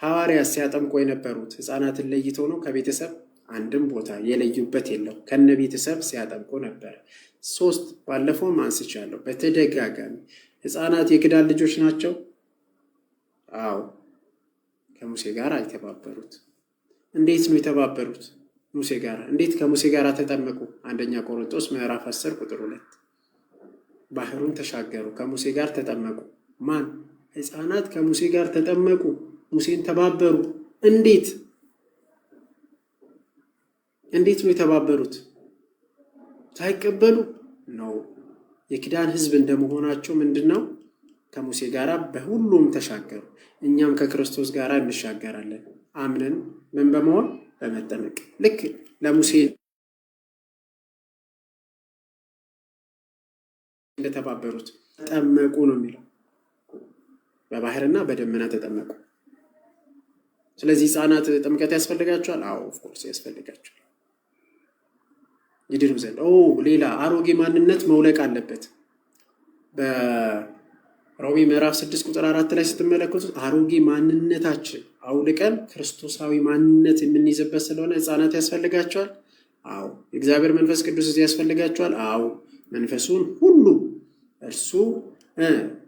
ሐዋርያት ሲያጠምቁ የነበሩት ሕፃናትን ለይተው ነው? ከቤተሰብ አንድም ቦታ የለዩበት የለው። ከነ ቤተሰብ ሲያጠምቁ ነበር። 3 ባለፈውም አንስቻለሁ በተደጋጋሚ ሕፃናት የክዳን ልጆች ናቸው። አዎ ከሙሴ ጋር አይተባበሩት። እንዴት ነው የተባበሩት? ሙሴ ጋር እንዴት ከሙሴ ጋር ተጠመቁ? አንደኛ ቆሮንቶስ ምዕራፍ 10 ቁጥር 2 ባህሩን ተሻገሩ፣ ከሙሴ ጋር ተጠመቁ። ማን? ሕፃናት ከሙሴ ጋር ተጠመቁ፣ ሙሴን ተባበሩ። እንዴት ነው የተባበሩት? ሳይቀበሉ ነው። የኪዳን ሕዝብ እንደመሆናቸው ምንድነው ከሙሴ ጋር በሁሉም ተሻገሩ። እኛም ከክርስቶስ ጋር እንሻገራለን። አምነን ምን በመሆን በመጠመቅ ልክ ለሙሴ እንደተባበሩት ተጠመቁ ነው የሚለው። በባህርና በደመና ተጠመቁ። ስለዚህ ሕፃናት ጥምቀት ያስፈልጋቸዋል? አዎ ኦፍ ኮርስ ያስፈልጋቸዋል፣ ይድኑ ዘንድ። ሌላ አሮጌ ማንነት መውለቅ አለበት። በሮሜ ምዕራፍ 6 ቁጥር 4 ላይ ስትመለከቱት አሮጌ ማንነታችን አውልቀን ክርስቶሳዊ ማንነት የምንይዝበት ስለሆነ ሕፃናት ያስፈልጋቸዋል። አዎ የእግዚአብሔር መንፈስ ቅዱስ እዚህ ያስፈልጋቸዋል። አዎ መንፈሱን ሁሉ እርሱ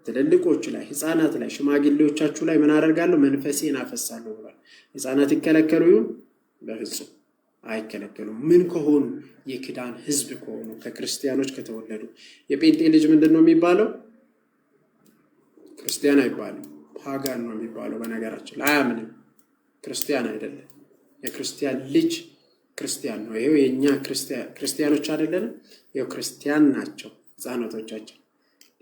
ትልልቆቹ ላይ፣ ሕፃናት ላይ፣ ሽማግሌዎቻችሁ ላይ ምን አደርጋለሁ? መንፈሴን አፈሳለሁ ብሏል። ሕፃናት ይከለከሉ ይሁን? በፍጹም አይከለከሉም። ምን ከሆኑ? የኪዳን ሕዝብ ከሆኑ፣ ከክርስቲያኖች ከተወለዱ። የጴንጤ ልጅ ምንድን ነው የሚባለው? ክርስቲያን አይባልም፣ ፓጋን ነው የሚባለው። በነገራችን ላይ አያምንም፣ ክርስቲያን አይደለም። የክርስቲያን ልጅ ክርስቲያን ነው። ይሄው የእኛ ክርስቲያኖች አይደለንም? ይሄው ክርስቲያን ናቸው ሕፃናቶቻቸው።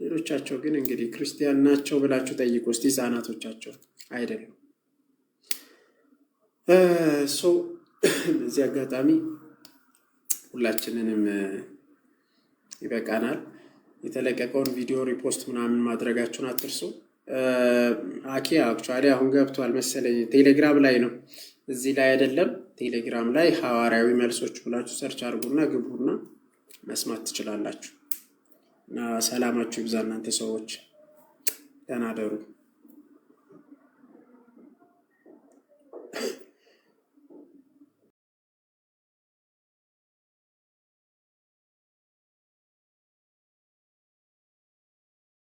ሌሎቻቸው ግን እንግዲህ ክርስቲያን ናቸው ብላችሁ ጠይቁ እስቲ። ሕፃናቶቻቸው አይደሉም። በዚህ አጋጣሚ ሁላችንንም ይበቃናል። የተለቀቀውን ቪዲዮ ሪፖስት ምናምን ማድረጋችሁን አትርሱ። አኪ አክቹዋሊ አሁን ገብቷል መሰለኝ ቴሌግራም ላይ ነው፣ እዚህ ላይ አይደለም። ቴሌግራም ላይ ሐዋርያዊ መልሶች ብላችሁ ሰርች አድርጉና ግቡና መስማት ትችላላችሁ። እና ሰላማችሁ ይብዛ እናንተ ሰዎች፣ ደህና ደሩ።